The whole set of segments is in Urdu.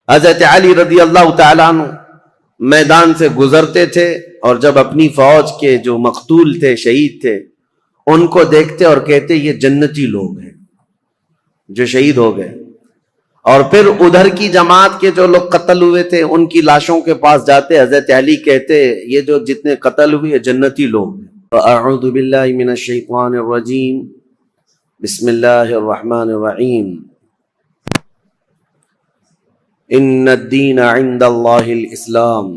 حضرت علی رضی اللہ تعالیٰ عنہ میدان سے گزرتے تھے اور جب اپنی فوج کے جو مقتول تھے، شہید تھے، ان کو دیکھتے اور کہتے یہ جنتی لوگ ہیں جو شہید ہو گئے. اور پھر ادھر کی جماعت کے جو لوگ قتل ہوئے تھے ان کی لاشوں کے پاس جاتے، حضرت علی کہتے یہ جو جتنے قتل ہوئے جنتی لوگ ہیں. اعوذ باللہ من الشیطان الرجیم، بسم اللہ الرحمن الرحیم. ان الدین عند اللہ الاسلام،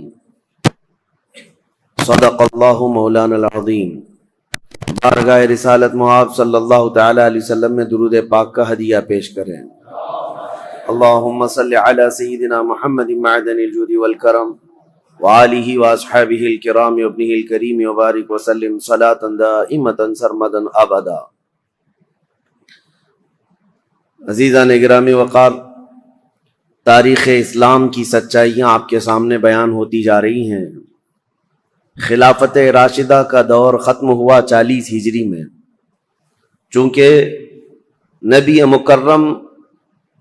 صدق اللہ مولانا العظیم. بارگاہ رسالت مآب صلی اللہ تعالی علیہ وسلم میں درود پاک کا ہدیہ پیش کریں. اللہم صلی علی سیدنا محمد معدن الجود والکرم وآلہ واصحابہ الکرام وابنہ الکریم وبارک وسلم صلاۃ دائمۃ سرمدا ابدا. عزیزان گرامی وقار، تاریخ اسلام کی سچائیاں آپ کے سامنے بیان ہوتی جا رہی ہیں. خلافت راشدہ کا دور ختم ہوا 40 ہجری میں. چونکہ نبی مکرم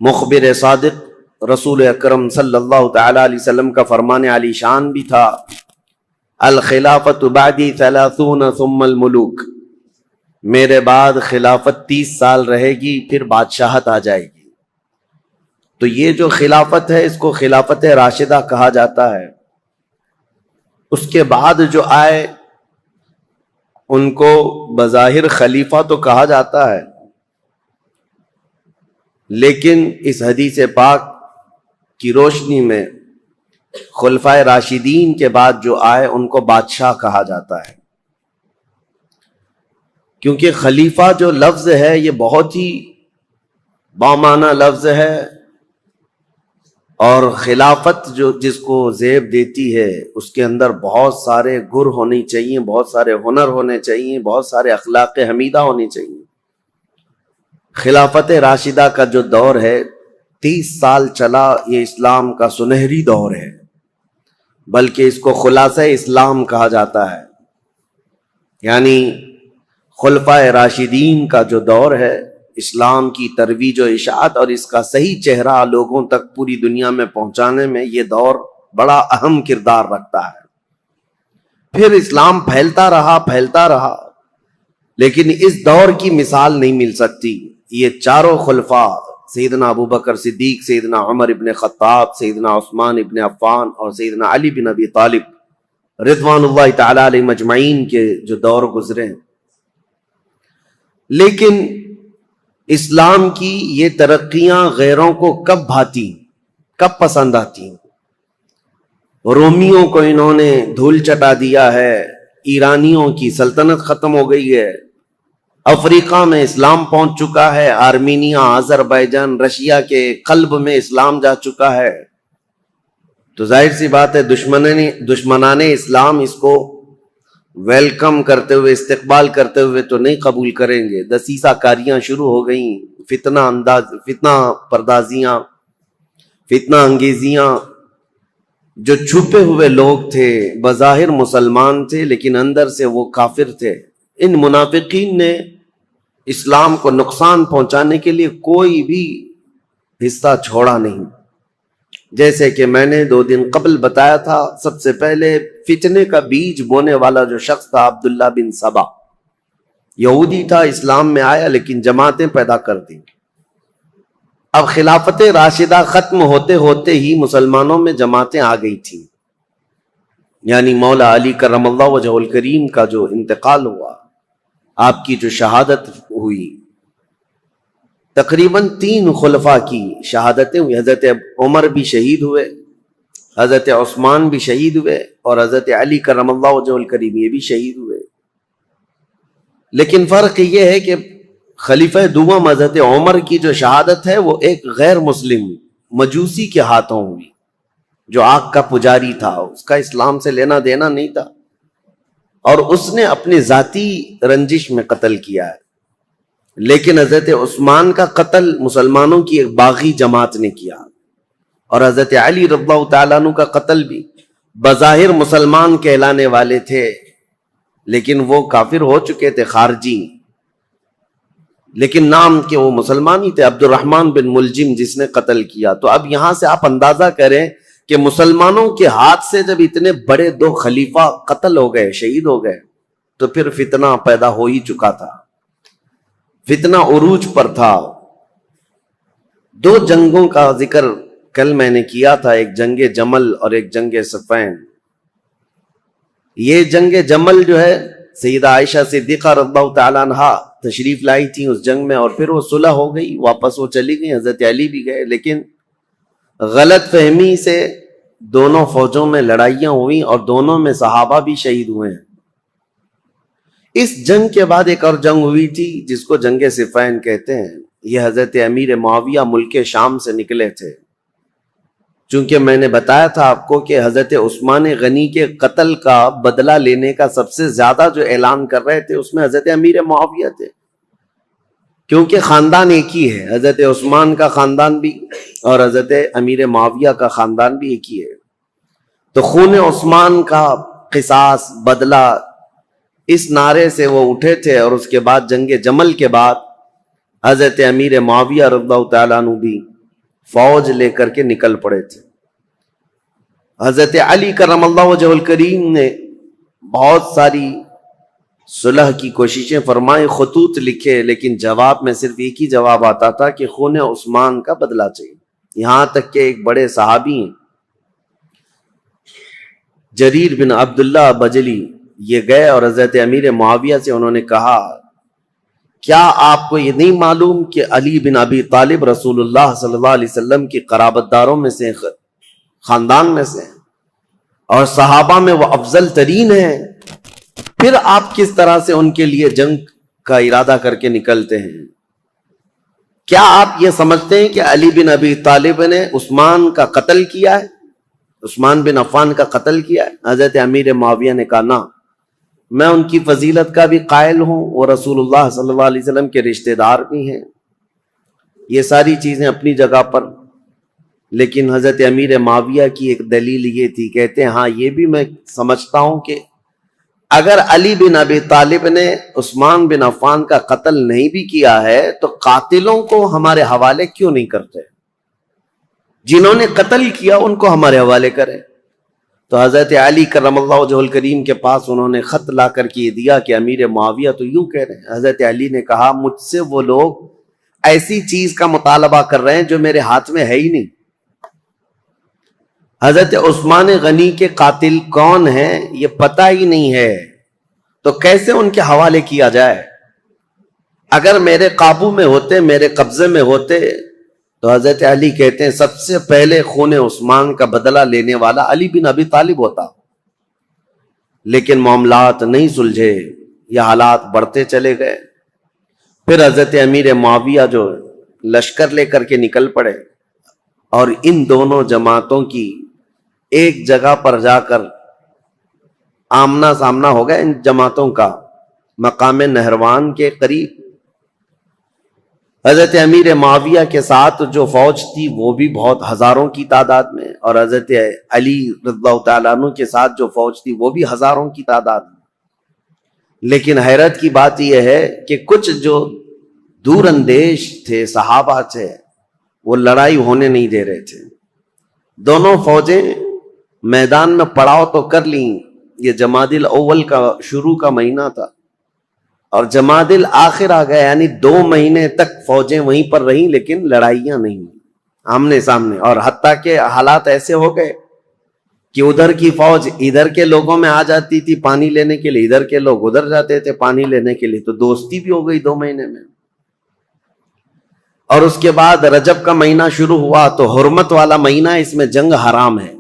مخبر صادق رسول اکرم صلی اللہ تعالی علیہ وسلم کا فرمان علی شان بھی تھا، الخلافت بعدی 30 ثم الملوک، میرے بعد خلافت 30 سال رہے گی پھر بادشاہت آ جائے گی. تو یہ جو خلافت ہے اس کو خلافت راشدہ کہا جاتا ہے. اس کے بعد جو آئے ان کو بظاہر خلیفہ تو کہا جاتا ہے، لیکن اس حدیث پاک کی روشنی میں خلفائے راشدین کے بعد جو آئے ان کو بادشاہ کہا جاتا ہے. کیونکہ خلیفہ جو لفظ ہے یہ بہت ہی بامعنی لفظ ہے، اور خلافت جو جس کو زیب دیتی ہے اس کے اندر بہت سارے گر ہونی چاہیے، بہت سارے ہنر ہونے چاہیے، بہت سارے اخلاق حمیدہ ہونی چاہیے. خلافت راشدہ کا جو دور ہے 30 سال چلا، یہ اسلام کا سنہری دور ہے، بلکہ اس کو خلاصہ اسلام کہا جاتا ہے. یعنی خلفائے راشدین کا جو دور ہے اسلام کی ترویج و اشاعت اور اس کا صحیح چہرہ لوگوں تک پوری دنیا میں پہنچانے میں یہ دور بڑا اہم کردار رکھتا ہے. پھر اسلام پھیلتا رہا، لیکن اس دور کی مثال نہیں مل سکتی. یہ چاروں خلفاء سیدنا ابوبکر صدیق، سیدنا عمر ابن خطاب، سیدنا عثمان ابن عفان اور سیدنا علی بن ابی طالب رضوان اللہ تعالی علیہ مجمعین کے جو دور گزرے ہیں. لیکن اسلام کی یہ ترقیاں غیروں کو کب بھاتی، کب پسند آتی؟ رومیوں کو انہوں نے دھول چٹا دیا ہے، ایرانیوں کی سلطنت ختم ہو گئی ہے، افریقہ میں اسلام پہنچ چکا ہے، آرمینیا، آذربائیجان، رشیا کے قلب میں اسلام جا چکا ہے. تو ظاہر سی بات ہے دشمنان اسلام اس کو ویلکم کرتے ہوئے، استقبال کرتے ہوئے تو نہیں قبول کریں گے. دسیسہ کاریاں شروع ہو گئیں، فتنہ پردازیاں، فتنہ انگیزیاں. جو چھپے ہوئے لوگ تھے، بظاہر مسلمان تھے لیکن اندر سے وہ کافر تھے، ان منافقین نے اسلام کو نقصان پہنچانے کے لیے کوئی بھی حصہ چھوڑا نہیں. جیسے کہ میں نے 2 دن قبل بتایا تھا، سب سے پہلے فتنے کا بیج بونے والا جو شخص تھا عبداللہ بن سبا، یہودی تھا، اسلام میں آیا لیکن جماعتیں پیدا کر دی. اب خلافت راشدہ ختم ہوتے ہوتے ہی مسلمانوں میں جماعتیں آ گئی تھیں. یعنی مولا علی کرم اللہ وجہہ الکریم کا جو انتقال ہوا، آپ کی جو شہادت ہوئی، تقریباً 3 خلفاء کی شہادتیں ہوئی. حضرت عمر بھی شہید ہوئے، حضرت عثمان بھی شہید ہوئے، اور حضرت علی کرم اللہ وجہہ الکریم یہ بھی شہید ہوئے. لیکن فرق یہ ہے کہ خلیفہ دوم حضرت عمر کی جو شہادت ہے وہ ایک غیر مسلم مجوسی کے ہاتھوں ہوئی، جو آگ کا پجاری تھا، اس کا اسلام سے لینا دینا نہیں تھا، اور اس نے اپنی ذاتی رنجش میں قتل کیا ہے. لیکن حضرت عثمان کا قتل مسلمانوں کی ایک باغی جماعت نے کیا، اور حضرت علی رضی اللہ تعالیٰ عنہ کا قتل بھی بظاہر مسلمان کہلانے والے تھے لیکن وہ کافر ہو چکے تھے، خارجی. لیکن نام کے وہ مسلمان ہی تھے، عبد الرحمن بن ملجم جس نے قتل کیا۔ تو اب یہاں سے آپ اندازہ کریں کہ مسلمانوں کے ہاتھ سے جب اتنے بڑے دو خلیفہ قتل ہو گئے، شہید ہو گئے، تو پھر فتنہ پیدا ہو ہی چکا تھا، فتنہ عروج پر تھا۔ دو جنگوں کا ذکر کل میں نے کیا تھا، ایک جنگ جمل اور ایک جنگ صفین۔ یہ جنگ جمل جو ہے سیدہ عائشہ صدیقہ رضی اللہ تعالیٰ عنہا تشریف لائی تھی اس جنگ میں، اور پھر وہ صلح ہو گئی، واپس وہ چلی گئی، حضرت علی بھی گئے، لیکن غلط فہمی سے دونوں فوجوں میں لڑائیاں ہوئیں اور دونوں میں صحابہ بھی شہید ہوئے ہیں۔ اس جنگ کے بعد ایک اور جنگ ہوئی تھی جس کو جنگ صفین کہتے ہیں۔ یہ حضرت امیر معاویہ ملک شام سے نکلے تھے، چونکہ میں نے بتایا تھا آپ کو کہ حضرت عثمان غنی کے قتل کا بدلہ لینے کا سب سے زیادہ جو اعلان کر رہے تھے اس میں حضرت امیر معاویہ تھے، کیونکہ خاندان ایک ہی ہے، حضرت عثمان کا خاندان بھی اور حضرت امیر معاویہ کا خاندان بھی ایک ہی ہے۔ تو خون عثمان کا قصاص، بدلہ، اس نعرے سے وہ اٹھے تھے، اور اس کے بعد جنگ جمل کے بعد حضرت امیر معاویہ رضی اللہ تعالیٰ عنہ بھی فوج لے کر کے نکل پڑے تھے۔ حضرت علی کرم اللہ وجہ الکریم نے بہت ساری صلح کی کوششیں فرمائیں، خطوط لکھے، لیکن جواب میں صرف ایک ہی جواب آتا تھا کہ خون عثمان کا بدلہ چاہیے۔ یہاں تک کہ ایک بڑے صحابی ہیں جریر بن عبداللہ بجلی، یہ گئے اور حضرت امیر معاویہ سے انہوں نے کہا، کیا آپ کو یہ نہیں معلوم کہ علی بن ابی طالب رسول اللہ صلی اللہ علیہ وسلم کی قرابت داروں میں سے، خاندان میں سے، اور صحابہ میں وہ افضل ترین ہیں، پھر آپ کس طرح سے ان کے لیے جنگ کا ارادہ کر کے نکلتے ہیں؟ کیا آپ یہ سمجھتے ہیں کہ علی بن ابی طالب نے عثمان کا قتل کیا ہے، عثمان بن عفان کا قتل کیا ہے؟ حضرت امیر معاویہ نے کہا، نہ، میں ان کی فضیلت کا بھی قائل ہوں، وہ رسول اللہ صلی اللہ علیہ وسلم کے رشتہ دار بھی ہیں، یہ ساری چیزیں اپنی جگہ پر، لیکن حضرت امیر معاویہ کی ایک دلیل یہ تھی، کہتے ہیں ہاں یہ بھی میں سمجھتا ہوں کہ اگر علی بن ابی طالب نے عثمان بن عفان کا قتل نہیں بھی کیا ہے تو قاتلوں کو ہمارے حوالے کیوں نہیں کرتے؟ جنہوں نے قتل کیا ان کو ہمارے حوالے کرے۔ تو حضرت علی کرم اللہ وجہ الکریم کے پاس انہوں نے خط لا کر کے دیا کہ امیر معاویہ تو یوں کہہ رہے ہیں۔ حضرت علی نے کہا، مجھ سے وہ لوگ ایسی چیز کا مطالبہ کر رہے ہیں جو میرے ہاتھ میں ہے ہی نہیں۔ حضرت عثمان غنی کے قاتل کون ہیں یہ پتہ ہی نہیں ہے، تو کیسے ان کے حوالے کیا جائے؟ اگر میرے قابو میں ہوتے، میرے قبضے میں ہوتے، تو حضرت علی کہتے ہیں سب سے پہلے خون عثمان کا بدلہ لینے والا علی بن ابی طالب ہوتا، لیکن معاملات نہیں سلجھے، یہ حالات بڑھتے چلے گئے۔ پھر حضرت امیر معاویہ جو لشکر لے کر کے نکل پڑے، اور ان دونوں جماعتوں کی ایک جگہ پر جا کر آمنا سامنا ہو گیا، ان جماعتوں کا مقام نہروان کے قریب۔ حضرت امیر معاویہ کے ساتھ جو فوج تھی وہ بھی بہت ہزاروں کی تعداد میں، اور حضرت علی رضی اللہ تعالیٰ عنہ کے ساتھ جو فوج تھی وہ بھی ہزاروں کی تعداد میں۔ لیکن حیرت کی بات یہ ہے کہ کچھ جو دور اندیش تھے، صحابہ تھے، وہ لڑائی ہونے نہیں دے رہے تھے۔ دونوں فوجیں میدان میں پڑاؤ تو کر لیں، یہ جمادی الاول کا شروع کا مہینہ تھا، اور جمادی الاخر آ گیا، یعنی 2 مہینے تک فوجیں وہیں پر رہیں، لیکن لڑائیاں نہیں آمنے سامنے۔ اور حتیٰ کہ حالات ایسے ہو گئے کہ ادھر کی فوج ادھر کے لوگوں میں آ جاتی تھی پانی لینے کے لیے، ادھر کے لوگ ادھر جاتے تھے پانی لینے کے لیے، تو دوستی بھی ہو گئی 2 مہینے میں۔ اور اس کے بعد رجب کا مہینہ شروع ہوا تو حرمت والا مہینہ، اس میں جنگ حرام ہے،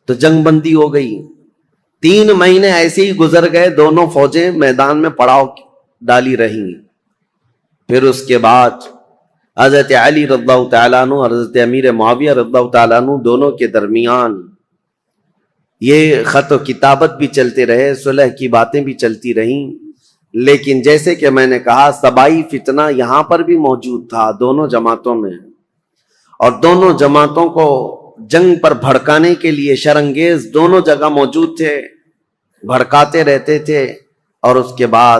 تو جنگ بندی ہو گئی۔ 3 مہینے ایسے ہی گزر گئے، دونوں فوجیں میدان میں پڑاؤ ڈالی رہیں۔ پھر اس کے بعد حضرت علی رضی اللہ تعالیٰ عنہ اور حضرت امیر معاویہ رضی اللہ تعالیٰ عنہ دونوں کے درمیان یہ خط و کتابت بھی چلتے رہے، صلح کی باتیں بھی چلتی رہیں، لیکن جیسے کہ میں نے کہا سبائی فتنہ یہاں پر بھی موجود تھا دونوں جماعتوں میں، اور دونوں جماعتوں کو جنگ پر بھڑکانے کے لیے شرانگیز دونوں جگہ موجود تھے، بھڑکاتے رہتے تھے۔ اور اس کے بعد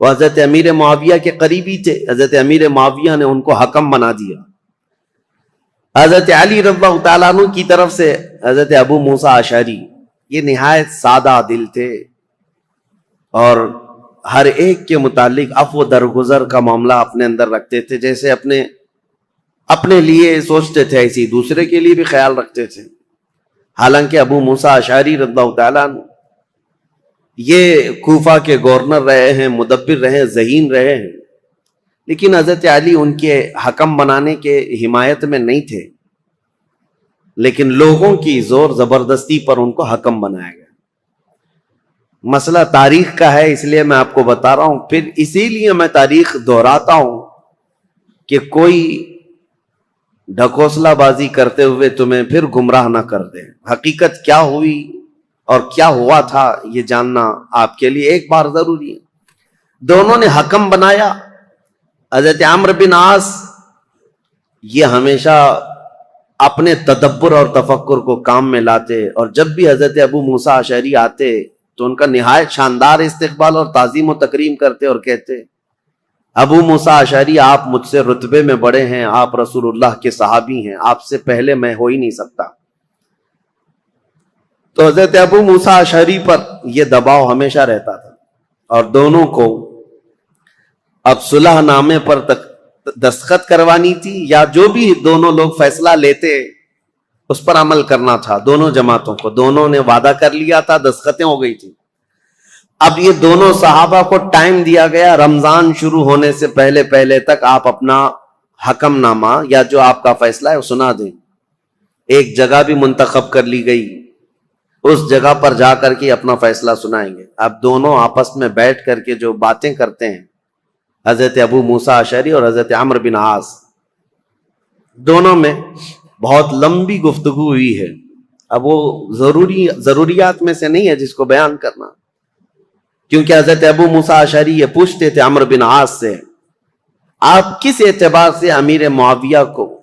وہ حضرت امیر معاویہ کے قریبی تھے. حضرت امیر معاویہ نے ان کو حکم بنا دیا. حضرت علی رضی اللہ تعالیٰ عنہ کی طرف سے حضرت ابو موسیٰ اشعری یہ نہایت سادہ دل تھے اور ہر ایک کے متعلق عفو درگزر کا معاملہ اپنے اندر رکھتے تھے. جیسے اپنے لیے سوچتے تھے ایسے دوسرے کے لیے بھی خیال رکھتے تھے. حالانکہ ابو موسیٰ اشعری رضی اللہ تعالیٰ عنہ یہ کوفہ کے گورنر رہے ہیں، مدبر رہے ہیں، ذہین رہے ہیں، لیکن حضرت علی ان کے حکم بنانے کے حمایت میں نہیں تھے، لیکن لوگوں کی زور زبردستی پر ان کو حکم بنایا گیا. مسئلہ تاریخ کا ہے اس لیے میں آپ کو بتا رہا ہوں. پھر اسی لیے میں تاریخ دہراتا ہوں کہ کوئی ڈھکوسلا بازی کرتے ہوئے تمہیں پھر گمراہ نہ کر دے. حقیقت کیا ہوئی اور کیا ہوا تھا یہ جاننا آپ کے لیے ایک بار ضروری ہے. دونوں نے حکم بنایا. حضرت عمرو بن عاص یہ ہمیشہ اپنے تدبر اور تفکر کو کام میں لاتے، اور جب بھی حضرت ابو موسیٰ اشعری آتے تو ان کا نہایت شاندار استقبال اور تعظیم و تکریم کرتے اور کہتے ابو موسیٰ اشعری آپ مجھ سے رتبے میں بڑے ہیں، آپ رسول اللہ کے صحابی ہیں، آپ سے پہلے میں ہو ہی نہیں سکتا. تو حضرت ابو موسیٰ اشعری پر یہ دباؤ ہمیشہ رہتا تھا اور دونوں کو اب صلح نامے پر دستخط کروانی تھی یا جو بھی دونوں لوگ فیصلہ لیتے اس پر عمل کرنا تھا. دونوں جماعتوں کو دونوں نے وعدہ کر لیا تھا، دستخطیں ہو گئی تھی. اب یہ دونوں صحابہ کو ٹائم دیا گیا، رمضان شروع ہونے سے پہلے تک آپ اپنا حکم نامہ یا جو آپ کا فیصلہ ہے وہ سنا دیں. ایک جگہ بھی منتخب کر لی گئی، اس جگہ پر جا کر کے اپنا فیصلہ سنائیں گے. اب دونوں آپس میں بیٹھ کر کے جو باتیں کرتے ہیں، حضرت ابو موسیٰ اشعری اور حضرت عمرو بن عاص دونوں میں بہت لمبی گفتگو ہوئی ہے. اب وہ ضروریات میں سے نہیں ہے جس کو بیان کرنا، کیونکہ حضرت ابو موسیٰ اشعری یہ پوچھتے تھے عمرو بن عاص سے آپ کس اعتبار سے امیر معاویہ کو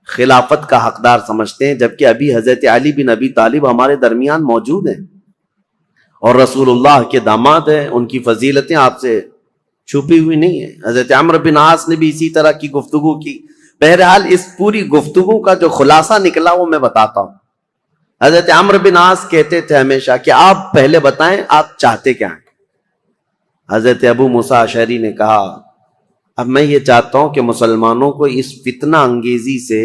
خلافت کا حقدار سمجھتے ہیں، جبکہ ابھی حضرت علی بن ابی طالب ہمارے درمیان موجود ہیں اور رسول اللہ کے داماد ہیں، ان کی فضیلتیں آپ سے چھپی ہوئی نہیں ہیں. حضرت عمرو بن عاص نے بھی اسی طرح کی گفتگو کی. بہرحال اس پوری گفتگو کا جو خلاصہ نکلا وہ میں بتاتا ہوں. حضرت عمرو بن عاص کہتے تھے ہمیشہ کہ آپ پہلے بتائیں آپ چاہتے کیا ہیں. حضرت ابو موسیٰ اشعری نے کہا اب میں یہ چاہتا ہوں کہ مسلمانوں کو اس فتنہ انگیزی سے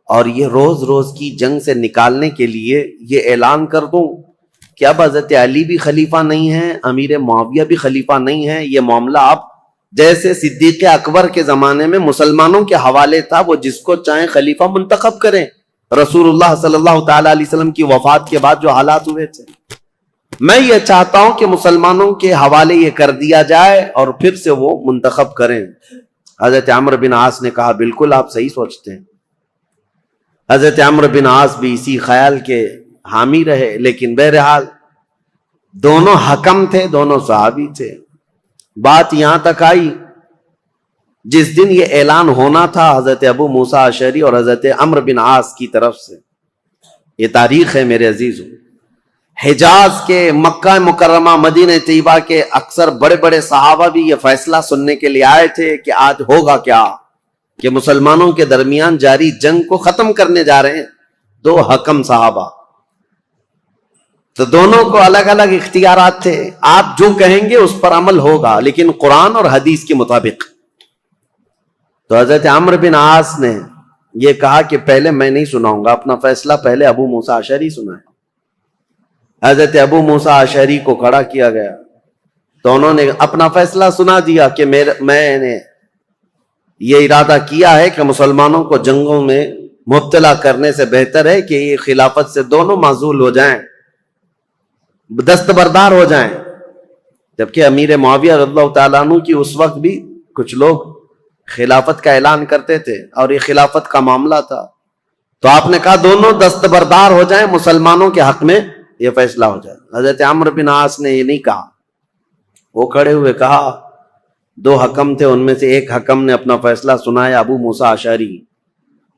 اور یہ روز روز کی جنگ سے نکالنے کے لیے یہ اعلان کر دوں کہ اب حضرت علی بھی خلیفہ نہیں ہے، امیر معاویہ بھی خلیفہ نہیں ہے. یہ معاملہ اب جیسے صدیق اکبر کے زمانے میں مسلمانوں کے حوالے تھا، وہ جس کو چاہیں خلیفہ منتخب کریں. رسول اللہ صلی اللہ تعالی علیہ وسلم کی وفات کے بعد جو حالات ہوئے تھے، میں یہ چاہتا ہوں کہ مسلمانوں کے حوالے یہ کر دیا جائے اور پھر سے وہ منتخب کریں. حضرت عمرو بن عاص نے کہا بالکل آپ صحیح سوچتے ہیں. حضرت عمرو بن عاص بھی اسی خیال کے حامی رہے، لیکن بہرحال دونوں حکم تھے، دونوں صحابی تھے. بات یہاں تک آئی جس دن یہ اعلان ہونا تھا حضرت ابو موسیٰ اشعری اور حضرت عمرو بن عاص کی طرف سے. یہ تاریخ ہے میرے عزیزوں. حجاز کے، مکہ مکرمہ، مدینہ طیبہ کے اکثر بڑے بڑے صحابہ بھی یہ فیصلہ سننے کے لیے آئے تھے کہ آج ہوگا کیا، کہ مسلمانوں کے درمیان جاری جنگ کو ختم کرنے جا رہے ہیں دو حکم صحابہ. تو دونوں کو الگ الگ اختیارات تھے. آپ جو کہیں گے اس پر عمل ہوگا، لیکن قرآن اور حدیث کے مطابق. تو حضرت عمرو بن عاص نے یہ کہا کہ پہلے میں نہیں سناؤں گا، اپنا فیصلہ پہلے ابو موسیٰ اشعری سنائے. حضرت ابو موسیٰ اشعری کو کھڑا کیا گیا تو انہوں نے اپنا فیصلہ سنا دیا کہ میں نے یہ ارادہ کیا ہے کہ مسلمانوں کو جنگوں میں مبتلا کرنے سے بہتر ہے کہ یہ خلافت سے دونوں معزول ہو جائیں، دستبردار ہو جائیں. جبکہ امیر معاویہ رضی اللہ تعالیٰ عنہ کی اس وقت بھی کچھ لوگ خلافت کا اعلان کرتے تھے اور یہ خلافت کا معاملہ تھا. تو آپ نے کہا دونوں دستبردار ہو جائیں، مسلمانوں کے حق میں یہ فیصلہ ہو جائے. حضرت عمرو بن عاص نے یہ نہیں کہا، وہ کھڑے ہوئے کہا دو حکم تھے، ان میں سے ایک حکم نے اپنا فیصلہ سنایا ابو موسیٰ اشعری.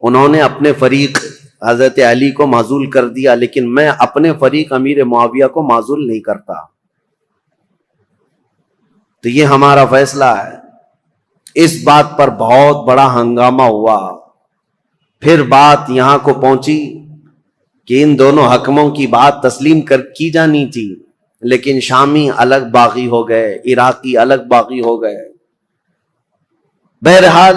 انہوں نے اپنے فریق حضرت علی کو معزول کر دیا، لیکن میں اپنے فریق امیر معاویہ کو معزول نہیں کرتا. تو یہ ہمارا فیصلہ ہے. اس بات پر بہت بڑا ہنگامہ ہوا. پھر بات یہاں کو پہنچی کہ ان دونوں حکموں کی بات تسلیم کی جانی تھی، لیکن شامی الگ باغی ہو گئے، عراقی الگ باغی ہو گئے. بہرحال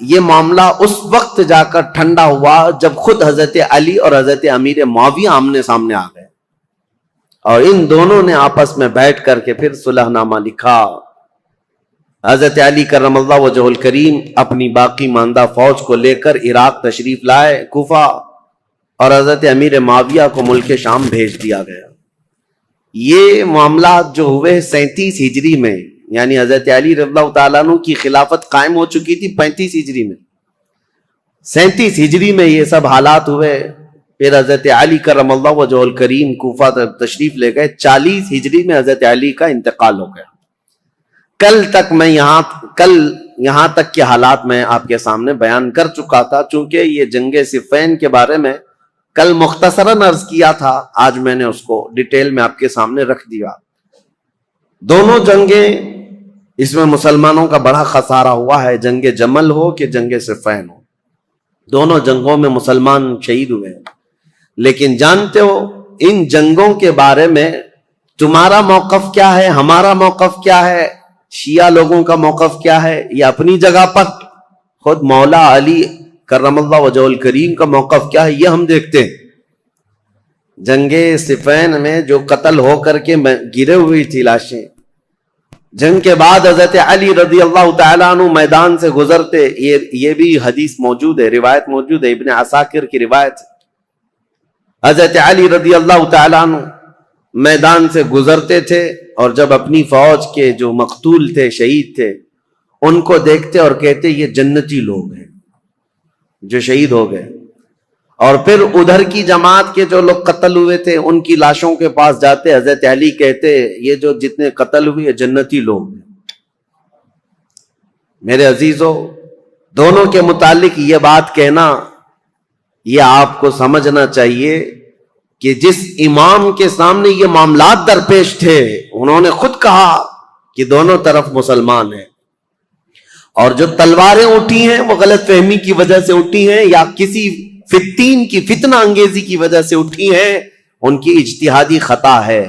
یہ معاملہ اس وقت جا کر ٹھنڈا ہوا جب خود حضرت علی اور حضرت امیر معاویہ آمنے سامنے آ گئے، اور ان دونوں نے آپس میں بیٹھ کر کے پھر صلح نامہ لکھا. حضرت علی کرم اللہ وجہ الکریم اپنی باقی ماندہ فوج کو لے کر عراق تشریف لائے، کوفہ، اور حضرت امیر معاویہ کو ملک شام بھیج دیا گیا. یہ معاملات جو ہوئے 37 ہجری میں، یعنی حضرت علی رضی اللہ تعالیٰ عنہ کی خلافت قائم ہو چکی تھی 35 ہجری میں. 37 ہجری میں یہ سب حالات ہوئے. پھر حضرت علی کرم اللہ وجہ الکریم کوفہ تشریف لے گئے. 40 ہجری میں حضرت علی کا انتقال ہو گیا. کل یہاں تک کے حالات میں آپ کے سامنے بیان کر چکا تھا. چونکہ یہ جنگ صفین کے بارے میں کل مختصراً عرض کیا تھا، آج میں نے اس کو ڈیٹیل میں آپ کے سامنے رکھ دیا. دونوں جنگیں اس میں مسلمانوں کا بڑا خسارہ ہوا ہے، جنگ جمل ہو کہ جنگ صفین ہو، دونوں جنگوں میں مسلمان شہید ہوئے. لیکن جانتے ہو ان جنگوں کے بارے میں تمہارا موقف کیا ہے، ہمارا موقف کیا ہے، شیعہ لوگوں کا موقف کیا ہے؟ یہ اپنی جگہ پر خود مولا علی کرم اللہ وجہ الکریم کا موقف کیا ہے یہ ہم دیکھتے ہیں. جنگ صفین میں جو قتل ہو کر کے گرے ہوئی تھی لاشیں، جنگ کے بعد حضرت علی رضی اللہ تعالیٰ عنہ میدان سے گزرتے، یہ بھی حدیث موجود ہے، روایت موجود ہے، ابن عساکر کی روایت. حضرت علی رضی اللہ تعالیٰ عنہ میدان سے گزرتے تھے، اور جب اپنی فوج کے جو مقتول تھے، شہید تھے، ان کو دیکھتے اور کہتے یہ جنتی لوگ ہیں جو شہید ہو گئے. اور پھر ادھر کی جماعت کے جو لوگ قتل ہوئے تھے ان کی لاشوں کے پاس جاتے، حضرت علی کہتے یہ جو جتنے قتل ہوئے جنتی لوگ ہیں. میرے عزیزو، دونوں کے متعلق یہ بات کہنا، یہ آپ کو سمجھنا چاہیے کہ جس امام کے سامنے یہ معاملات درپیش تھے انہوں نے خود کہا کہ دونوں طرف مسلمان ہیں، اور جو تلواریں اٹھی ہیں وہ غلط فہمی کی وجہ سے اٹھی ہیں یا کسی فتین کی فتنہ انگیزی کی وجہ سے اٹھی ہیں، ان کی اجتہادی خطا ہے.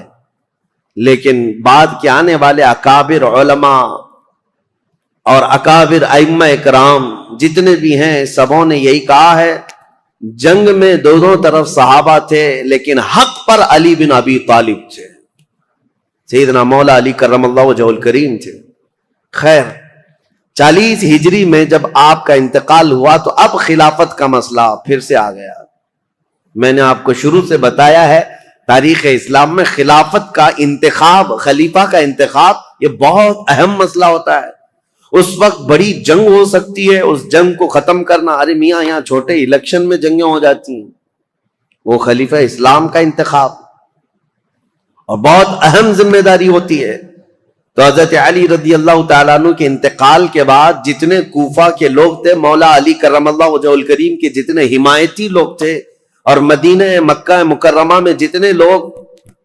لیکن بعد کے آنے والے اکابر علماء اور اکابر ائمہ اکرام جتنے بھی ہیں، سبوں نے یہی کہا ہے جنگ میں دونوں طرف صحابہ تھے، لیکن حق پر علی بن ابی طالب تھے، سیدنا مولا علی کرم اللہ وجہ الکریم تھے. خیر، 40 ہجری میں جب آپ کا انتقال ہوا تو اب خلافت کا مسئلہ پھر سے آ گیا. میں نے آپ کو شروع سے بتایا ہے تاریخ اسلام میں خلافت کا انتخاب، خلیفہ کا انتخاب، یہ بہت اہم مسئلہ ہوتا ہے. اس وقت بڑی جنگ ہو سکتی ہے، اس جنگ کو ختم کرنا، ارے میاں یہاں چھوٹے الیکشن میں جنگیں ہو جاتی ہیں. وہ خلیفہ اسلام کا انتخاب اور بہت اہم ذمہ داری ہوتی ہے. تو حضرت علی رضی اللہ تعالیٰ عنہ کے انتقال کے بعد جتنے کوفہ کے لوگ تھے، مولا علی کرم اللہ وجہ الکریم کے جتنے حمایتی لوگ تھے، اور مدینہ مکہ مکرمہ میں جتنے لوگ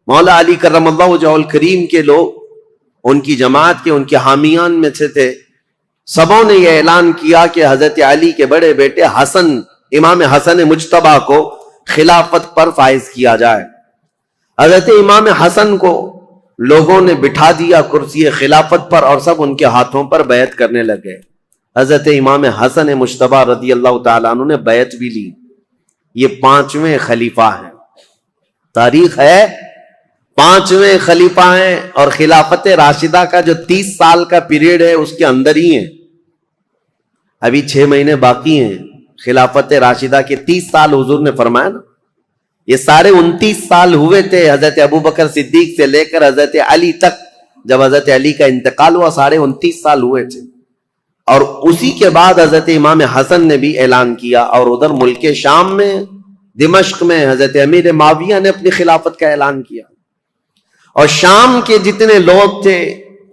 مولا علی کرم اللہ وجہ الکریم کے لوگ، ان کی جماعت کے، ان کے حامیان میں سے تھے، سبوں نے یہ اعلان کیا کہ حضرت علی کے بڑے بیٹے حسن، امام حسن مجتبیٰ کو خلافت پر فائز کیا جائے. حضرت امام حسن کو لوگوں نے بٹھا دیا کرسی خلافت پر، اور سب ان کے ہاتھوں پر بیعت کرنے لگے. حضرت امام حسن مجتبیٰ رضی اللہ تعالیٰ عنہ نے بیعت بھی لی. یہ 5ویں خلیفہ ہیں، تاریخ ہے 5ویں خلیفہ ہیں، اور خلافت راشدہ کا جو 30 سال کا پیریڈ ہے اس کے اندر ہی ہیں. ابھی 6 مہینے باقی ہیں خلافت راشدہ کے 30 سال حضور نے فرمایا نا. یہ سارے 29 سال ہوئے تھے حضرت ابوبکر صدیق سے لے کر حضرت علی تک. جب حضرت علی کا انتقال ہوا 29.5 سال ہوئے تھے. اور اسی کے بعد حضرت امام حسن نے بھی اعلان کیا، اور ادھر ملک شام میں دمشق میں حضرت امیر معاویہ نے اپنی خلافت کا اعلان کیا. اور شام کے جتنے لوگ تھے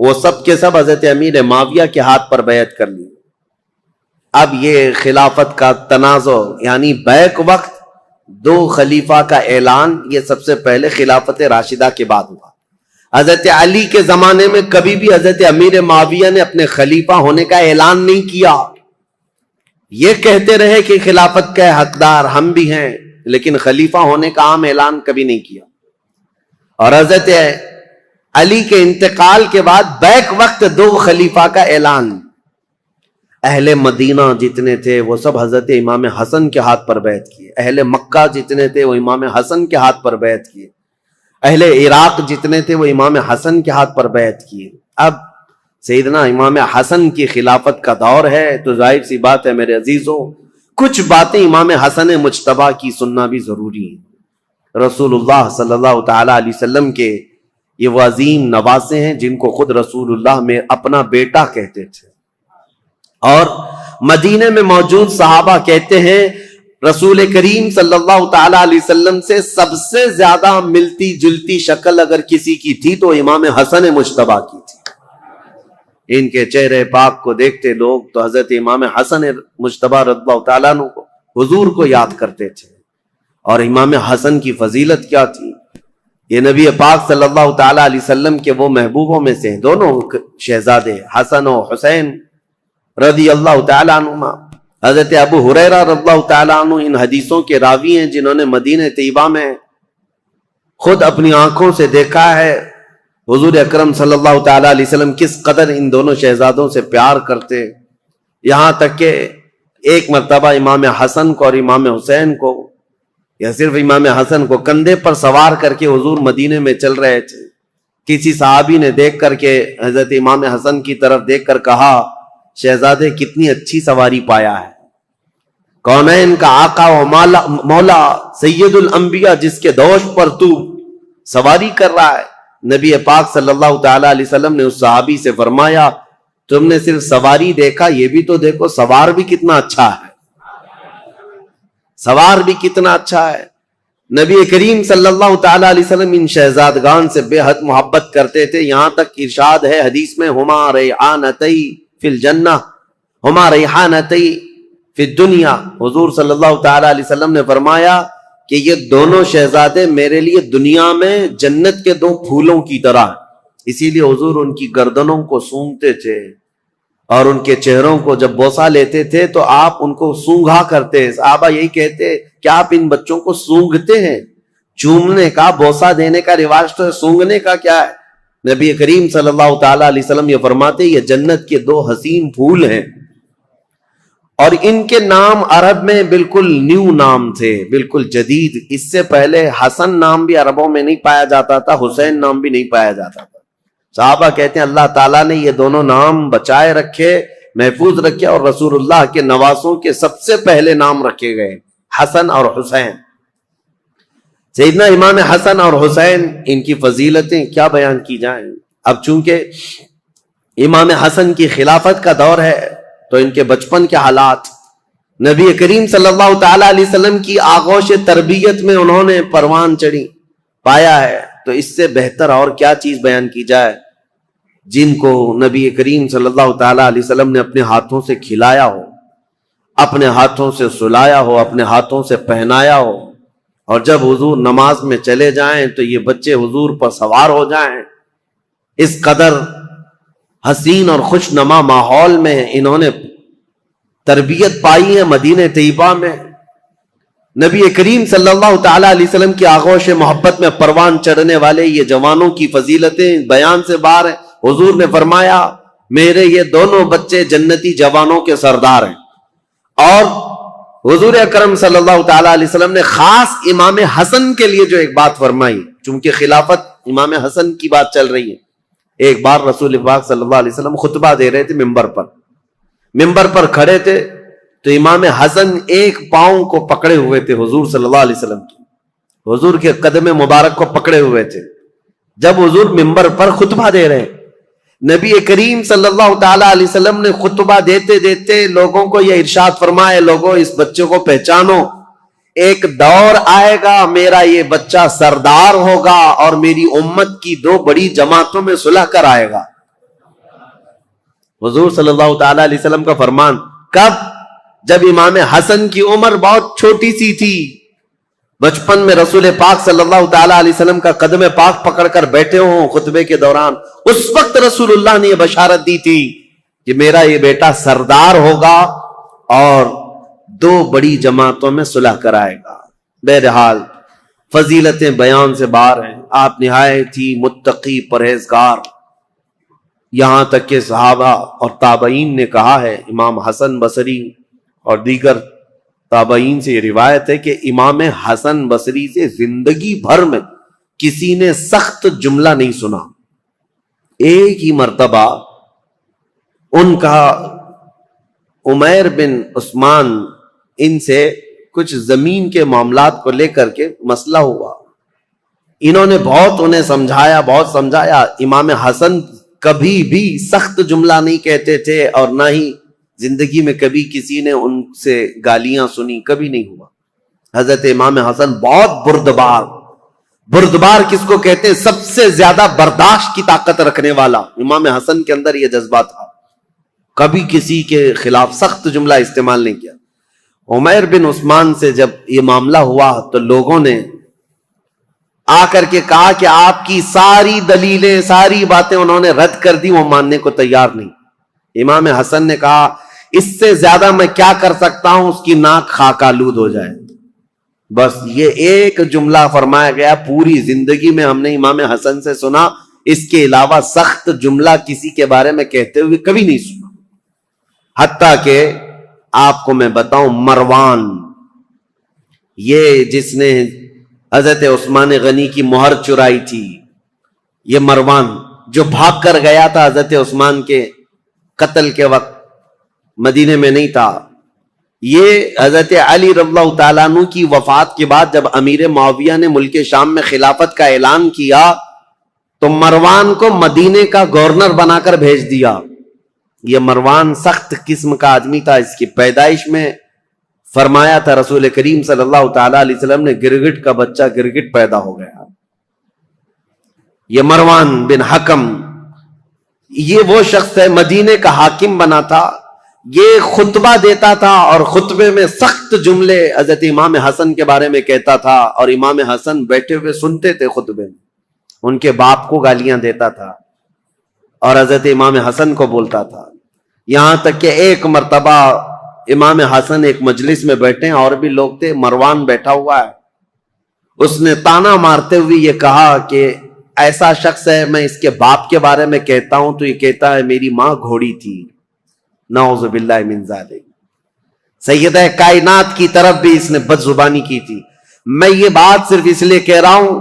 وہ سب کے سب حضرت امیر معاویہ کے ہاتھ پر بیعت کر لی. اب یہ خلافت کا تنازع، یعنی بیک وقت 2 خلیفہ کا اعلان، یہ سب سے پہلے خلافت راشدہ کے بعد ہوا. حضرت علی کے زمانے میں کبھی بھی حضرت امیر معاویہ نے اپنے خلیفہ ہونے کا اعلان نہیں کیا. یہ کہتے رہے کہ خلافت کے حقدار ہم بھی ہیں، لیکن خلیفہ ہونے کا عام اعلان کبھی نہیں کیا. اور حضرت علی کے انتقال کے بعد بیک وقت 2 خلیفہ کا اعلان. اہل مدینہ جتنے تھے وہ سب حضرت امام حسن کے ہاتھ پر بیعت کیے. اہل مکہ جتنے تھے وہ امام حسن کے ہاتھ پر بیعت کیے. اہل عراق جتنے تھے وہ امام حسن کے ہاتھ پر بیعت کیے. اب سیدنا امام حسن کی خلافت کا دور ہے تو ظاہر سی بات ہے میرے عزیزوں، کچھ باتیں امام حسن مجتبیٰ کی سننا بھی ضروری ہیں. رسول اللہ صلی اللہ تعالی علیہ وسلم کے یہ وہ عظیم نواسے ہیں جن کو خود رسول اللہ میں اپنا بیٹا کہتے تھے. اور مدینے میں موجود صحابہ کہتے ہیں رسول کریم صلی اللہ تعالی علیہ وسلم سے سب سے زیادہ ملتی جلتی شکل اگر کسی کی تھی تو امام حسن مجتبیٰ کی تھی. ان کے چہرے پاک کو دیکھتے لوگ تو حضرت امام حسن مجتبیٰ رضی اللہ تعالیٰ عنہ کو، حضور کو یاد کرتے تھے. اور امام حسن کی فضیلت کیا تھی؟ یہ نبی پاک صلی اللہ تعالی علیہ وسلم کے وہ محبوبوں میں سے دونوں شہزادے حسن و حسین رضی اللہ تعالیٰ عنہما. حضرت ابو ہریرہ رضی اللہ تعالیٰ عنہ ان حدیثوں کے راوی ہیں جنہوں نے مدینہ طیبہ میں خود اپنی آنکھوں سے دیکھا ہے حضور اکرم صلی اللہ تعالیٰ علیہ وسلم کس قدر ان دونوں شہزادوں سے پیار کرتے. یہاں تک کہ ایک مرتبہ امام حسن کو اور امام حسین کو، یا صرف امام حسن کو، کندھے پر سوار کر کے حضور مدینے میں چل رہے تھے. کسی صحابی نے دیکھ کر کے حضرت امام حسن کی طرف دیکھ کر کہا شہزادے کتنی اچھی سواری پایا ہے. کونین کا آقا و مولا سید الانبیاء جس کے دوش پر تو سواری کر رہا ہے. نبی پاک صلی اللہ تعالی علیہ وسلم نے اس صحابی سے فرمایا تم نے صرف سواری دیکھا، یہ بھی تو دیکھو سوار بھی کتنا اچھا ہے، سوار بھی کتنا اچھا ہے. نبی کریم صلی اللہ تعالی علیہ وسلم ان شہزادگان سے بے حد محبت کرتے تھے. یہاں تک ارشاد ہے حدیث میں ہما ریحانتی فی الجنہ ہما ریحانتی فی الدنیا. حضور صلی اللہ تعالی علیہ وسلم نے فرمایا کہ یہ دونوں شہزادے میرے لیے دنیا میں جنت کے 2 پھولوں کی طرح. اسی لیے حضور ان کی گردنوں کو سونگھتے تھے اور ان کے چہروں کو جب بوسہ لیتے تھے تو آپ ان کو سونگھا کرتے. صحابہ یہی کہتے کیا آپ ان بچوں کو سونگھتے ہیں؟ چومنے کا، بوسہ دینے کا رواج تو ہے، سونگھنے کا کیا ہے؟ نبی کریم صلی اللہ تعالی علیہ وسلم یہ فرماتے یہ جنت کے 2 حسین پھول ہیں. اور ان کے نام عرب میں بالکل نیو نام تھے، بالکل جدید. اس سے پہلے حسن نام بھی عربوں میں نہیں پایا جاتا تھا، حسین نام بھی نہیں پایا جاتا تھا. صحابہ کہتے ہیں اللہ تعالیٰ نے یہ دونوں نام بچائے رکھے، محفوظ رکھے، اور رسول اللہ کے نواسوں کے سب سے پہلے نام رکھے گئے حسن اور حسین. سیدنا امام حسن اور حسین ان کی فضیلتیں کیا بیان کی جائیں. اب چونکہ امام حسن کی خلافت کا دور ہے تو ان کے بچپن کے حالات، نبی کریم صلی اللہ تعالی علیہ وسلم کی آغوش تربیت میں انہوں نے پروان چڑھی پایا ہے. تو اس سے بہتر اور کیا چیز بیان کی جائے جن کو نبی کریم صلی اللہ تعالی علیہ وسلم نے اپنے ہاتھوں سے کھلایا ہو، اپنے ہاتھوں سے سلایا ہو، اپنے ہاتھوں سے پہنایا ہو، اور جب حضور نماز میں چلے جائیں تو یہ بچے حضور پر سوار ہو جائیں. اس قدر حسین اور خوش نما ماحول میں انہوں نے تربیت پائی ہے مدینہ طیبہ میں. نبی کریم صلی اللہ تعالی علیہ وسلم کی آغوش محبت میں پروان چڑھنے والے یہ جوانوں کی فضیلتیں بیان سے باہر ہیں. حضور نے فرمایا میرے یہ دونوں بچے جنتی جوانوں کے سردار ہیں. اور حضور اکرم صلی اللہ تعالی علیہ وسلم نے خاص امام حسن کے لیے جو ایک بات فرمائی، چونکہ خلافت امام حسن کی بات چل رہی ہے. ایک بار رسول پاک صلی اللہ علیہ وسلم خطبہ دے رہے تھے ممبر پر کھڑے تھے تو امام حسن ایک پاؤں کو پکڑے ہوئے تھے حضور صلی اللہ علیہ وسلم کی، حضور کے قدم مبارک کو پکڑے ہوئے تھے. جب حضور ممبر پر خطبہ دے رہے ہیں، نبی کریم صلی اللہ تعالی علیہ وسلم نے خطبہ دیتے دیتے لوگوں کو یہ ارشاد فرمایا لوگوں اس بچے کو پہچانو، ایک دور آئے گا میرا یہ بچہ سردار ہوگا اور میری امت کی 2 بڑی جماعتوں میں صلح کر آئے گا. حضور صلی اللہ تعالی علیہ وسلم کا فرمان کب؟ جب امام حسن کی عمر بہت چھوٹی سی تھی، بچپن میں رسول پاک صلی اللہ تعالی علیہ وسلم کا قدم پاک پکڑ کر بیٹھے ہوں خطبے کے دوران، اس وقت رسول اللہ نے یہ بشارت دی تھی کہ میرا یہ بیٹا سردار ہوگا اور 2 بڑی جماعتوں میں صلح کرائے گا۔ بہرحال فضیلتیں بیان سے باہر ہیں، آپ نہایت ہی متقی پرہیزگار، یہاں تک کہ صحابہ اور تابعین نے کہا ہے، امام حسن بصری اور دیگر تابعین سے یہ روایت ہے کہ امام حسن بصری سے زندگی بھر میں کسی نے سخت جملہ نہیں سنا۔ ایک ہی مرتبہ ان کا عمیر بن عثمان ان سے کچھ زمین کے معاملات کو لے کر کے مسئلہ ہوا، انہوں نے بہت انہیں سمجھایا۔ امام حسن کبھی بھی سخت جملہ نہیں کہتے تھے اور نہ ہی زندگی میں کبھی کسی نے ان سے گالیاں سنی، کبھی نہیں ہوا۔ حضرت امام حسن بہت بردبار کس کو کہتے ہیں؟ سب سے زیادہ برداشت کی طاقت رکھنے والا، امام حسن کے اندر یہ جذبہ تھا، کبھی کسی کے خلاف سخت جملہ استعمال نہیں کیا۔ عمیر بن عثمان سے جب یہ معاملہ ہوا تو لوگوں نے آ کر کے کہا کہ آپ کی ساری دلیلیں، ساری باتیں انہوں نے رد کر دی، وہ ماننے کو تیار نہیں۔ امام حسن نے کہا اس سے زیادہ میں کیا کر سکتا ہوں، اس کی ناک خاک آلود ہو جائے۔ بس یہ ایک جملہ فرمایا گیا، پوری زندگی میں ہم نے امام حسن سے سنا، اس کے علاوہ سخت جملہ کسی کے بارے میں کہتے ہوئے کبھی نہیں سنا۔ حتیٰ کہ آپ کو میں بتاؤں، مروان، یہ جس نے حضرت عثمان غنی کی مہر چرائی تھی، یہ مروان جو بھاگ کر گیا تھا حضرت عثمان کے قتل کے وقت، مدینے میں نہیں تھا، یہ حضرت علی رضی اللہ تعالیٰ عنہ کی وفات کے بعد جب امیر معاویہ نے ملک شام میں خلافت کا اعلان کیا تو مروان کو مدینے کا گورنر بنا کر بھیج دیا۔ یہ مروان سخت قسم کا آدمی تھا، اس کی پیدائش میں فرمایا تھا رسول کریم صلی اللہ تعالی علیہ وسلم نے، گرگٹ کا بچہ گرگٹ پیدا ہو گیا۔ یہ مروان بن حکم، یہ وہ شخص ہے، مدینے کا حاکم بنا تھا، یہ خطبہ دیتا تھا اور خطبے میں سخت جملے حضرت امام حسن کے بارے میں کہتا تھا، اور امام حسن بیٹھے ہوئے سنتے تھے، خطبے میں ان کے باپ کو گالیاں دیتا تھا اور حضرت امام حسن کو بولتا تھا۔ یہاں تک کہ ایک مرتبہ امام حسن ایک مجلس میں بیٹھے ہیں، اور بھی لوگ تھے، مروان بیٹھا ہوا ہے، اس نے تانا مارتے ہوئے یہ کہا کہ ایسا شخص ہے، میں اس کے باپ کے بارے میں کہتا ہوں تو یہ کہتا ہے میری ماں گھوڑی تھی، نعوذ باللہ من ذالک۔ سیدہ کائنات کی طرف بھی اس نے بد زبانی کی تھی۔ میں یہ بات صرف اس لیے کہہ رہا ہوں،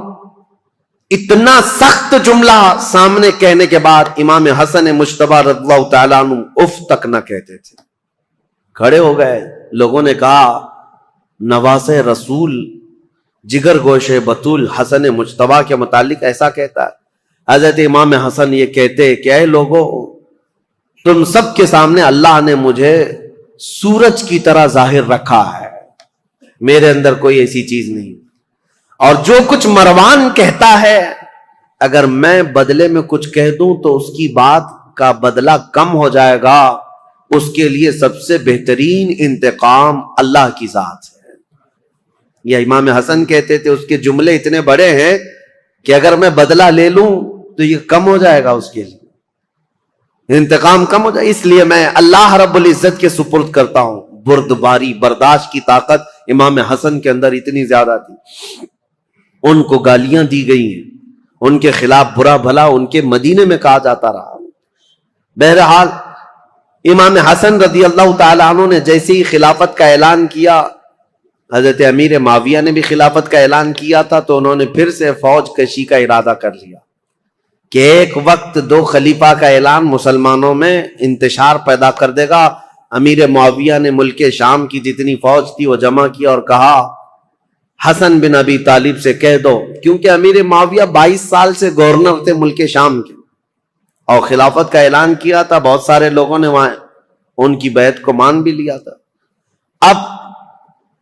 اتنا سخت جملہ سامنے کہنے کے بعد امام حسن مجتبی رضی اللہ تعالیٰ عنہ اف تک نہ کہتے تھے، کھڑے ہو گئے۔ لوگوں نے کہا نواز رسول، جگر گوشے بطول حسن مجتبی کے متعلق ایسا کہتا ہے۔ حضرت امام حسن یہ کہتے کہ اے لوگوں، تم سب کے سامنے اللہ نے مجھے سورج کی طرح ظاہر رکھا ہے، میرے اندر کوئی ایسی چیز نہیں، اور جو کچھ مروان کہتا ہے اگر میں بدلے میں کچھ کہہ دوں تو اس کی بات کا بدلہ کم ہو جائے گا، اس کے لیے سب سے بہترین انتقام اللہ کی ذات ہے۔ یہ امام حسن کہتے تھے، اس کے جملے اتنے بڑے ہیں کہ اگر میں بدلہ لے لوں تو یہ کم ہو جائے گا، اس کے لیے انتقام کم ہو جائے، اس لیے میں اللہ رب العزت کے سپرد کرتا ہوں۔ بردباری، برداشت کی طاقت امام حسن کے اندر اتنی زیادہ تھی۔ ان کو گالیاں دی گئی ہیں، ان کے خلاف برا بھلا ان کے مدینے میں کہا جاتا رہا۔ بہرحال امام حسن رضی اللہ تعالیٰ عنہ نے جیسے ہی خلافت کا اعلان کیا، حضرت امیر معاویہ نے بھی خلافت کا اعلان کیا تھا، تو انہوں نے پھر سے فوج کشی کا ارادہ کر لیا کہ ایک وقت 2 خلیفہ کا اعلان مسلمانوں میں انتشار پیدا کر دے گا۔ امیر معاویہ نے ملک شام کی جتنی فوج تھی وہ جمع کی اور کہا حسن بن ابی طالب سے کہہ دو، کیونکہ امیر معاویہ 22 سال سے گورنر تھے ملک شام کے اور خلافت کا اعلان کیا تھا، بہت سارے لوگوں نے وہاں ان کی بیعت کو مان بھی لیا تھا۔ اب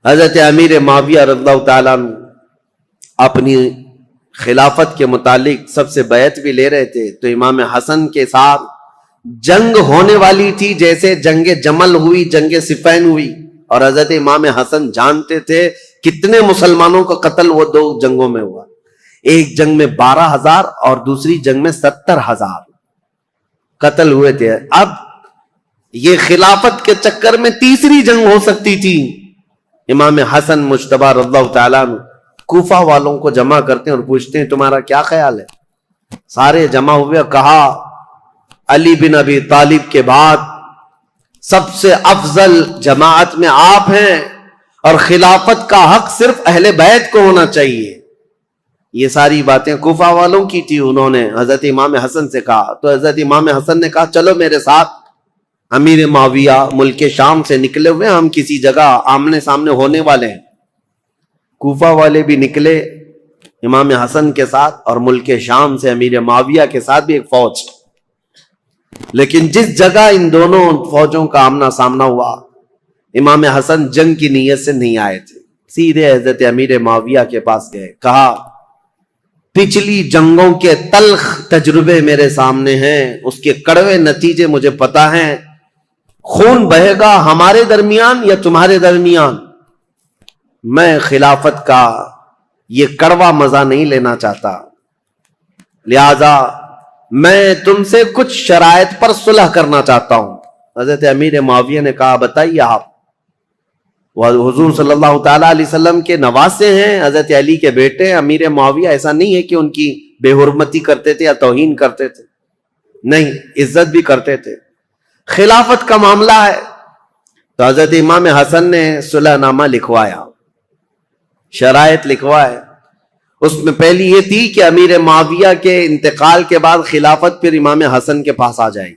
حضرت امیر معاویہ رضی اللہ تعالیٰ عنہ اپنی خلافت کے متعلق سب سے بیعت بھی لے رہے تھے، تو امام حسن کے ساتھ جنگ ہونے والی تھی، جیسے جنگ جمل ہوئی، جنگ صفین ہوئی، اور حضرت امام حسن جانتے تھے کتنے مسلمانوں کا قتل وہ 2 جنگوں میں ہوا، ایک جنگ میں 12,000 اور دوسری جنگ میں 70,000 قتل ہوئے تھے۔ اب یہ خلافت کے چکر میں تیسری جنگ ہو سکتی تھی۔ امام حسن مجتبی رضی اللہ تعالیٰ عنہ کوفہ والوں کو جمع کرتے ہیں اور پوچھتے ہیں تمہارا کیا خیال ہے؟ سارے جمع ہوئے، کہا علی بن ابی طالب کے بعد سب سے افضل جماعت میں آپ ہیں اور خلافت کا حق صرف اہل بیت کو ہونا چاہیے۔ یہ ساری باتیں کوفہ والوں کی تھی۔ انہوں نے حضرت امام حسن سے کہا تو حضرت امام حسن نے کہا چلو میرے ساتھ، امیر معاویہ ملک شام سے نکلے ہوئے، ہم کسی جگہ آمنے سامنے ہونے والے ہیں۔ کوفہ والے بھی نکلے امام حسن کے ساتھ، اور ملک شام سے امیر معاویہ کے ساتھ بھی ایک فوج۔ لیکن جس جگہ ان دونوں فوجوں کا آمنا سامنا ہوا، امام حسن جنگ کی نیت سے نہیں آئے تھے، سیدھے حضرت امیر معاویہ کے پاس گئے، کہا پچھلی جنگوں کے تلخ تجربے میرے سامنے ہیں، اس کے کڑوے نتیجے مجھے پتا ہیں، خون بہے گا ہمارے درمیان یا تمہارے درمیان، میں خلافت کا یہ کڑوا مزہ نہیں لینا چاہتا، لہذا میں تم سے کچھ شرائط پر صلح کرنا چاہتا ہوں۔ حضرت امیر معاویہ نے کہا بتائیے آپ، وہ حضور صلی اللہ تعالیٰ علیہ وسلم کے نواسے ہیں، حضرت علی کے بیٹے۔ امیر معاویہ ایسا نہیں ہے کہ ان کی بے حرمتی کرتے تھے یا توہین کرتے تھے، نہیں، عزت بھی کرتے تھے۔ خلافت کا معاملہ ہے تو حضرت امام حسن نے صلح نامہ لکھوایا، شرائط لکھوائے۔ اس میں پہلی یہ تھی کہ امیر معاویہ کے انتقال کے بعد خلافت پھر امام حسن کے پاس آ جائے گی۔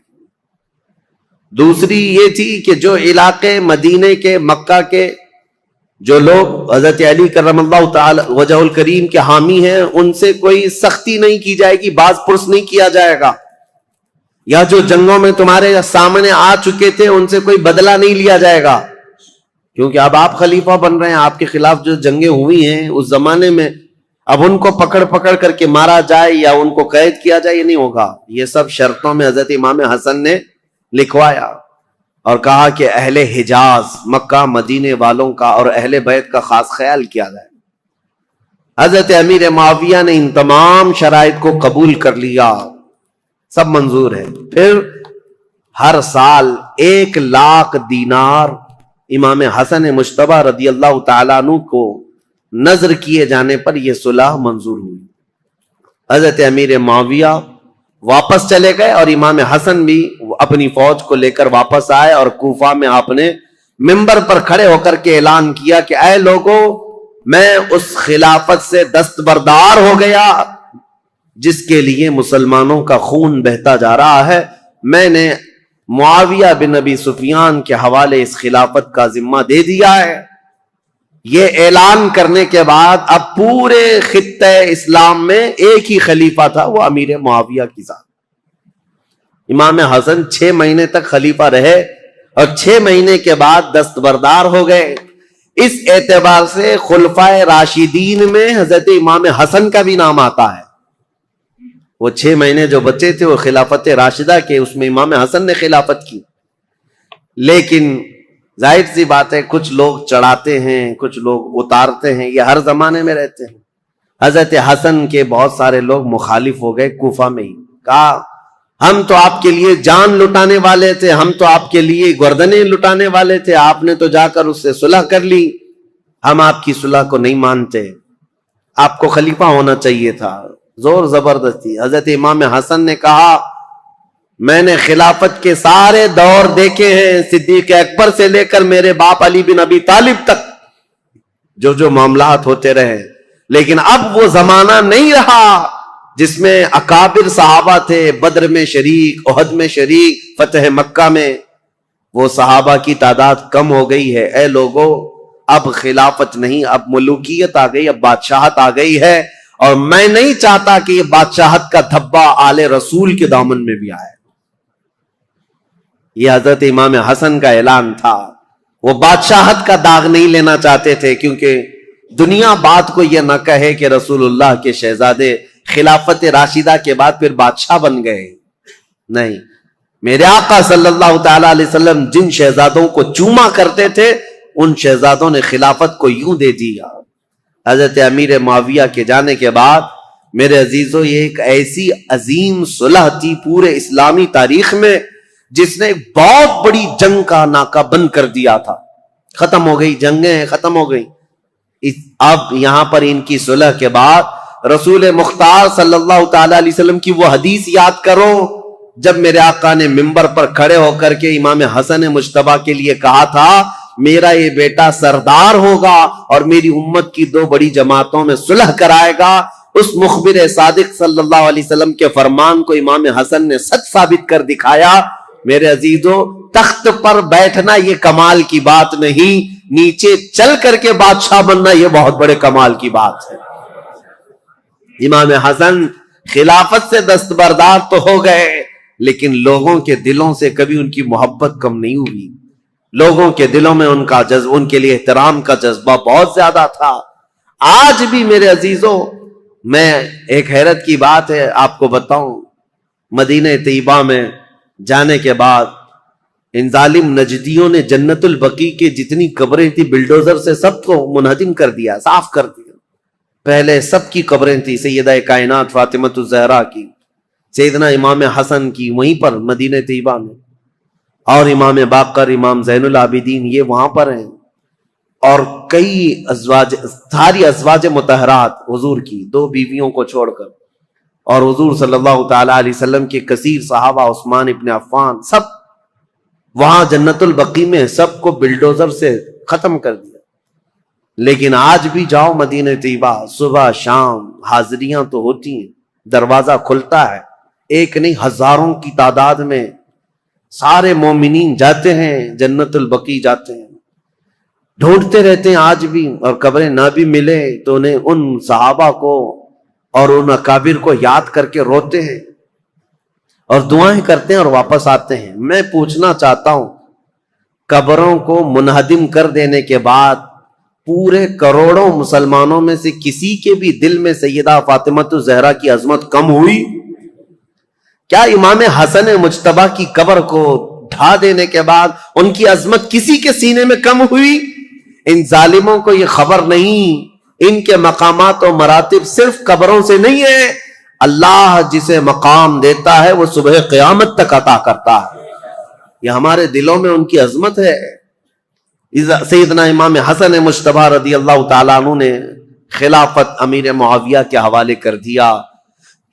دوسری یہ تھی کہ جو علاقے مدینے کے، مکہ کے جو لوگ حضرت علی کرم اللہ تعالی وجہ الکریم کے حامی ہیں، ان سے کوئی سختی نہیں کی جائے گی، باز پرس نہیں کیا جائے گا، یا جو جنگوں میں تمہارے سامنے آ چکے تھے ان سے کوئی بدلہ نہیں لیا جائے گا، کیونکہ اب آپ خلیفہ بن رہے ہیں، آپ کے خلاف جو جنگیں ہوئی ہیں اس زمانے میں، اب ان کو پکڑ کر کے مارا جائے یا ان کو قید کیا جائے، یہ نہیں ہوگا۔ یہ سب شرطوں میں حضرت امام حسن نے لکھوایا اور کہا کہ اہل حجاز، مکہ مدینے والوں کا اور اہل بیت کا خاص خیال کیا جائے۔ حضرت امیر معاویہ نے ان تمام شرائط کو قبول کر لیا، سب منظور ہے۔ پھر ہر سال 1,00,000 دینار امام حسن مجتبی رضی اللہ تعالیٰ عنہ کو نظر کیے جانے پر یہ صلح منظور ہوئی۔ حضرت امیر معاویہ واپس چلے گئے اور امام حسن بھی اپنی فوج کو لے کر واپس آئے، اور کوفہ میں آپ نے منبر پر کھڑے ہو کر کے اعلان کیا کہ اے لوگوں، میں اس خلافت سے دستبردار ہو گیا جس کے لیے مسلمانوں کا خون بہتا جا رہا ہے۔ میں نے معاویہ بن ابی سفیان کے حوالے اس خلافت کا ذمہ دے دیا ہے۔ یہ اعلان کرنے کے بعد اب پورے خطہ اسلام میں ایک ہی خلیفہ تھا، وہ امیر معاویہ کی ذات۔ امام حسن 6 مہینے تک خلیفہ رہے اور 6 مہینے کے بعد دستبردار ہو گئے۔ اس اعتبار سے خلفائے راشدین میں حضرت امام حسن کا بھی نام آتا ہے۔ وہ 6 مہینے جو بچے تھے وہ خلافت راشدہ کے، اس میں امام حسن نے خلافت کی۔ لیکن ظاہر سی بات ہے، کچھ لوگ چڑھاتے ہیں، کچھ لوگ اتارتے ہیں، یہ ہر زمانے میں رہتے ہیں۔ حضرت حسن کے بہت سارے لوگ مخالف ہو گئے کوفہ میں ہی، کہا ہم تو آپ کے لیے جان لٹانے والے تھے، ہم تو آپ کے لیے گردنیں لٹانے والے تھے، آپ نے تو جا کر اس سے صلح کر لی، ہم آپ کی صلح کو نہیں مانتے، آپ کو خلیفہ ہونا چاہیے تھا، زور زبردستی۔ حضرت امام حسن نے کہا میں نے خلافت کے سارے دور دیکھے ہیں، صدیق اکبر سے لے کر میرے باپ علی بن ابی طالب تک جو معاملات ہوتے رہے، لیکن اب وہ زمانہ نہیں رہا جس میں اکابر صحابہ تھے، بدر میں شریک، احد میں شریک، فتح مکہ میں، وہ صحابہ کی تعداد کم ہو گئی ہے۔ اے لوگوں، اب خلافت نہیں، اب ملوکیت آ گئی، اب بادشاہت آ گئی ہے، اور میں نہیں چاہتا کہ یہ بادشاہت کا دھبا آل رسول کے دامن میں بھی آئے۔ یہ حضرت امام حسن کا اعلان تھا۔ وہ بادشاہت کا داغ نہیں لینا چاہتے تھے، کیونکہ دنیا بات کو یہ نہ کہے کہ رسول اللہ کے شہزادے خلافت راشدہ کے بعد پھر بادشاہ بن گئے۔ نہیں، میرے آقا صلی اللہ تعالی علیہ وسلم جن شہزادوں کو چوما کرتے تھے ان شہزادوں نے خلافت کو یوں دے دیا۔ حضرت امیر معاویہ کے جانے کے بعد میرے عزیزو یہ ایک ایسی عظیم صلح تھی پورے اسلامی تاریخ میں جس نے ایک بہت بڑی جنگ کا ناکہ بند کر دیا تھا۔ ختم ہو گئی، جنگیں ختم ہو گئی۔ اب یہاں پر ان کی صلح کے بعد رسول مختار صلی اللہ تعالی علیہ وسلم کی وہ حدیث یاد کرو جب میرے آقا نے منبر پر کھڑے ہو کر کے امام حسن مجتبیٰ کے لیے کہا تھا میرا یہ بیٹا سردار ہوگا اور میری امت کی دو بڑی جماعتوں میں صلح کرائے گا۔ اس مخبر صادق صلی اللہ علیہ وسلم کے فرمان کو امام حسن نے سچ ثابت کر دکھایا۔ میرے عزیزو، تخت پر بیٹھنا یہ کمال کی بات نہیں، نیچے چل کر کے بادشاہ بننا یہ بہت بڑے کمال کی بات ہے۔ امام حسن خلافت سے دستبردار تو ہو گئے لیکن لوگوں کے دلوں سے کبھی ان کی محبت کم نہیں ہوئی۔ لوگوں کے دلوں میں ان کا جذبہ، ان کے لیے احترام کا جذبہ بہت زیادہ تھا۔ آج بھی میرے عزیزو، میں ایک حیرت کی بات ہے آپ کو بتاؤں، مدینہ طیبہ میں جانے کے بعد ان ظالم نجدیوں نے جنت البقیع کے جتنی قبریں تھی بلڈوزر سے سب کو منہدم کر دیا، صاف کر دیا۔ پہلے سب کی قبریں تھی، سیدہ کائنات فاطمۃ الزہرا کی، سیدنا امام حسن کی وہیں پر مدینہ طیبہ میں، اور امام باقر، امام زین العابدین یہ وہاں پر ہیں، اور کئی ازواج، ساری ازواج مطہرات حضور کی 2 بیویوں کو چھوڑ کر، اور حضور صلی اللہ تعالی علیہ وسلم کے کثیر صحابہ، عثمان ابن عفان، سب وہاں جنت البقیع میں سب کو بلڈوزر سے ختم کر دیا۔ لیکن آج بھی جاؤ مدینہ طیبہ، صبح شام حاضریاں تو ہوتی ہیں، دروازہ کھلتا ہے، ایک نہیں ہزاروں کی تعداد میں سارے مومنین جاتے ہیں، جنت البقیع جاتے ہیں، ڈھونڈتے رہتے ہیں آج بھی، اور قبریں نہ بھی ملے تو انہیں ان صحابہ کو اور ان اکابر کو یاد کر کے روتے ہیں اور دعائیں کرتے ہیں اور واپس آتے ہیں۔ میں پوچھنا چاہتا ہوں، قبروں کو منہدم کر دینے کے بعد پورے کروڑوں مسلمانوں میں سے کسی کے بھی دل میں سیدہ فاطمۃ الزہرا کی عظمت کم ہوئی؟ کیا امام حسن مجتبیٰ کی قبر کو ڈھا دینے کے بعد ان کی عظمت کسی کے سینے میں کم ہوئی؟ ان ظالموں کو یہ خبر نہیں، ان کے مقامات و مراتب صرف قبروں سے نہیں ہے، اللہ جسے مقام دیتا ہے وہ صبح قیامت تک عطا کرتا ہے۔ یہ ہمارے دلوں میں ان کی عظمت ہے۔ سیدنا امام حسن مجتبیٰ رضی اللہ تعالیٰ عنہ نے خلافت امیر معاویہ کے حوالے کر دیا۔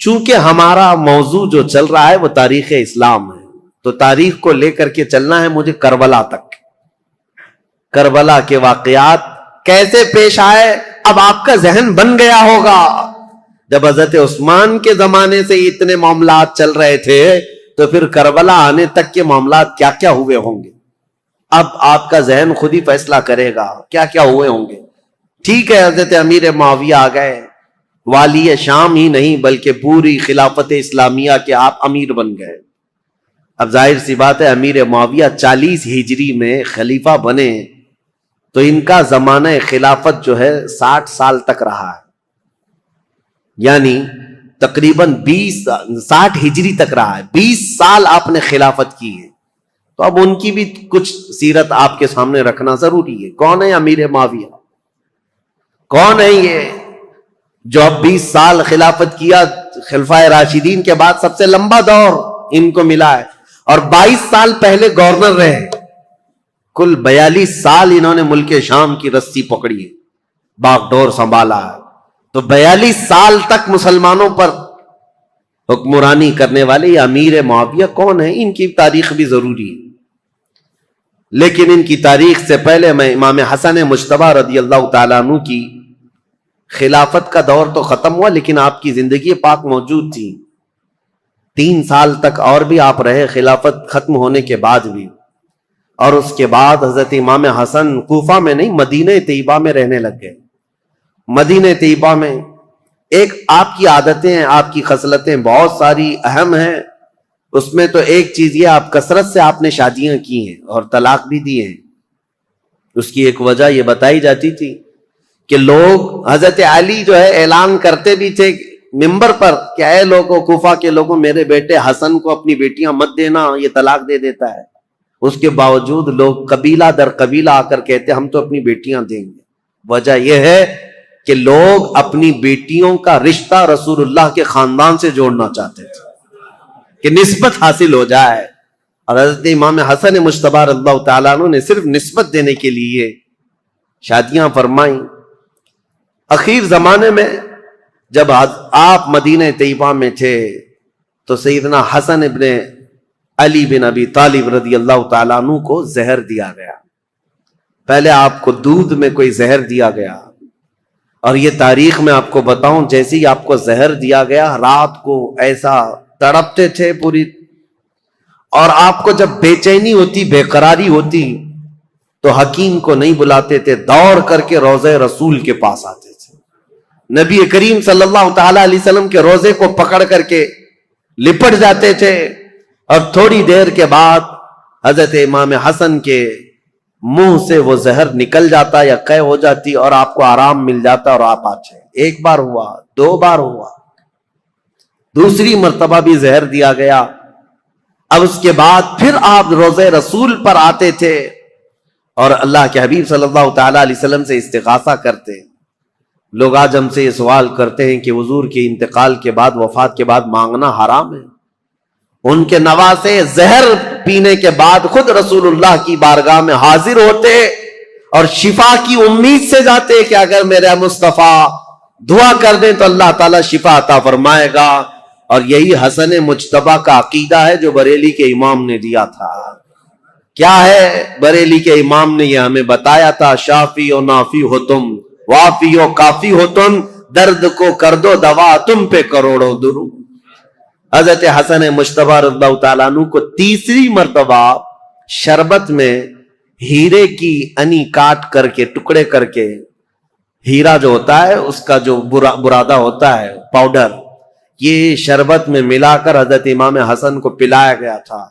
چونکہ ہمارا موضوع جو چل رہا ہے وہ تاریخ اسلام ہے، تو تاریخ کو لے کر کے چلنا ہے مجھے کربلا تک۔ کربلا کے واقعات کیسے پیش آئے اب آپ کا ذہن بن گیا ہوگا۔ جب حضرت عثمان کے زمانے سے اتنے معاملات چل رہے تھے تو پھر کربلا آنے تک کے معاملات کیا کیا ہوئے ہوں گے؟ اب آپ کا ذہن خود ہی فیصلہ کرے گا کیا کیا ہوئے ہوں گے۔ ٹھیک ہے، حضرت امیر معاویہ آ گئے، والی شام ہی نہیں بلکہ پوری خلافت اسلامیہ کے آپ امیر بن گئے۔ اب ظاہر سی بات ہے، امیر معاویہ 40 ہجری میں خلیفہ بنے تو ان کا زمانہ خلافت جو ہے 60 سال تک رہا ہے، یعنی تقریباً 60 ہجری تک رہا ہے، 20 سال آپ نے خلافت کی ہے۔ تو اب ان کی بھی کچھ سیرت آپ کے سامنے رکھنا ضروری ہے۔ کون ہے امیر معاویہ؟ کون ہے یہ جو اب 20 سال خلافت کیا؟ خلفائے راشدین کے بعد سب سے لمبا دور ان کو ملا ہے، اور 22 سال پہلے گورنر رہے، کل 42 سال انہوں نے ملک شام کی رسی پکڑی ہے، باغ ڈور سنبھالا ہے۔ تو 42 سال تک مسلمانوں پر حکمرانی کرنے والے یہ امیر معاویہ کون ہیں؟ ان کی تاریخ بھی ضروری ہے۔ لیکن ان کی تاریخ سے پہلے میں امام حسن مجتبیٰ رضی اللہ تعالیٰ عنہ کی خلافت کا دور تو ختم ہوا لیکن آپ کی زندگی پاک موجود تھی۔ 3 سال تک اور بھی آپ رہے خلافت ختم ہونے کے بعد بھی، اور اس کے بعد حضرت امام حسن کوفہ میں نہیں مدینہ طیبہ میں رہنے لگ گئے۔ مدینہ طیبہ میں ایک آپ کی عادتیں ہیں، آپ کی خصلتیں بہت ساری اہم ہیں، اس میں تو ایک چیز یہ آپ کثرت سے آپ نے شادیاں کی ہیں اور طلاق بھی دی ہیں۔ اس کی ایک وجہ یہ بتائی جاتی تھی کہ لوگ حضرت علی جو ہے اعلان کرتے بھی تھے منبر پر کہ اے لوگوں، کوفہ کے لوگوں، میرے بیٹے حسن کو اپنی بیٹیاں مت دینا، یہ طلاق دے دیتا ہے۔ اس کے باوجود لوگ قبیلہ در قبیلہ آ کر کہتے ہم تو اپنی بیٹیاں دیں گے. وجہ یہ ہے کہ لوگ اپنی بیٹیوں کا رشتہ رسول اللہ کے خاندان سے جوڑنا چاہتے تھے کہ نسبت حاصل ہو جائے. اور حضرت امام حسن مجتبی رضی اللہ تعالیٰ عنہ نے صرف نسبت دینے کے لیے شادیاں فرمائیں. اخیر زمانے میں جب آپ مدینہ طیبہ میں تھے تو سیدنا حسن ابن علی بن ابی طالب رضی اللہ تعالیٰ عنہ کو زہر دیا گیا. پہلے آپ کو دودھ میں کوئی زہر دیا گیا، اور یہ تاریخ میں آپ کو بتاؤں جیسے ہی آپ کو زہر دیا گیا رات کو ایسا تڑپتے تھے پوری، اور آپ کو جب بے چینی ہوتی بے قراری ہوتی تو حکیم کو نہیں بلاتے تھے، دوڑ کر کے روضہ رسول کے پاس آتے تھے. نبی کریم صلی اللہ تعالی علیہ وسلم کے روضے کو پکڑ کر کے لپٹ جاتے تھے، اور تھوڑی دیر کے بعد حضرت امام حسن کے منہ سے وہ زہر نکل جاتا یا قے ہو جاتی اور آپ کو آرام مل جاتا اور آپ آتے. ایک بار ہوا، دو بار ہوا، دوسری مرتبہ بھی زہر دیا گیا. اب اس کے بعد پھر آپ روضہ رسول پر آتے تھے اور اللہ کے حبیب صلی اللہ تعالی علیہ وسلم سے استغاثہ کرتے. لوگ آج ہم سے یہ سوال کرتے ہیں کہ حضور کے انتقال کے بعد، وفات کے بعد مانگنا حرام ہے. ان کے نواسے زہر پینے کے بعد خود رسول اللہ کی بارگاہ میں حاضر ہوتے اور شفا کی امید سے جاتے کہ اگر میرے مصطفیٰ دعا کر دیں تو اللہ تعالیٰ شفا عطا فرمائے گا. اور یہی حسن مجتبی کا عقیدہ ہے جو بریلی کے امام نے دیا تھا. کیا ہے بریلی کے امام نے یہ ہمیں بتایا تھا، شافی و نافی ہو تم، وافی و کافی ہو تم، درد کو کر دو دوا تم پہ کروڑوں درود. حضرت حسن مجتبی رضی اللہ تعالیٰ عنہ کو تیسری مرتبہ شربت میں ہیرے کی انی کاٹ کر کے ٹکڑے کر کے، ہیرا جو ہوتا ہے اس کا جو برادہ ہوتا ہے پاؤڈر، یہ شربت میں ملا کر حضرت امام حسن کو پلایا گیا تھا.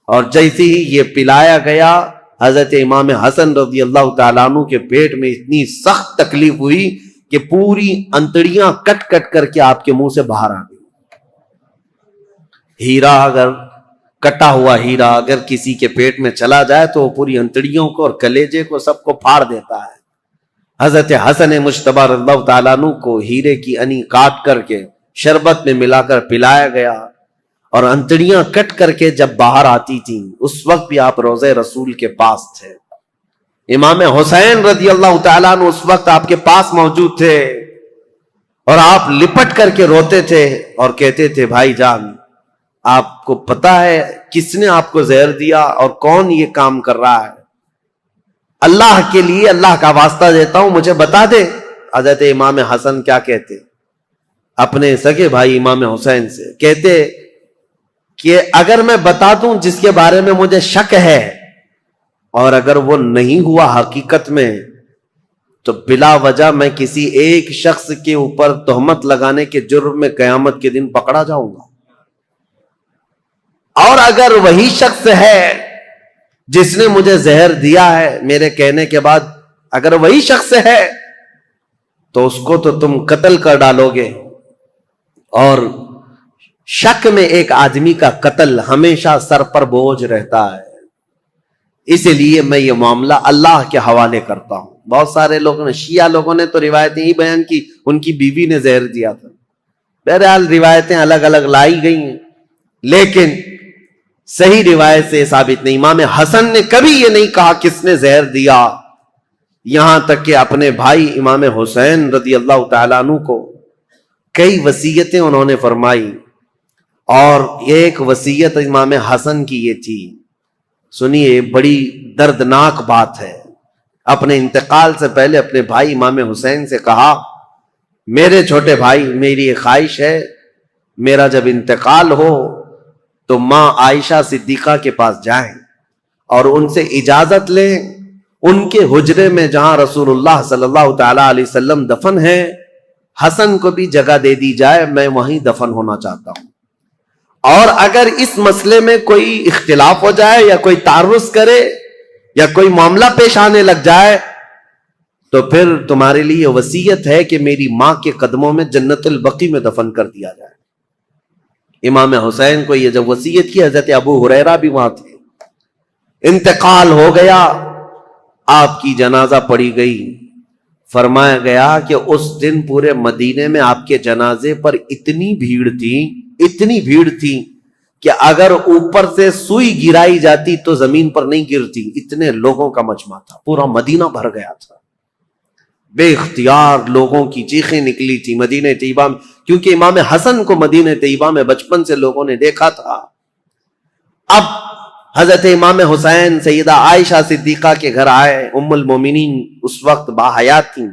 اور جیسے ہی یہ پلایا گیا حضرت امام حسن رضی اللہ تعالیٰ عنہ کے پیٹ میں اتنی سخت تکلیف ہوئی کہ پوری انتڑیاں کٹ کٹ کر کے آپ کے منہ سے باہر آ گئی. ہیرا اگر کٹا ہوا ہیرا اگر کسی کے پیٹ میں چلا جائے تو وہ پوری انتڑیوں کو اور کلیجے کو سب کو پھاڑ دیتا ہے. حضرت حسن مجتبی رضی اللہ تعالیٰ عنہ کو ہیرے کی انی کاٹ کر کے شربت میں ملا کر پلایا گیا، اور انتڑیاں کٹ کر کے جب باہر آتی تھیں اس وقت بھی آپ روضہ رسول کے پاس تھے. امام حسین رضی اللہ تعالیٰ عنہ اس وقت آپ کے پاس موجود تھے، اور آپ لپٹ کر کے روتے تھے اور کہتے تھے بھائی جان آپ کو پتا ہے کس نے آپ کو زہر دیا اور کون یہ کام کر رہا ہے؟ اللہ کے لیے اللہ کا واسطہ دیتا ہوں مجھے بتا دے. حضرت امام حسن کیا کہتے اپنے سگے بھائی امام حسین سے؟ کہتے کہ اگر میں بتا دوں جس کے بارے میں مجھے شک ہے، اور اگر وہ نہیں ہوا حقیقت میں، تو بلا وجہ میں کسی ایک شخص کے اوپر تہمت لگانے کے جرم میں قیامت کے دن پکڑا جاؤں گا. اور اگر وہی شخص ہے جس نے مجھے زہر دیا ہے میرے کہنے کے بعد، اگر وہی شخص ہے تو اس کو تو تم قتل کر ڈالو گے. اور شک میں ایک آدمی کا قتل ہمیشہ سر پر بوجھ رہتا ہے، اس لیے میں یہ معاملہ اللہ کے حوالے کرتا ہوں. بہت سارے لوگوں نے، شیعہ لوگوں نے تو روایتیں ہی بیان کی ان کی بیوی نے زہر دیا تھا. بہرحال روایتیں الگ الگ لائی گئی ہیں، لیکن صحیح روایت سے ثابت نہیں. امام حسن نے کبھی یہ نہیں کہا کس نے زہر دیا، یہاں تک کہ اپنے بھائی امام حسین رضی اللہ تعالیٰ عنہ کو کئی وصیتیں انہوں نے فرمائی، اور ایک وصیت امام حسن کی یہ تھی، سنیے بڑی دردناک بات ہے. اپنے انتقال سے پہلے اپنے بھائی امام حسین سے کہا میرے چھوٹے بھائی میری ایک خواہش ہے، میرا جب انتقال ہو تو ماں عائشہ صدیقہ کے پاس جائیں اور ان سے اجازت لیں ان کے حجرے میں جہاں رسول اللہ صلی اللہ تعالی علیہ وسلم دفن ہیں حسن کو بھی جگہ دے دی جائے، میں وہیں دفن ہونا چاہتا ہوں. اور اگر اس مسئلے میں کوئی اختلاف ہو جائے یا کوئی تعرض کرے یا کوئی معاملہ پیش آنے لگ جائے تو پھر تمہارے لیے وصیت ہے کہ میری ماں کے قدموں میں جنت البقیع میں دفن کر دیا جائے. امام حسین کو یہ جب وصیت کی، حضرت ابو ہریرہ بھی وہاں تھے، انتقال ہو گیا، آپ کی جنازہ پڑھی گئی، فرمایا گیا کہ اس دن پورے مدینے میں آپ کے جنازے پر اتنی بھیڑ تھی کہ اگر اوپر سے سوئی گرائی جاتی تو زمین پر نہیں گرتی، اتنے لوگوں کا مجمع تھا، پورا مدینہ بھر گیا تھا، بے اختیار لوگوں کی چیخیں نکلی تھی مدینہ طیبہ میں، کیونکہ امام حسن کو مدینہ طیبہ میں بچپن سے لوگوں نے دیکھا تھا۔ اب حضرت امام حسین سیدہ عائشہ صدیقہ کے گھر آئے، ام المومنین اس وقت باحیات تھیں،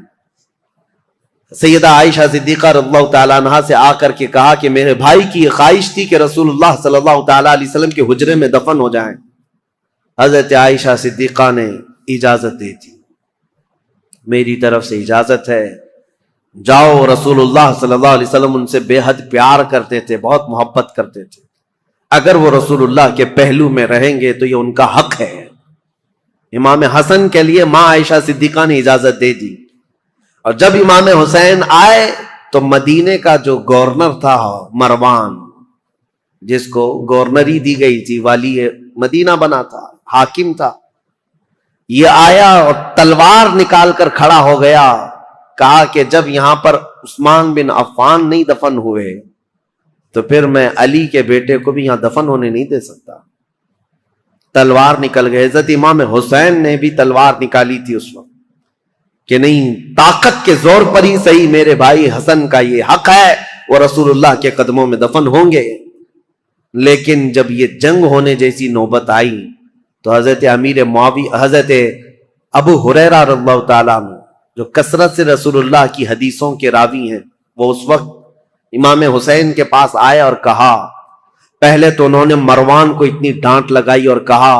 سیدہ عائشہ صدیقہ رضی اللہ تعالیٰ عنہ سے آ کر کے کہا کہ میرے بھائی کی یہ خواہش تھی کہ رسول اللہ صلی اللہ تعالیٰ علیہ وسلم کے حجرے میں دفن ہو جائیں۔ حضرت عائشہ صدیقہ نے اجازت دے دی، میری طرف سے اجازت ہے، جاؤ۔ رسول اللہ صلی اللہ علیہ وسلم ان سے بے حد پیار کرتے تھے، بہت محبت کرتے تھے، اگر وہ رسول اللہ کے پہلو میں رہیں گے تو یہ ان کا حق ہے۔ امام حسن کے لیے ماں عائشہ صدیقہ نے اجازت دے دی، اور جب امام حسین آئے تو مدینے کا جو گورنر تھا مروان، جس کو گورنری دی گئی تھی، والی مدینہ بنا تھا، حاکم تھا، یہ آیا اور تلوار نکال کر کھڑا ہو گیا، کہا کہ جب یہاں پر عثمان بن عفان نہیں دفن ہوئے تو پھر میں علی کے بیٹے کو بھی یہاں دفن ہونے نہیں دے سکتا۔ تلوار نکل گئے، حضرت امام حسین نے بھی تلوار نکالی تھی اس وقت کہ نہیں، طاقت کے زور پر ہی صحیح میرے بھائی حسن کا یہ حق ہے، وہ رسول اللہ کے قدموں میں دفن ہوں گے۔ لیکن جب یہ جنگ ہونے جیسی نوبت آئی تو حضرت امیر معاویہ، حضرت ابو ہریرہ رضی اللہ تعالیٰ عنہ جو کثرت سے رسول اللہ کی حدیثوں کے راوی ہیں، وہ اس وقت امام حسین کے پاس آئے اور کہا، پہلے تو انہوں نے مروان کو اتنی ڈانٹ لگائی اور کہا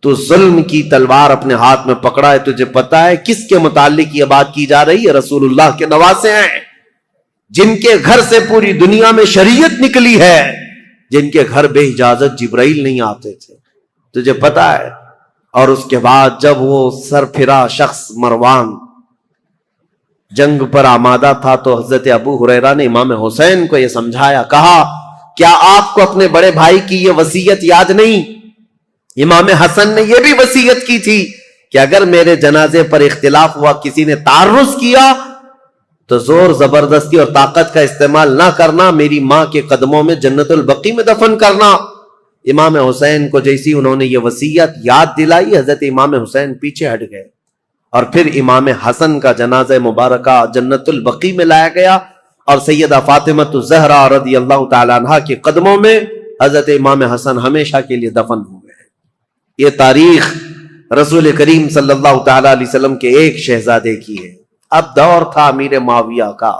تو ظلم کی تلوار اپنے ہاتھ میں پکڑا ہے، تجھے پتا ہے کس کے متعلق یہ بات کی جا رہی ہے؟ رسول اللہ کے نواسے ہیں، جن کے گھر سے پوری دنیا میں شریعت نکلی ہے، جن کے گھر بے اجازت جبرائیل نہیں آتے تھے، تجھے پتا ہے؟ اور اس کے بعد جب وہ سر پھرا شخص مروان جنگ پر آمادہ تھا تو حضرت ابو ہریرہ نے امام حسین کو یہ سمجھایا، کہا کیا آپ کو اپنے بڑے بھائی کی یہ وصیت یاد نہیں؟ امام حسن نے یہ بھی وصیت کی تھی کہ اگر میرے جنازے پر اختلاف ہوا، کسی نے تعرض کیا تو زور زبردستی اور طاقت کا استعمال نہ کرنا، میری ماں کے قدموں میں جنت البقیع میں دفن کرنا۔ امام حسین کو جیسی انہوں نے یہ وصیت یاد دلائی، حضرت امام حسین پیچھے ہٹ گئے، اور پھر امام حسن کا جنازہ مبارکہ جنت البقیع میں لایا گیا، اور سیدہ فاطمۃ الزہرا رضی اللہ تعالی عنہا کے قدموں میں حضرت امام حسن ہمیشہ کے لیے دفن ہو گئے۔ یہ تاریخ رسول کریم صلی اللہ تعالی علیہ وسلم کے ایک شہزادے کی ہے۔ اب دور تھا امیر معاویہ کا،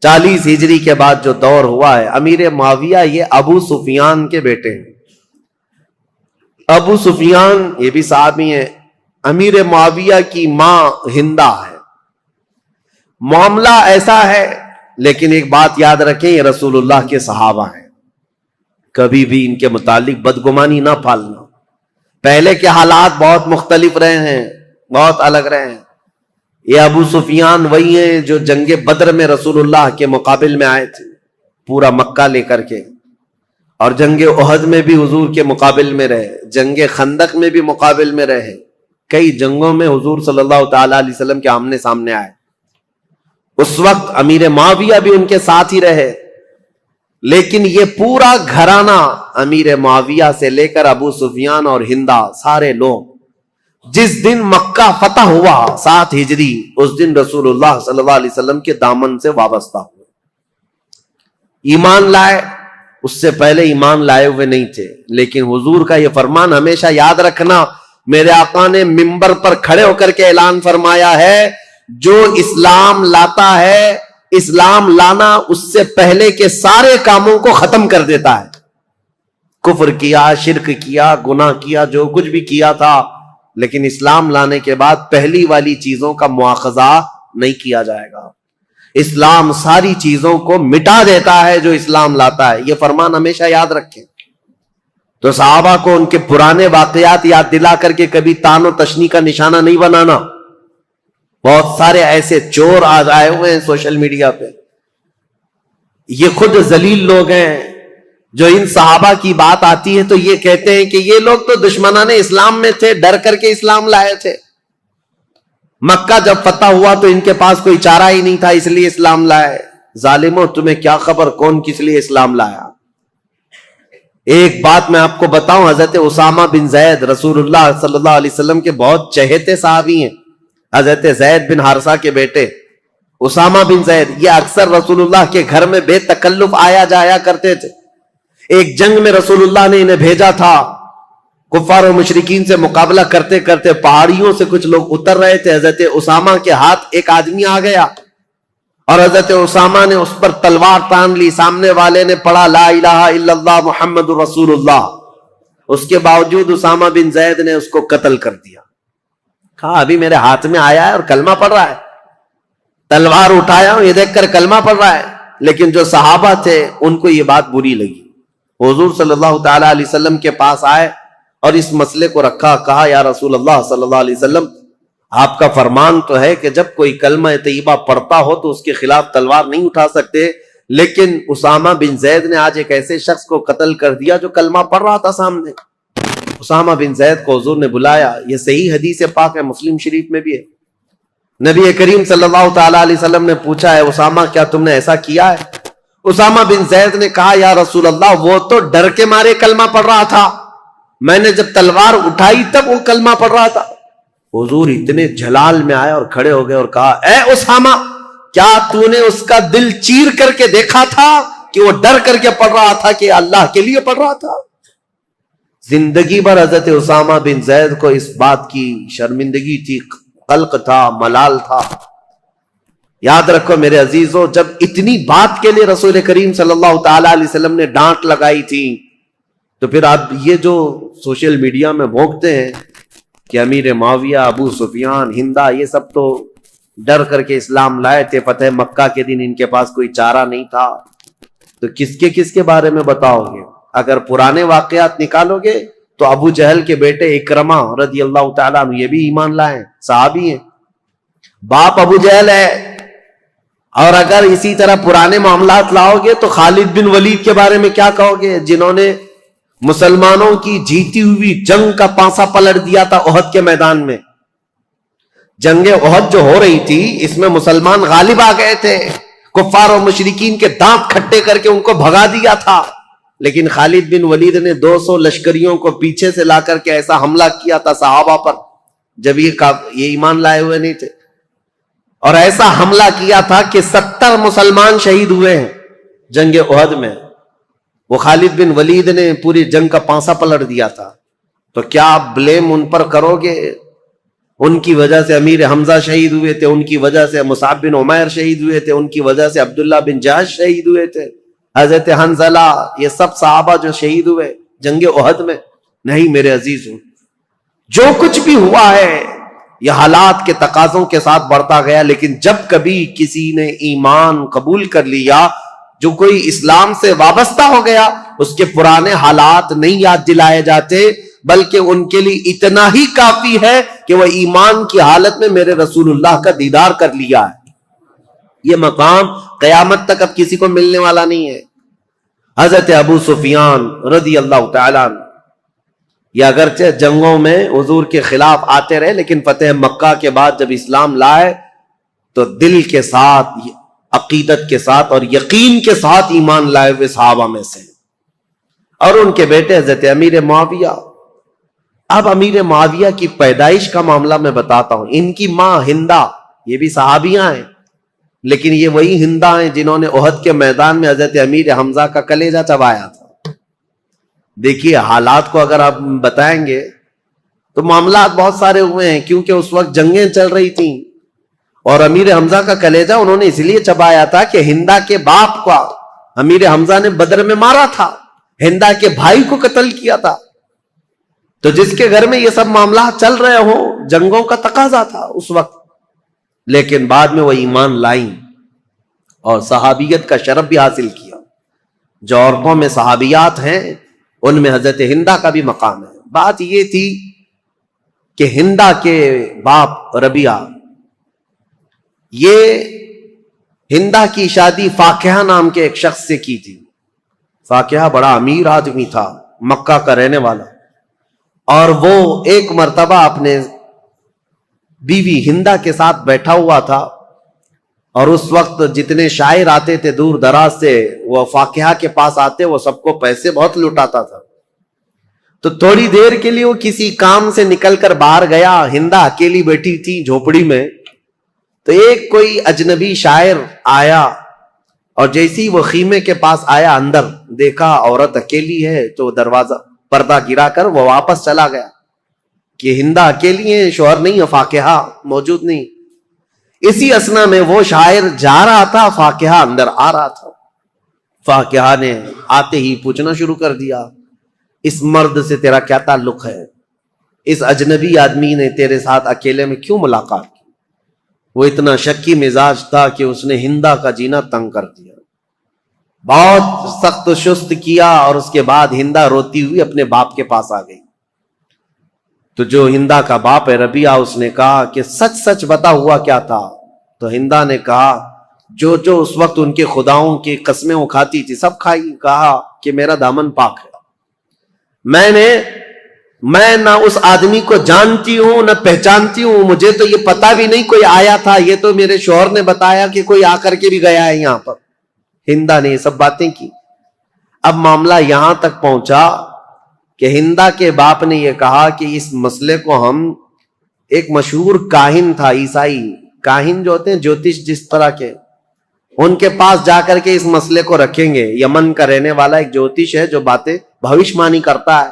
40 ہجری کے بعد جو دور ہوا ہے، امیر معاویہ یہ ابو سفیان کے بیٹے ہیں۔ ابو سفیان یہ بھی صحابی ہیں، امیر معاویہ کی ماں ہندہ ہے۔ معاملہ ایسا ہے، لیکن ایک بات یاد رکھیں، یہ رسول اللہ کے صحابہ ہیں، کبھی بھی ان کے متعلق بدگمانی نہ پالنا۔ پہلے کے حالات بہت مختلف رہے ہیں، بہت الگ رہے ہیں۔ یہ ابو سفیان وہی ہیں جو جنگ بدر میں رسول اللہ کے مقابل میں آئے تھے، پورا مکہ لے کر کے، اور جنگ احد میں بھی حضور کے مقابل میں رہے، جنگ خندق میں بھی مقابل میں رہے، کئی جنگوں میں حضور صلی اللہ تعالی علیہ وسلم کے آمنے سامنے آئے۔ اس وقت امیر معاویہ بھی ان کے ساتھ ہی رہے، لیکن یہ پورا گھرانہ امیر معاویہ سے لے کر ابو سفیان اور ہندہ سارے لوگ جس دن مکہ فتح ہوا 7 ہجری، اس دن رسول اللہ صلی اللہ علیہ وسلم کے دامن سے وابستہ ہوئے، ایمان لائے۔ اس سے پہلے ایمان لائے ہوئے نہیں تھے، لیکن حضور کا یہ فرمان ہمیشہ یاد رکھنا، میرے آقا نے منبر پر کھڑے ہو کر کے اعلان فرمایا ہے، جو اسلام لاتا ہے، اسلام لانا اس سے پہلے کے سارے کاموں کو ختم کر دیتا ہے۔ کفر کیا، شرک کیا، گناہ کیا، جو کچھ بھی کیا تھا، لیکن اسلام لانے کے بعد پہلی والی چیزوں کا مواخذہ نہیں کیا جائے گا۔ اسلام ساری چیزوں کو مٹا دیتا ہے جو اسلام لاتا ہے، یہ فرمان ہمیشہ یاد رکھیں۔ تو صحابہ کو ان کے پرانے واقعات یاد دلا کر کے کبھی تان و تشنی کا نشانہ نہیں بنانا۔ بہت سارے ایسے چور آج آئے ہوئے ہیں سوشل میڈیا پہ، یہ خود ذلیل لوگ ہیں جو ان صحابہ کی بات آتی ہے تو یہ کہتے ہیں کہ یہ لوگ تو دشمنان اسلام میں تھے، ڈر کر کے اسلام لائے تھے، مکہ جب فتح ہوا تو ان کے پاس کوئی چارہ ہی نہیں تھا اس لیے اسلام لائے۔ ظالموں، تمہیں کیا خبر کون کس لیے اسلام لایا؟ ایک بات میں آپ کو بتاؤں، حضرت اسامہ بن زید رسول اللہ صلی اللہ علیہ وسلم کے بہت چہیتے صحابی ہیں۔ حضرت زید بن حارثہ کے بیٹے اسامہ بن زید، یہ اکثر رسول اللہ کے گھر میں بے تکلف آیا جایا کرتے تھے۔ ایک جنگ میں رسول اللہ نے انہیں بھیجا تھا، کفار و مشرکین سے مقابلہ کرتے کرتے پہاڑیوں سے کچھ لوگ اتر رہے تھے، حضرت اسامہ کے ہاتھ ایک آدمی آ گیا اور حضرت اسامہ نے اس پر تلوار تان لی، سامنے والے نے پڑھا لا الہ الا اللہ محمد رسول اللہ، اس کے باوجود اسامہ بن زید نے اس کو قتل کر دیا۔ کہا ابھی میرے ہاتھ میں آیا ہے اور کلمہ پڑھ رہا ہے، تلوار اٹھایا ہوں یہ دیکھ کر کلمہ پڑھ رہا ہے۔ لیکن جو صحابہ تھے ان کو یہ بات بری لگی، حضور صلی اللہ تعالی علیہ وسلم کے پاس آئے اور اس مسئلے کو رکھا، کہا یا رسول اللہ صلی اللہ علیہ وسلم، آپ کا فرمان تو ہے کہ جب کوئی کلمہ طیبہ پڑھتا ہو تو اس کے خلاف تلوار نہیں اٹھا سکتے، لیکن اسامہ بن زید نے آج ایک ایسے شخص کو قتل کر دیا جو کلمہ پڑھ رہا تھا سامنے۔ اسامہ بن زید کو حضور نے بلایا، یہ صحیح حدیث پاک ہے، مسلم شریف میں بھی ہے۔ نبی کریم صلی اللہ تعالی علیہ وسلم نے پوچھا ہے اسامہ کیا تم نے ایسا کیا ہے؟ اسامہ بن زید نے کہا یا رسول اللہ وہ تو ڈر کے مارے کلمہ پڑھ رہا تھا، میں نے جب تلوار اٹھائی تب وہ کلمہ پڑھ رہا تھا۔ حضور اتنے جلال میں آئے اور کھڑے ہو گئے اور کہا اے اسامہ، کیا تو نے اس کا دل چیر کر کے دیکھا تھا کہ وہ ڈر کر کے پڑھ رہا تھا کہ اللہ کے لیے پڑھ رہا تھا؟ زندگی بھر حضرت اسامہ بن زید کو اس بات کی شرمندگی تھی، قلق تھا، ملال تھا۔ یاد رکھو میرے عزیزوں، جب اتنی بات کے لیے رسول کریم صلی اللہ تعالی علیہ وسلم نے ڈانٹ لگائی تھی تو پھر آپ یہ جو سوشل میڈیا میں بھونکتے ہیں کہ امیر معاویہ، ابو سفیان، ہندا، یہ سب تو ڈر کر کے اسلام لائے تھے، فتح مکہ کے دن ان کے پاس کوئی چارہ نہیں تھا، تو کس کے بارے میں بتاؤ گے؟ اگر پرانے واقعات نکالو گے تو ابو جہل کے بیٹے اکرمہ رضی اللہ تعالیٰ عنہ یہ بھی ایمان لائے، صحابی ہیں، باپ ابو جہل ہے۔ اور اگر اسی طرح پرانے معاملات لاؤ گے تو خالد بن ولید کے بارے میں کیا کہو گے، جنہوں نے مسلمانوں کی جیتی ہوئی جنگ کا پانسا پلٹ دیا تھا احد کے میدان میں۔ جنگ احد جو ہو رہی تھی اس میں مسلمان غالب آ گئے تھے، کفار و مشرکین کے دانت کھٹے کر کے ان کو بھگا دیا تھا، لیکن خالد بن ولید نے 200 لشکریوں کو پیچھے سے لا کر کے ایسا حملہ کیا تھا صحابہ پر جب یہ ایمان لائے ہوئے نہیں تھے، اور ایسا حملہ کیا تھا کہ 70 مسلمان شہید ہوئے ہیں جنگ احد میں۔ وہ خالد بن ولید نے پوری جنگ کا پانسا پلٹ دیا تھا، تو کیا آپ بلیم ان پر کرو گے؟ ان کی وجہ سے امیر حمزہ شہید ہوئے تھے، ان کی وجہ سے مصعب بن عمیر شہید ہوئے تھے، ان کی وجہ سے عبداللہ بن جہش شہید ہوئے تھے، حضرت حنظلہ، یہ سب صحابہ جو شہید ہوئے جنگ احد میں۔ نہیں میرے عزیزوں، جو کچھ بھی ہوا ہے یہ حالات کے تقاضوں کے ساتھ بڑھتا گیا، لیکن جب کبھی کسی نے ایمان قبول کر لیا، جو کوئی اسلام سے وابستہ ہو گیا، اس کے پرانے حالات نہیں یاد دلائے جاتے، بلکہ ان کے لیے اتنا ہی کافی ہے کہ وہ ایمان کی حالت میں میرے رسول اللہ کا دیدار کر لیا ہے۔ یہ مقام قیامت تک اب کسی کو ملنے والا نہیں ہے۔ حضرت ابو سفیان رضی اللہ تعالیٰ عنہ یہ اگرچہ جنگوں میں حضور کے خلاف آتے رہے، لیکن فتح مکہ کے بعد جب اسلام لائے تو دل کے ساتھ، عقیدت کے ساتھ اور یقین کے ساتھ ایمان لائے ہوئے صحابہ میں سے، اور ان کے بیٹے حضرت امیر معاویہ۔ اب امیر معاویہ کی پیدائش کا معاملہ میں بتاتا ہوں۔ ان کی ماں ہندا، یہ بھی صحابیاں ہیں، لیکن یہ وہی ہندا ہیں جنہوں نے احد کے میدان میں حضرت امیر حمزہ کا کلیجہ چبایا تھا۔ دیکھیے حالات کو اگر آپ بتائیں گے تو معاملات بہت سارے ہوئے ہیں، کیونکہ اس وقت جنگیں چل رہی تھیں، اور امیر حمزہ کا کلیجہ انہوں نے اس لیے چبایا تھا کہ ہندا کے باپ کو امیر حمزہ نے بدر میں مارا تھا، ہندا کے بھائی کو قتل کیا تھا، تو جس کے گھر میں یہ سب معاملات چل رہے ہوں، جنگوں کا تقاضا تھا اس وقت، لیکن بعد میں وہ ایمان لائیں اور صحابیت کا شرف بھی حاصل کیا۔ جو عورتوں میں صحابیات ہیں ان میں حضرت ہندا کا بھی مقام ہے۔ بات یہ تھی کہ ہندا کے باپ ربیعہ، یہ ہندا کی شادی فاقیہ نام کے ایک شخص سے کی تھی۔ فاقیہ بڑا امیر آدمی تھا، مکہ کا رہنے والا، اور وہ ایک مرتبہ اپنے بیوی ہندا کے ساتھ بیٹھا ہوا تھا، اور اس وقت جتنے شاعر آتے تھے دور دراز سے وہ فاقیہ کے پاس آتے، وہ سب کو پیسے بہت لٹاتا تھا. تو تھوڑی دیر کے لیے وہ کسی کام سے نکل کر باہر گیا، ہندا اکیلی بیٹھی تھی جھوپڑی میں. تو ایک کوئی اجنبی شاعر آیا، اور جیسے ہی وہ خیمے کے پاس آیا، اندر دیکھا عورت اکیلی ہے، تو دروازہ پردہ گرا کر وہ واپس چلا گیا کہ ہندا اکیلی ہے، شوہر نہیں ہے، فاقیہ موجود نہیں. اسی اسنا میں وہ شاعر جا رہا تھا، فاقیہ اندر آ رہا تھا. فاقیہ نے آتے ہی پوچھنا شروع کر دیا، اس مرد سے تیرا کیا تعلق ہے؟ اس اجنبی آدمی نے تیرے ساتھ اکیلے میں کیوں ملاقات کی؟ وہ اتنا شکی مزاج تھا کہ اس نے ہندا کا جینا تنگ کر دیا، بہت سخت شست کیا، اور اس کے بعد ہندا روتی ہوئی اپنے باپ کے پاس آ گئی. تو جو ہندا کا باپ ہے ربیعہ، اس نے کہا کہ سچ سچ بتا ہوا کیا تھا؟ تو ہندا نے کہا جو اس وقت ان کے خداؤں کی قسمیں وہ کھاتی تھی سب کھائی. کہا کہ میرا دامن پاک ہے، میں نہ اس آدمی کو جانتی ہوں نہ پہچانتی ہوں، مجھے تو یہ پتا بھی نہیں کوئی آیا تھا، یہ تو میرے شوہر نے بتایا کہ کوئی آ کر کے بھی گیا ہے یہاں پر. ہندا نے یہ سب باتیں کی. اب معاملہ یہاں تک پہنچا کہ ہندا کے باپ نے یہ کہا کہ اس مسئلے کو ہم، ایک مشہور کاہن تھا، عیسائی کاہن جو ہوتے ہیں جوتش جس طرح کے، ان کے پاس جا کر کے اس مسئلے کو رکھیں گے. یمن کا رہنے والا ایک جوتش ہے جو باتیں بھوشمانی کرتا ہے،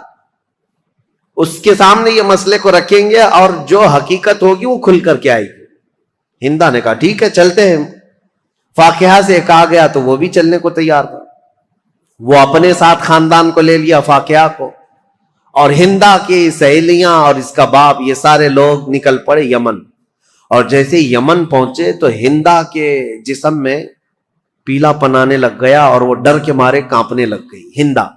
اس کے سامنے یہ مسئلے کو رکھیں گے اور جو حقیقت ہوگی وہ کھل کر کے آئے گی. ہندا نے کہا ٹھیک ہے چلتے ہیں. فاقیہ سے کہا گیا تو وہ بھی چلنے کو تیار تھا. وہ اپنے ساتھ خاندان کو لے لیا، فاقیہ کو، اور ہندا کی سہیلیاں اور اس کا باپ، یہ سارے لوگ نکل پڑے یمن. اور جیسے یمن پہنچے تو ہندا کے جسم میں پیلا پنانے لگ گیا اور وہ ڈر کے مارے کانپنے لگ گئی. ہندا،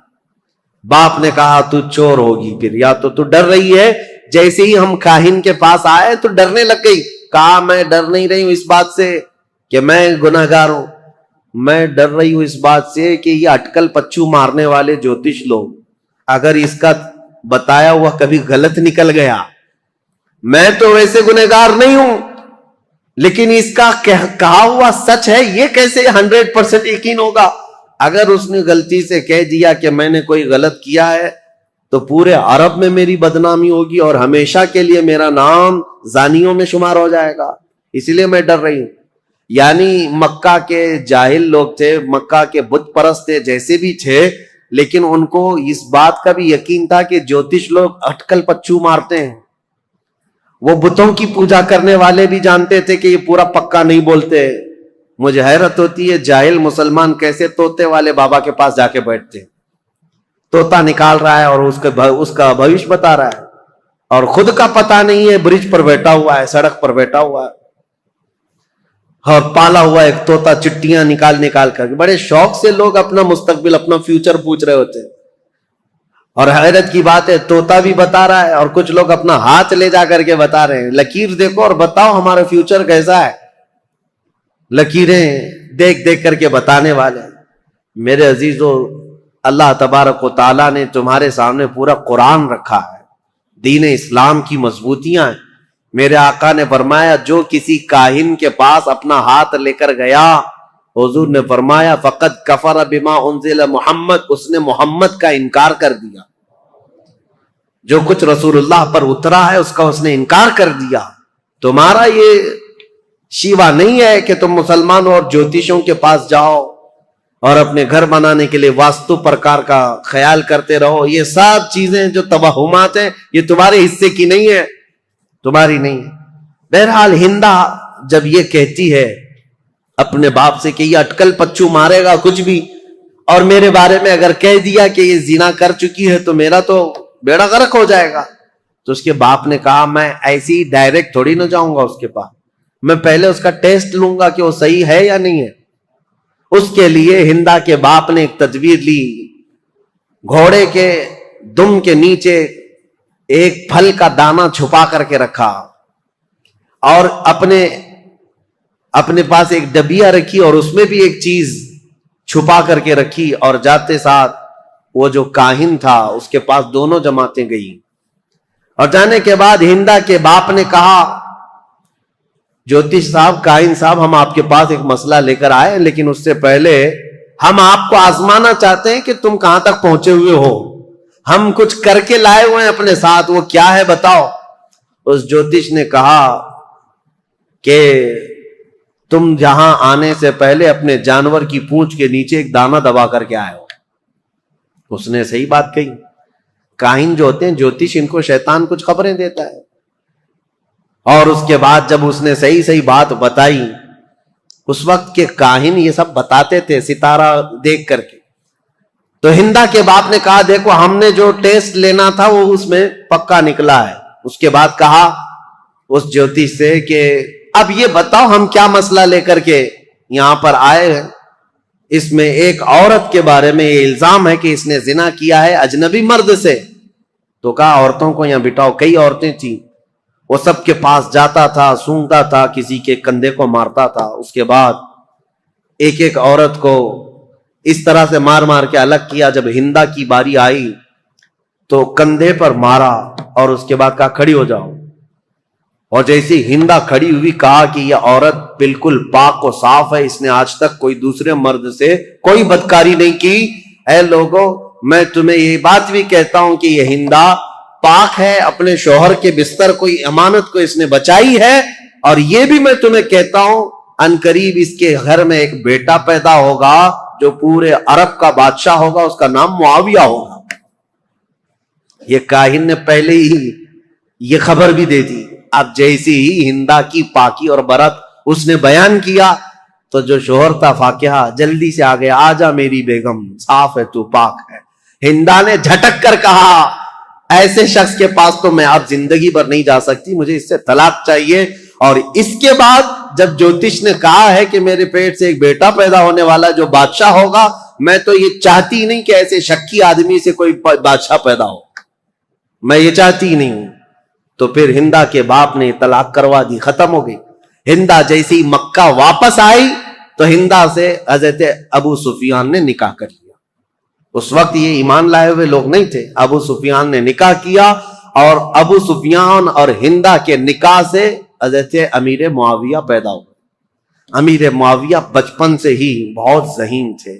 باپ نے کہا تو چور ہوگی پھر، یا تو ڈر رہی ہے. جیسے ہی ہم کاہن کے پاس آئے تو ڈرنے لگ گئی. کہا میں ڈر نہیں رہی ہوں اس بات سے کہ میں گناہگار ہوں، میں ڈر رہی ہوں اس بات سے کہ یہ اٹکل پچو مارنے والے جوتش لوگ، اگر اس کا بتایا ہوا کبھی غلط نکل گیا، میں تو ویسے گنہگار نہیں ہوں لیکن اس کا کہا ہوا سچ ہے، یہ کیسے 100% یقین ہوگا؟ اگر اس نے غلطی سے کہہ دیا کہ میں نے کوئی غلط کیا ہے تو پورے عرب میں میری بدنامی ہوگی اور ہمیشہ کے لیے میرا نام زانیوں میں شمار ہو جائے گا، اس لیے میں ڈر رہی ہوں. یعنی مکہ کے جاہل لوگ تھے، مکہ کے بت پرست تھے، جیسے بھی تھے، لیکن ان کو اس بات کا بھی یقین تھا کہ جوتش لوگ اٹکل پچو مارتے ہیں. وہ بتوں کی پوجا کرنے والے بھی جانتے تھے کہ یہ پورا پکا نہیں بولتے. مجھے حیرت ہوتی ہے جاہل مسلمان کیسے طوطے والے بابا کے پاس جا کے بیٹھتے، طوطا نکال رہا ہے اور اس کا بھوش بتا رہا ہے، اور خود کا پتہ نہیں ہے، برج پر بیٹھا ہوا ہے، سڑک پر بیٹھا ہوا ہے، اور پالا ہوا ایک طوطا چٹیاں نکال کر. بڑے شوق سے لوگ اپنا مستقبل، اپنا فیوچر پوچھ رہے ہوتے ہیں. اور حیرت کی بات ہے طوطا بھی بتا رہا ہے اور کچھ لوگ اپنا ہاتھ لے جا کر کے بتا رہے ہیں، لکیر دیکھو اور بتاؤ ہمارا فیوچر کیسا ہے. لکیریں دیکھ کر کے بتانے والے. میرے عزیزو، اللہ تبارک و تعالیٰ نے تمہارے سامنے پورا قرآن رکھا ہے، دین اسلام کی مضبوطیاں ہیں. میرے آقا نے فرمایا جو کسی کاہن کے پاس اپنا ہاتھ لے کر گیا، حضور نے فرمایا فقد کفر بما انزل محمد، اس نے محمد کا انکار کر دیا. جو کچھ رسول اللہ پر اترا ہے اس کا اس نے انکار کر دیا. تمہارا یہ شیوا نہیں ہے کہ تم مسلمانوں اور جوتشوں کے پاس جاؤ اور اپنے گھر بنانے کے لیے واستو پرکار کا خیال کرتے رہو. یہ سب چیزیں جو توہمات ہیں یہ تمہارے حصے کی نہیں ہے، تمہاری نہیں ہے. بہرحال ہندا جب یہ کہتی ہے اپنے باپ سے کہ یہ اٹکل پچو مارے گا کچھ بھی، اور میرے بارے میں اگر کہہ دیا کہ یہ زنا کر چکی ہے تو میرا تو بیڑا غرق ہو جائے گا، تو اس کے باپ نے کہا میں ایسی ڈائریکٹ تھوڑی نہ جاؤں گا اس کے پاس، میں پہلے اس کا ٹیسٹ لوں گا کہ وہ صحیح ہے یا نہیں ہے. اس کے لیے ہندا کے باپ نے ایک تدبیر لی. گھوڑے کے دم کے نیچے ایک پھل کا دانہ چھپا کر کے رکھا اور اپنے پاس ایک ڈبیا رکھی اور اس میں بھی ایک چیز چھپا کر کے رکھی اور جاتے ساتھ وہ جو کاہن تھا اس کے پاس دونوں جماعتیں گئی. اور جانے کے بعد ہندا کے باپ نے کہا جوتش صاحب، کاہن صاحب، ہم آپ کے پاس ایک مسئلہ لے کر آئے، لیکن اس سے پہلے ہم آپ کو آزمانا چاہتے ہیں کہ تم کہاں تک پہنچے ہوئے ہو. ہم کچھ کر کے لائے ہوئے ہیں اپنے ساتھ، وہ کیا ہے بتاؤ. اس جوتش نے کہا کہ تم جہاں آنے سے پہلے اپنے جانور کی پونچھ کے نیچے ایک دانہ دبا کر کے آئے ہو. اس نے صحیح بات کہی. کاہن جو ہوتے ہیں جوتش، ان کو شیطان کچھ خبریں دیتا ہے. اور اس کے بعد جب اس نے صحیح صحیح بات بتائی، اس وقت کے کاہن یہ سب بتاتے تھے ستارہ دیکھ کر کے. تو ہندا کے باپ نے کہا دیکھو ہم نے جو ٹیسٹ لینا تھا وہ اس میں پکا نکلا ہے. اس کے بعد کہا اس جوتش سے کہ اب یہ بتاؤ ہم کیا مسئلہ لے کر کے یہاں پر آئے ہیں. اس میں ایک عورت کے بارے میں یہ الزام ہے کہ اس نے زنا کیا ہے اجنبی مرد سے. تو کہا عورتوں کو یہاں بٹھاؤ. کئی عورتیں تھیں، وہ سب کے پاس جاتا تھا، سونگتا تھا، کسی کے کندھے کو مارتا تھا. اس کے بعد ایک ایک عورت کو اس طرح سے مار مار کے الگ کیا. جب ہندا کی باری آئی تو کندھے پر مارا اور اس کے بعد کہا کھڑی ہو جاؤ. اور جیسی ہندا کھڑی ہوئی کہا کہ یہ عورت بالکل پاک و صاف ہے، اس نے آج تک کوئی دوسرے مرد سے کوئی بدکاری نہیں کی. اے لوگوں، میں تمہیں یہ بات بھی کہتا ہوں کہ یہ ہندا پاک ہے، اپنے شوہر کے بستر کوئی امانت کو اس نے بچائی ہے. اور یہ بھی میں تمہیں کہتا ہوں ان قریب اس کے گھر میں ایک بیٹا پیدا ہوگا جو پورے عرب کا بادشاہ ہوگا، اس کا نام معاویہ ہوگا. یہ کاہن نے پہلے ہی یہ خبر بھی دے دی. اب جیسی ہی ہندا کی پاکی اور برت اس نے بیان کیا تو جو شوہر تھا فاقیہ جلدی سے آ گیا، آجا میری بیگم، صاف ہے تو پاک ہے. ہندا نے جھٹک کر کہا ایسے شخص کے پاس تو میں اب زندگی بھر نہیں جا سکتی، مجھے اس سے طلاق چاہیے. اور اس کے بعد جب جوتش نے کہا ہے کہ میرے پیٹ سے ایک بیٹا پیدا ہونے والا جو بادشاہ ہوگا، میں تو یہ چاہتی نہیں کہ ایسے شکی آدمی سے کوئی بادشاہ پیدا ہو، میں یہ چاہتی نہیں ہوں. تو پھر ہندا کے باپ نے طلاق کروا دی، ختم ہو گئی. ہندا جیسی مکہ واپس آئی تو ہندا سے حضرت ابو سفیان نے نکاح کر لیا. اس وقت یہ ایمان لائے ہوئے لوگ نہیں تھے. ابو سفیان نے نکاح کیا اور ابو سفیان اور ہندا کے نکاح سے حضرت امیر معاویہ پیدا ہوئے. امیر معاویہ بچپن سے ہی بہت ذہین تھے،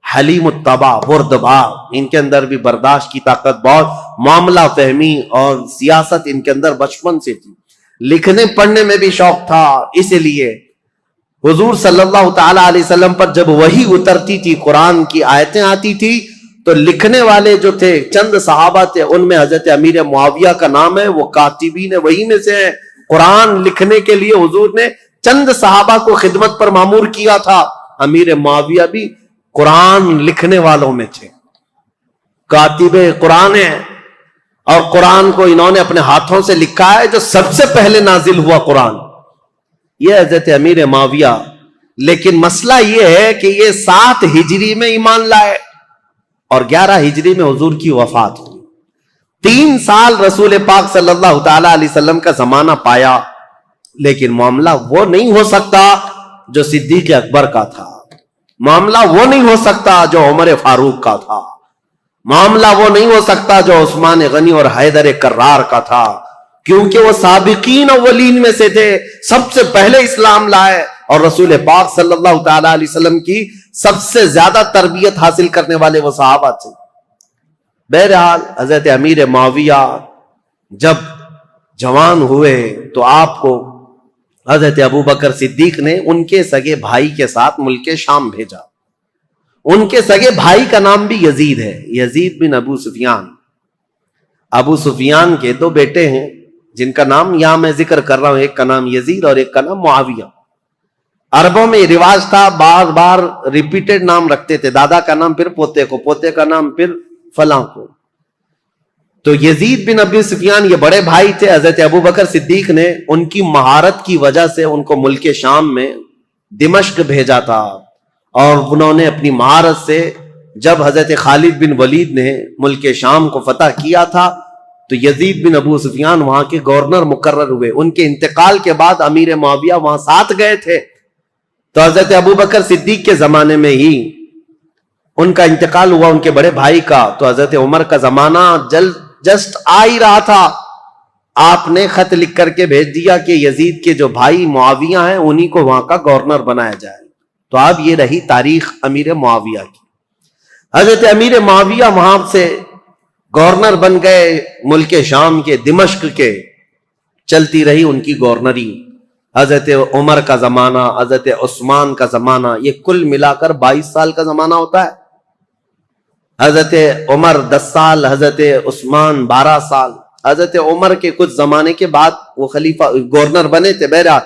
حلیم الطبع، بردبار، ان کے اندر بھی برداشت کی طاقت بہت، معاملہ فہمی اور سیاست ان کے اندر بچپن سے تھی. لکھنے پڑھنے میں بھی شوق تھا. اس لیے حضور صلی اللہ تعالی علیہ وسلم پر جب وحی اترتی تھی، قرآن کی آیتیں آتی تھی، تو لکھنے والے جو تھے چند صحابہ تھے، ان میں حضرت امیر معاویہ کا نام ہے، وہ کاتبین وحی میں سے ہیں. قرآن لکھنے کے لیے حضور نے چند صحابہ کو خدمت پر مامور کیا تھا. امیر معاویہ بھی قرآن لکھنے والوں میں تھے، کاتب قرآن ہیں. اور قرآن کو انہوں نے اپنے ہاتھوں سے لکھا ہے. جو سب سے پہلے نازل ہوا قرآن یہ حضرت امیر معاویہ. لیکن مسئلہ یہ ہے کہ یہ 7 ہجری میں ایمان لائے اور 11 ہجری میں حضور کی وفات ہوئی. 3 سال رسول پاک صلی اللہ تعالی علیہ وسلم کا زمانہ پایا. لیکن معاملہ وہ نہیں ہو سکتا جو صدیق اکبر کا تھا، معاملہ وہ نہیں ہو سکتا جو عمر فاروق کا تھا، معاملہ وہ نہیں ہو سکتا جو عثمان غنی اور حیدر کرار کا تھا، کیونکہ وہ سابقین اولین میں سے تھے، سب سے پہلے اسلام لائے اور رسول پاک صلی اللہ تعالی علیہ وسلم کی سب سے زیادہ تربیت حاصل کرنے والے وہ صحابہ تھے. بہرحال حضرت امیر معاویہ جب جوان ہوئے تو آپ کو حضرت ابو بکر صدیق نے ان کے سگے بھائی کے ساتھ ملک شام بھیجا. ان کے سگے بھائی کا نام بھی یزید ہے، یزید بن ابو سفیان. ابو سفیان کے 2 بیٹے ہیں جن کا نام یہاں میں ذکر کر رہا ہوں، ایک کا نام یزید اور ایک کا نام معاویہ. عربوں میں رواج تھا، بار بار ریپیٹڈ نام رکھتے تھے، دادا کا نام پھر پوتے کو، پوتے کا نام پھر فلاں کو. تو یزید بن ابی سفیان یہ بڑے بھائی تھے. حضرت ابو بکر صدیق نے ان کی مہارت کی وجہ سے ان کو ملک شام میں دمشق بھیجا تھا، اور انہوں نے اپنی مہارت سے جب حضرت خالد بن ولید نے ملک شام کو فتح کیا تھا تو یزید بن ابو سفیان وہاں کے گورنر مقرر ہوئے. ان کے انتقال کے بعد امیر معاویہ وہاں ساتھ گئے تھے. تو حضرت ابو بکر صدیق کے زمانے میں ہی ان کا انتقال ہوا ان کے بڑے بھائی کا، تو حضرت عمر کا زمانہ جسٹ آ ہی رہا تھا، آپ نے خط لکھ کر کے بھیج دیا کہ یزید کے جو بھائی معاویہ ہیں انہی کو وہاں کا گورنر بنایا جائے. تو اب یہ رہی تاریخ امیر معاویہ کی. حضرت امیر معاویہ وہاں سے گورنر بن گئے ملک شام کے، دمشق کے. چلتی رہی ان کی گورنری. حضرت عمر کا زمانہ، حضرت عثمان کا زمانہ، یہ کل ملا کر 22 سال کا زمانہ ہوتا ہے. حضرت عمر 10 سال، حضرت عثمان 12 سال. حضرت عمر کے کچھ زمانے کے بعد وہ خلیفہ گورنر بنے تھے. بہرحال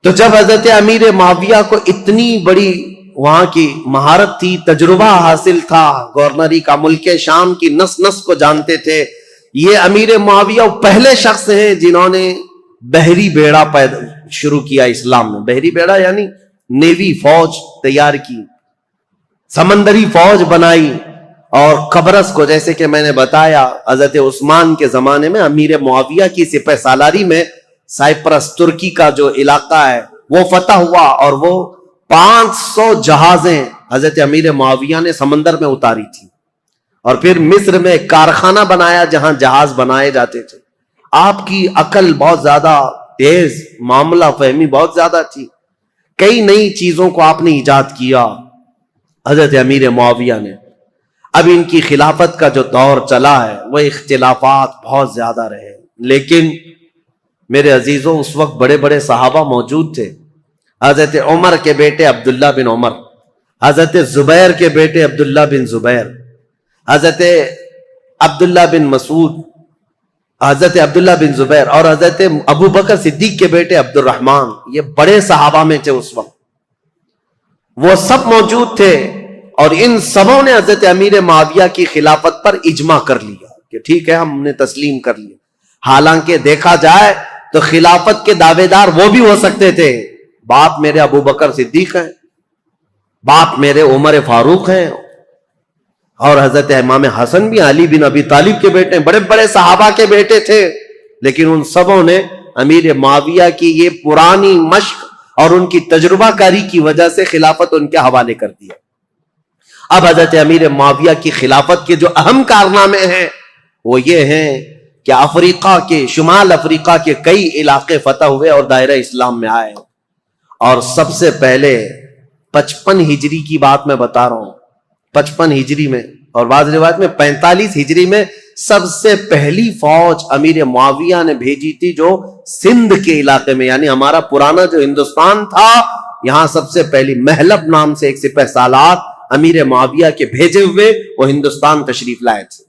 تو جب حضرت امیر معاویہ کو اتنی بڑی وہاں کی مہارت تھی، تجربہ حاصل تھا گورنری کا، ملک شام کی نس نس کو جانتے تھے، یہ امیر معاویہ پہلے شخص ہیں جنہوں نے بحری بیڑا شروع کیا اسلام میں. بحری بیڑا یعنی نیوی، فوج تیار کی، سمندری فوج بنائی. اور قبرص کو، جیسے کہ میں نے بتایا حضرت عثمان کے زمانے میں امیر معاویہ کی سپہ سالاری میں سائپرس ترکی کا جو علاقہ ہے وہ فتح ہوا، اور وہ 500 جہازیں حضرت امیر معاویہ نے سمندر میں اتاری تھی. اور پھر مصر میں ایک کارخانہ بنایا جہاں جہاز بنائے جاتے تھے. آپ کی عقل بہت زیادہ تیز، معاملہ فہمی بہت زیادہ تھی. کئی نئی چیزوں کو آپ نے ایجاد کیا حضرت امیر معاویہ نے. اب ان کی خلافت کا جو دور چلا ہے وہ اختلافات بہت زیادہ رہے، لیکن میرے عزیزوں اس وقت بڑے بڑے صحابہ موجود تھے. حضرت عمر کے بیٹے عبداللہ بن عمر، حضرت زبیر کے بیٹے عبداللہ بن زبیر، حضرت عبداللہ بن مسعود، حضرت عبداللہ بن زبیر، اور حضرت ابو بکر صدیق کے بیٹے عبد الرحمن. یہ بڑے صحابہ میں تھے اس وقت، وہ سب موجود تھے. اور ان سبوں نے حضرت امیر معاویہ کی خلافت پر اجماع کر لیا کہ ٹھیک ہے، ہم نے تسلیم کر لیا. حالانکہ دیکھا جائے تو خلافت کے دعوے دار وہ بھی ہو سکتے تھے. باپ میرے ابو بکر صدیق ہیں، باپ میرے عمر فاروق ہیں، اور حضرت امام حسن بھی علی بن ابی طالب کے بیٹے ہیں، بڑے بڑے صحابہ کے بیٹے تھے. لیکن ان سبوں نے امیر معاویہ کی یہ پرانی مشق اور ان کی تجربہ کاری کی وجہ سے خلافت ان کے حوالے کر دیا. اب حضرت امیر معاویہ کی خلافت کے جو اہم کارنامے ہیں وہ یہ ہیں کہ افریقہ کے، شمال افریقہ کے کئی علاقے فتح ہوئے اور دائرہ اسلام میں آئے. اور سب سے پہلے 55 ہجری کی بات میں بتا رہا ہوں، 55 ہجری میں، اور بعض روایت میں 45 ہجری میں سب سے پہلی فوج امیر معاویہ نے بھیجی تھی جو سندھ کے علاقے میں، یعنی ہمارا پرانا جو ہندوستان تھا، یہاں سب سے پہلی محلب نام سے ایک سپہ سالار امیر معاویہ کے بھیجے ہوئے وہ ہندوستان تشریف لائے تھے.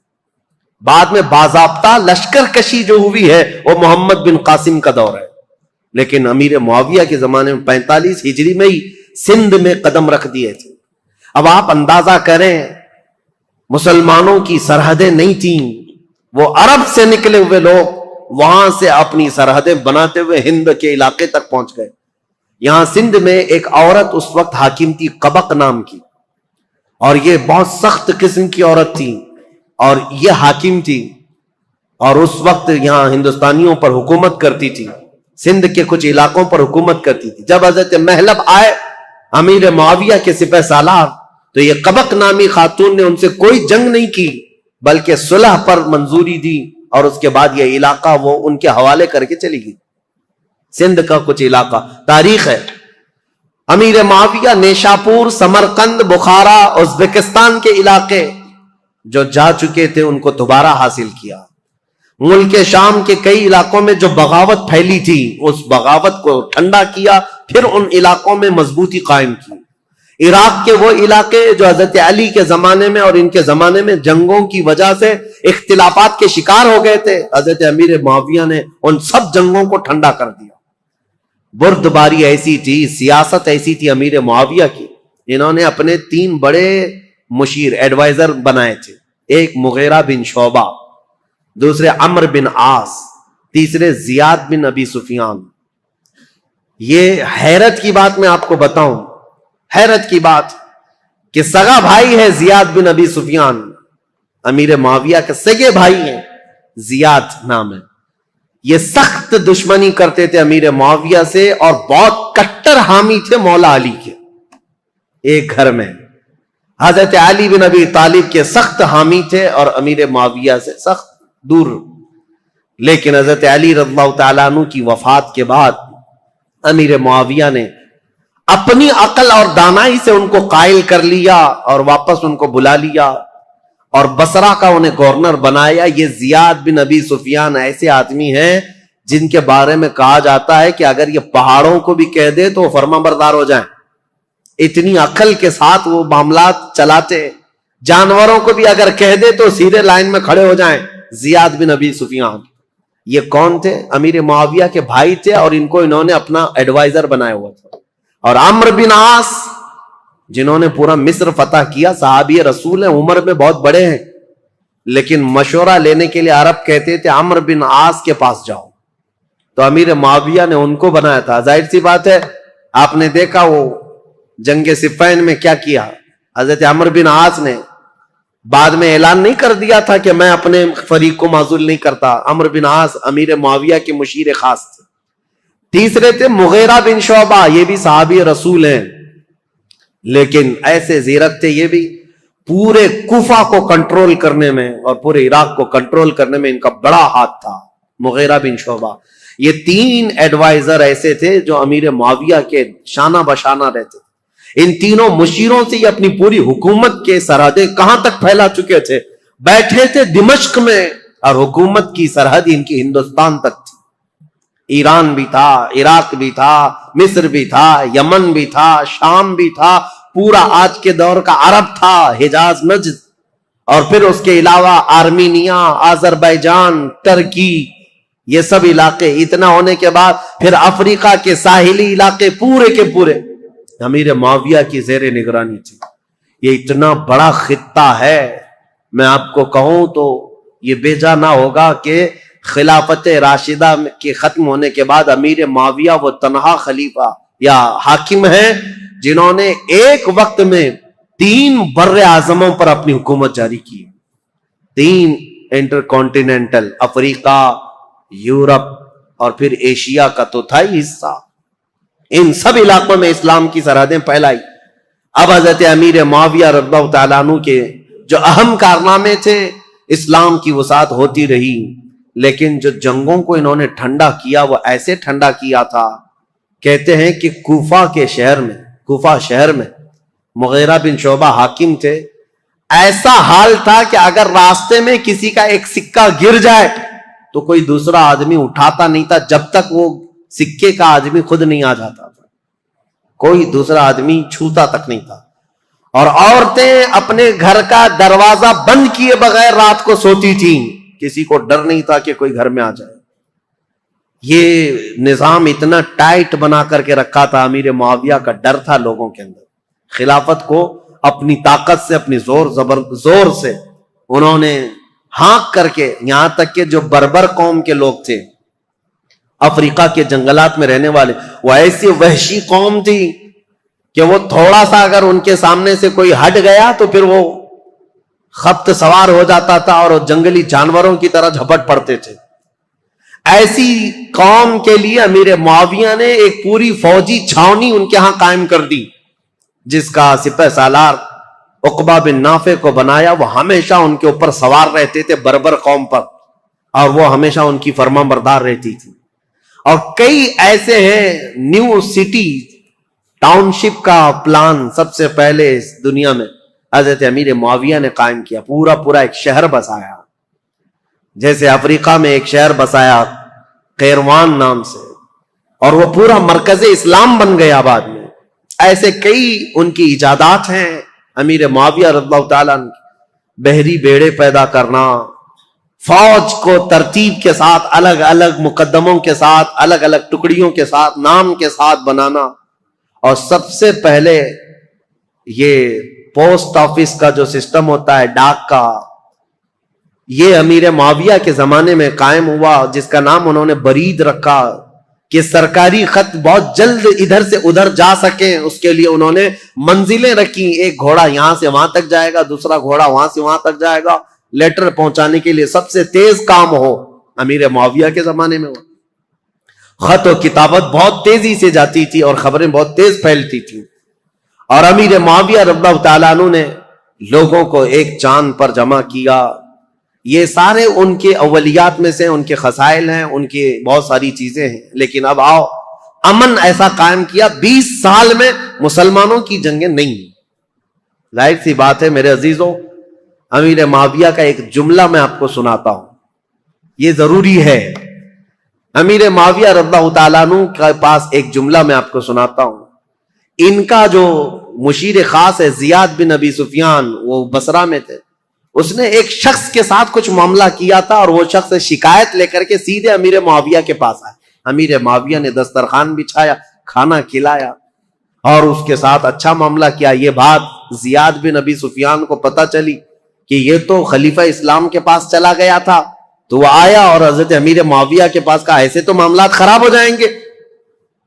بعد میں باضابطہ لشکر کشی جو ہوئی ہے وہ محمد بن قاسم کا دور ہے، لیکن امیر معاویہ کے زمانے میں 45 ہجری میں ہی سندھ میں قدم رکھ دیے تھے. اب آپ اندازہ کریں، مسلمانوں کی سرحدیں نہیں تھیں، وہ عرب سے نکلے ہوئے لوگ وہاں سے اپنی سرحدیں بناتے ہوئے ہند کے علاقے تک پہنچ گئے. یہاں سندھ میں ایک عورت اس وقت حاکم تھی قبق نام کی، اور یہ بہت سخت قسم کی عورت تھی، اور یہ حاکم تھی، اور اس وقت یہاں ہندوستانیوں پر حکومت کرتی تھی، سندھ کے کچھ علاقوں پر حکومت کرتی تھی. جب حضرت محلب آئے امیر معاویہ کے سپہ سالار، تو یہ قبق نامی خاتون نے ان سے کوئی جنگ نہیں کی بلکہ صلح پر منظوری دی، اور اس کے بعد یہ علاقہ وہ ان کے حوالے کر کے چلی گئی. سندھ کا کچھ علاقہ تاریخ ہے. امیر معاویہ نیشاپور، سمرقند، بخارا، ازبکستان کے علاقے جو جا چکے تھے ان کو دوبارہ حاصل کیا. ملک شام کے کئی علاقوں میں جو بغاوت پھیلی تھی اس بغاوت کو ٹھنڈا کیا، پھر ان علاقوں میں مضبوطی قائم کی. عراق کے وہ علاقے جو حضرت علی کے زمانے میں اور ان کے زمانے میں جنگوں کی وجہ سے اختلافات کے شکار ہو گئے تھے، حضرت امیر معاویہ نے ان سب جنگوں کو ٹھنڈا کر دیا. بردباری ایسی تھی، سیاست ایسی تھی امیر معاویہ کی، انہوں نے اپنے 3 بڑے مشیر ایڈوائزر بنائے تھے. ایک مغیرہ بن شعبہ، دوسرے عمرو بن عاص، تیسرے زیاد بن ابی سفیان. یہ حیرت کی بات میں آپ کو بتاؤں، حیرت کی بات کہ سگا بھائی ہے زیاد بن ابی سفیان، امیر معاویہ کے سگے بھائی ہیں، زیاد نام ہے. یہ سخت دشمنی کرتے تھے امیر معاویہ سے اور بہت کٹر حامی تھے مولا علی کے. ایک گھر میں حضرت علی بن ابی طالب کے سخت حامی تھے اور امیر معاویہ سے سخت دور. لیکن حضرت علی رضی اللہ تعالیٰ عنہ کی وفات کے بعد امیر معاویہ نے اپنی عقل اور دانائی سے ان کو قائل کر لیا اور واپس ان کو بلا لیا اور بصرہ کا انہیں گورنر بنایا. یہ زیاد بن ابی سفیان ایسے آدمی ہیں جن کے بارے میں کہا جاتا ہے کہ اگر یہ پہاڑوں کو بھی کہہ دے تو وہ فرما بردار ہو جائیں. اتنی عقل کے ساتھ وہ معاملات چلاتے. جانوروں کو بھی اگر کہہ دے تو سیدھے لائن میں کھڑے ہو جائیں. زیاد بن ابی سفیان یہ کون تھے؟ امیر معاویہ کے بھائی تھے اور ان کو انہوں نے اپنا ایڈوائزر بنایا ہوا تھا. اور عمرو بن عاص جنہوں نے پورا مصر فتح کیا، صحابی رسول ہیں، عمر میں بہت بڑے ہیں، لیکن مشورہ لینے کے لیے عرب کہتے تھے عمرو بن عاص کے پاس جاؤ. تو امیر معاویہ نے ان کو بنایا تھا. ظاہر سی بات ہے، آپ نے دیکھا وہ جنگ صفین میں کیا کیا. حضرت عمرو بن عاص نے بعد میں اعلان نہیں کر دیا تھا کہ میں اپنے فریق کو معزول نہیں کرتا. عمرو بن عاص امیر معاویہ کے مشیر خاص تھے. تیسرے تھے مغیرہ بن شعبہ، یہ بھی صحابی رسول ہیں، لیکن ایسے زیرک تھے یہ بھی. پورے کوفہ کو کنٹرول کرنے میں اور پورے عراق کو کنٹرول کرنے میں ان کا بڑا ہاتھ تھا. مغیرہ بن شعبہ، یہ تین ایڈوائزر ایسے تھے جو امیر معاویہ کے شانہ بشانہ رہتے. ان تینوں مشیروں سے یہ اپنی پوری حکومت کے سرحدیں کہاں تک پھیلا چکے تھے. بیٹھے تھے دمشق میں اور حکومت کی سرحد ان کی ہندوستان تک تھی. ایران بھی تھا، عراق بھی تھا، مصر بھی تھا، یمن بھی تھا، شام بھی تھا، پورا آج کے دور کا عرب تھا، حجاز نجد، اور پھر اس کے علاوہ آرمینیا، آذربائیجان، ترکی، یہ سب علاقے. اتنا ہونے کے بعد پھر افریقہ کے ساحلی علاقے پورے کے پورے امیر معاویہ کی زیر نگرانی تھی. یہ اتنا بڑا خطہ ہے، میں آپ کو کہوں تو یہ بیجا نہ ہوگا کہ خلافت راشدہ کے ختم ہونے کے بعد امیر معاویہ وہ تنہا خلیفہ یا حاکم ہیں جنہوں نے ایک وقت میں 3 بر اعظموں پر اپنی حکومت جاری کی. 3 انٹر کانٹیننٹل، افریقہ، یورپ اور پھر ایشیا کا تو تھا ہی حصہ. ان سب علاقوں میں اسلام کی سرحدیں پھیلائی. اب حضرت امیر معاویہ رضی اللہ تعالیٰ عنہ کے جو اہم کارنامے تھے، اسلام کی وسعت ہوتی رہی، لیکن جو جنگوں کو انہوں نے ٹھنڈا کیا وہ ایسے ٹھنڈا کیا تھا. کہتے ہیں کہ کوفہ شہر میں مغیرہ بن شعبہ حاکم تھے. ایسا حال تھا کہ اگر راستے میں کسی کا ایک سکہ گر جائے تو کوئی دوسرا آدمی اٹھاتا نہیں تھا جب تک وہ سکے کا آدمی خود نہیں آ جاتا تھا. کوئی دوسرا آدمی چھوتا تک نہیں تھا. اور عورتیں اپنے گھر کا دروازہ بند کیے بغیر رات کو سوتی تھیں. کسی کو ڈر نہیں تھا کہ کوئی گھر میں آ جائے. یہ نظام اتنا ٹائٹ بنا کر کے رکھا تھا امیر معاویہ کا. ڈر تھا لوگوں کے اندر. خلافت کو اپنی طاقت سے، اپنی زور سے انہوں نے ہانک کر کے، یہاں تک کہ جو بربر قوم کے لوگ تھے افریقہ کے جنگلات میں رہنے والے، وہ ایسی وحشی قوم تھی کہ وہ تھوڑا سا اگر ان کے سامنے سے کوئی ہٹ گیا تو پھر وہ خبط سوار ہو جاتا تھا اور جنگلی جانوروں کی طرح جھپٹ پڑتے تھے. ایسی قوم کے لیے امیر معاویہ نے ایک پوری فوجی چھاونی ان کے ہاں قائم کر دی، جس کا سپہ سالار عقبہ بن نافع کو بنایا. وہ ہمیشہ ان کے اوپر سوار رہتے تھے بربر قوم پر، اور وہ ہمیشہ ان کی فرما بردار رہتی تھی. اور کئی ایسے ہیں نیو سٹی ٹاؤن شپ کا پلان سب سے پہلے اس دنیا میں حضرت امیر معاویہ نے قائم کیا. پورا ایک شہر بسایا. جیسے افریقہ میں ایک شہر بسایا قیروان نام سے، اور وہ پورا مرکز اسلام بن گیا بعد میں. ایسے کئی ان کی ایجادات ہیں امیر معاویہ رضی اللہ تعالیٰ عنہ. بحری بیڑے پیدا کرنا، فوج کو ترتیب کے ساتھ، الگ الگ مقدموں کے ساتھ، الگ الگ ٹکڑیوں کے ساتھ، نام کے ساتھ بنانا. اور سب سے پہلے یہ پوسٹ آفس کا جو سسٹم ہوتا ہے، ڈاک کا، یہ امیر معاویہ کے زمانے میں قائم ہوا، جس کا نام انہوں نے برید رکھا کہ سرکاری خط بہت جلد ادھر سے ادھر جا سکیں. اس کے لیے انہوں نے منزلیں رکھی. ایک گھوڑا یہاں سے وہاں تک جائے گا، دوسرا گھوڑا وہاں سے وہاں تک جائے گا. لیٹر پہنچانے کے لیے سب سے تیز کام ہو امیر معاویہ کے زمانے میں ہوا. خط و کتابت بہت تیزی سے جاتی تھی اور خبریں بہت تیز پھیلتی تھی. اور امیر معاویہ رضی اللہ تعالیٰ عنہ نے لوگوں کو ایک چاند پر جمع کیا. یہ سارے ان کے اولیات میں سے ان کے خصائل ہیں, ان کی بہت ساری چیزیں ہیں. لیکن اب آؤ, امن ایسا قائم کیا, 20 سال میں مسلمانوں کی جنگیں نہیں. ظاہر سی بات ہے میرے عزیزوں, امیر معاویہ کا ایک جملہ میں آپ کو سناتا ہوں, یہ ضروری ہے. امیر معاویہ رضی اللہ تعالیٰ عنہ کے پاس ایک جملہ میں آپ کو سناتا ہوں. ان کا جو مشیر خاص ہے زیاد بن ابی سفیان, وہ بصرہ میں تھے. اس نے ایک شخص کے ساتھ کچھ معاملہ کیا تھا اور وہ شخص شکایت لے کر کے سیدھے امیر معاویہ کے پاس آئے. امیر معاویہ نے دسترخوان بچھایا, کھانا کھلایا اور اس کے ساتھ اچھا معاملہ کیا. یہ بات زیاد بن ابی سفیان کو پتہ چلی کہ یہ تو خلیفہ اسلام کے پاس چلا گیا تھا, تو وہ آیا اور حضرت امیر معاویہ کے پاس کہا ایسے تو معاملات خراب ہو جائیں گے,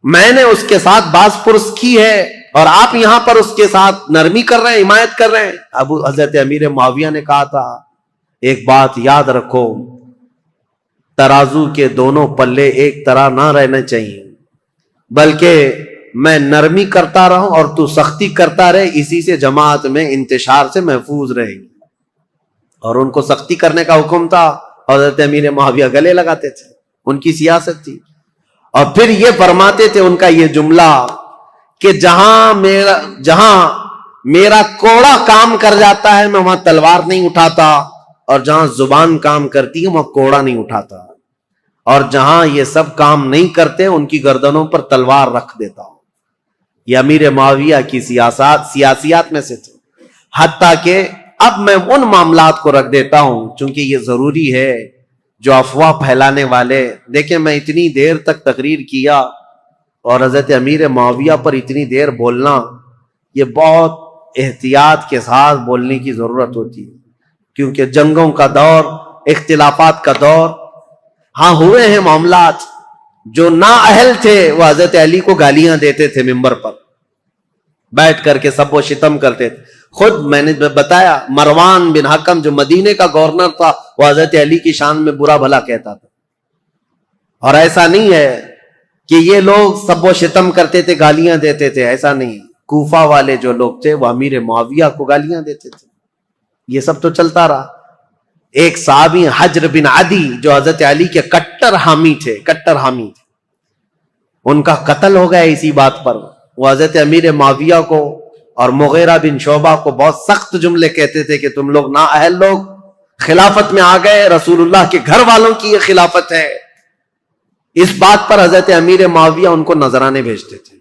میں نے اس کے ساتھ باز پرس کی ہے اور آپ یہاں پر اس کے ساتھ نرمی کر رہے ہیں, حمایت کر رہے ہیں. ابو حضرت امیر معاویہ نے کہا تھا ایک بات یاد رکھو, ترازو کے دونوں پلے ایک طرح نہ رہنے چاہیے, بلکہ میں نرمی کرتا رہوں اور تو سختی کرتا رہے, اسی سے جماعت میں انتشار سے محفوظ رہے گی. اور ان کو سختی کرنے کا حکم تھا, حضرت امیر معاویہ گلے لگاتے تھے, ان کی سیاست تھی. اور پھر یہ فرماتے تھے, ان کا یہ جملہ کہ جہاں میرا کوڑا کام کر جاتا ہے میں وہاں تلوار نہیں اٹھاتا, اور جہاں زبان کام کرتی ہے وہاں کوڑا نہیں اٹھاتا, اور جہاں یہ سب کام نہیں کرتے ان کی گردنوں پر تلوار رکھ دیتا ہوں. یہ امیر معاویہ کی سیاسیات میں سے تھے. حتیٰ کہ اب میں ان معاملات کو رکھ دیتا ہوں چونکہ یہ ضروری ہے, جو افواہ پھیلانے والے. دیکھیں میں اتنی دیر تک تقریر کیا اور حضرت امیر معاویہ پر اتنی دیر بولنا, یہ بہت احتیاط کے ساتھ بولنے کی ضرورت ہوتی ہے, کیونکہ جنگوں کا دور, اختلافات کا دور. ہاں ہوئے ہیں معاملات, جو نااہل تھے وہ حضرت علی کو گالیاں دیتے تھے ممبر پر بیٹھ کر کے, سب وہ شتم کرتے تھے. خود میں نے بتایا مروان بن حکم جو مدینے کا گورنر تھا وہ حضرت علی کی شان میں برا بھلا کہتا تھا. اور ایسا نہیں ہے کہ یہ لوگ سب وہ شتم کرتے تھے, گالیاں دیتے تھے, ایسا نہیں. کوفہ والے جو لوگ تھے وہ امیر معاویہ کو گالیاں دیتے تھے. یہ سب تو چلتا رہا. ایک صحابی حجر بن عدی جو حضرت علی کے کٹر حامی تھے, ان کا قتل ہو گیا اسی بات پر. وہ حضرت امیر معاویہ کو اور مغیرہ بن شعبہ کو بہت سخت جملے کہتے تھے کہ تم لوگ نااہل لوگ خلافت میں آ گئے, رسول اللہ کے گھر والوں کی یہ خلافت ہے. اس بات پر حضرت امیر معاویہ ان کو نذرانے بھیجتے تھے,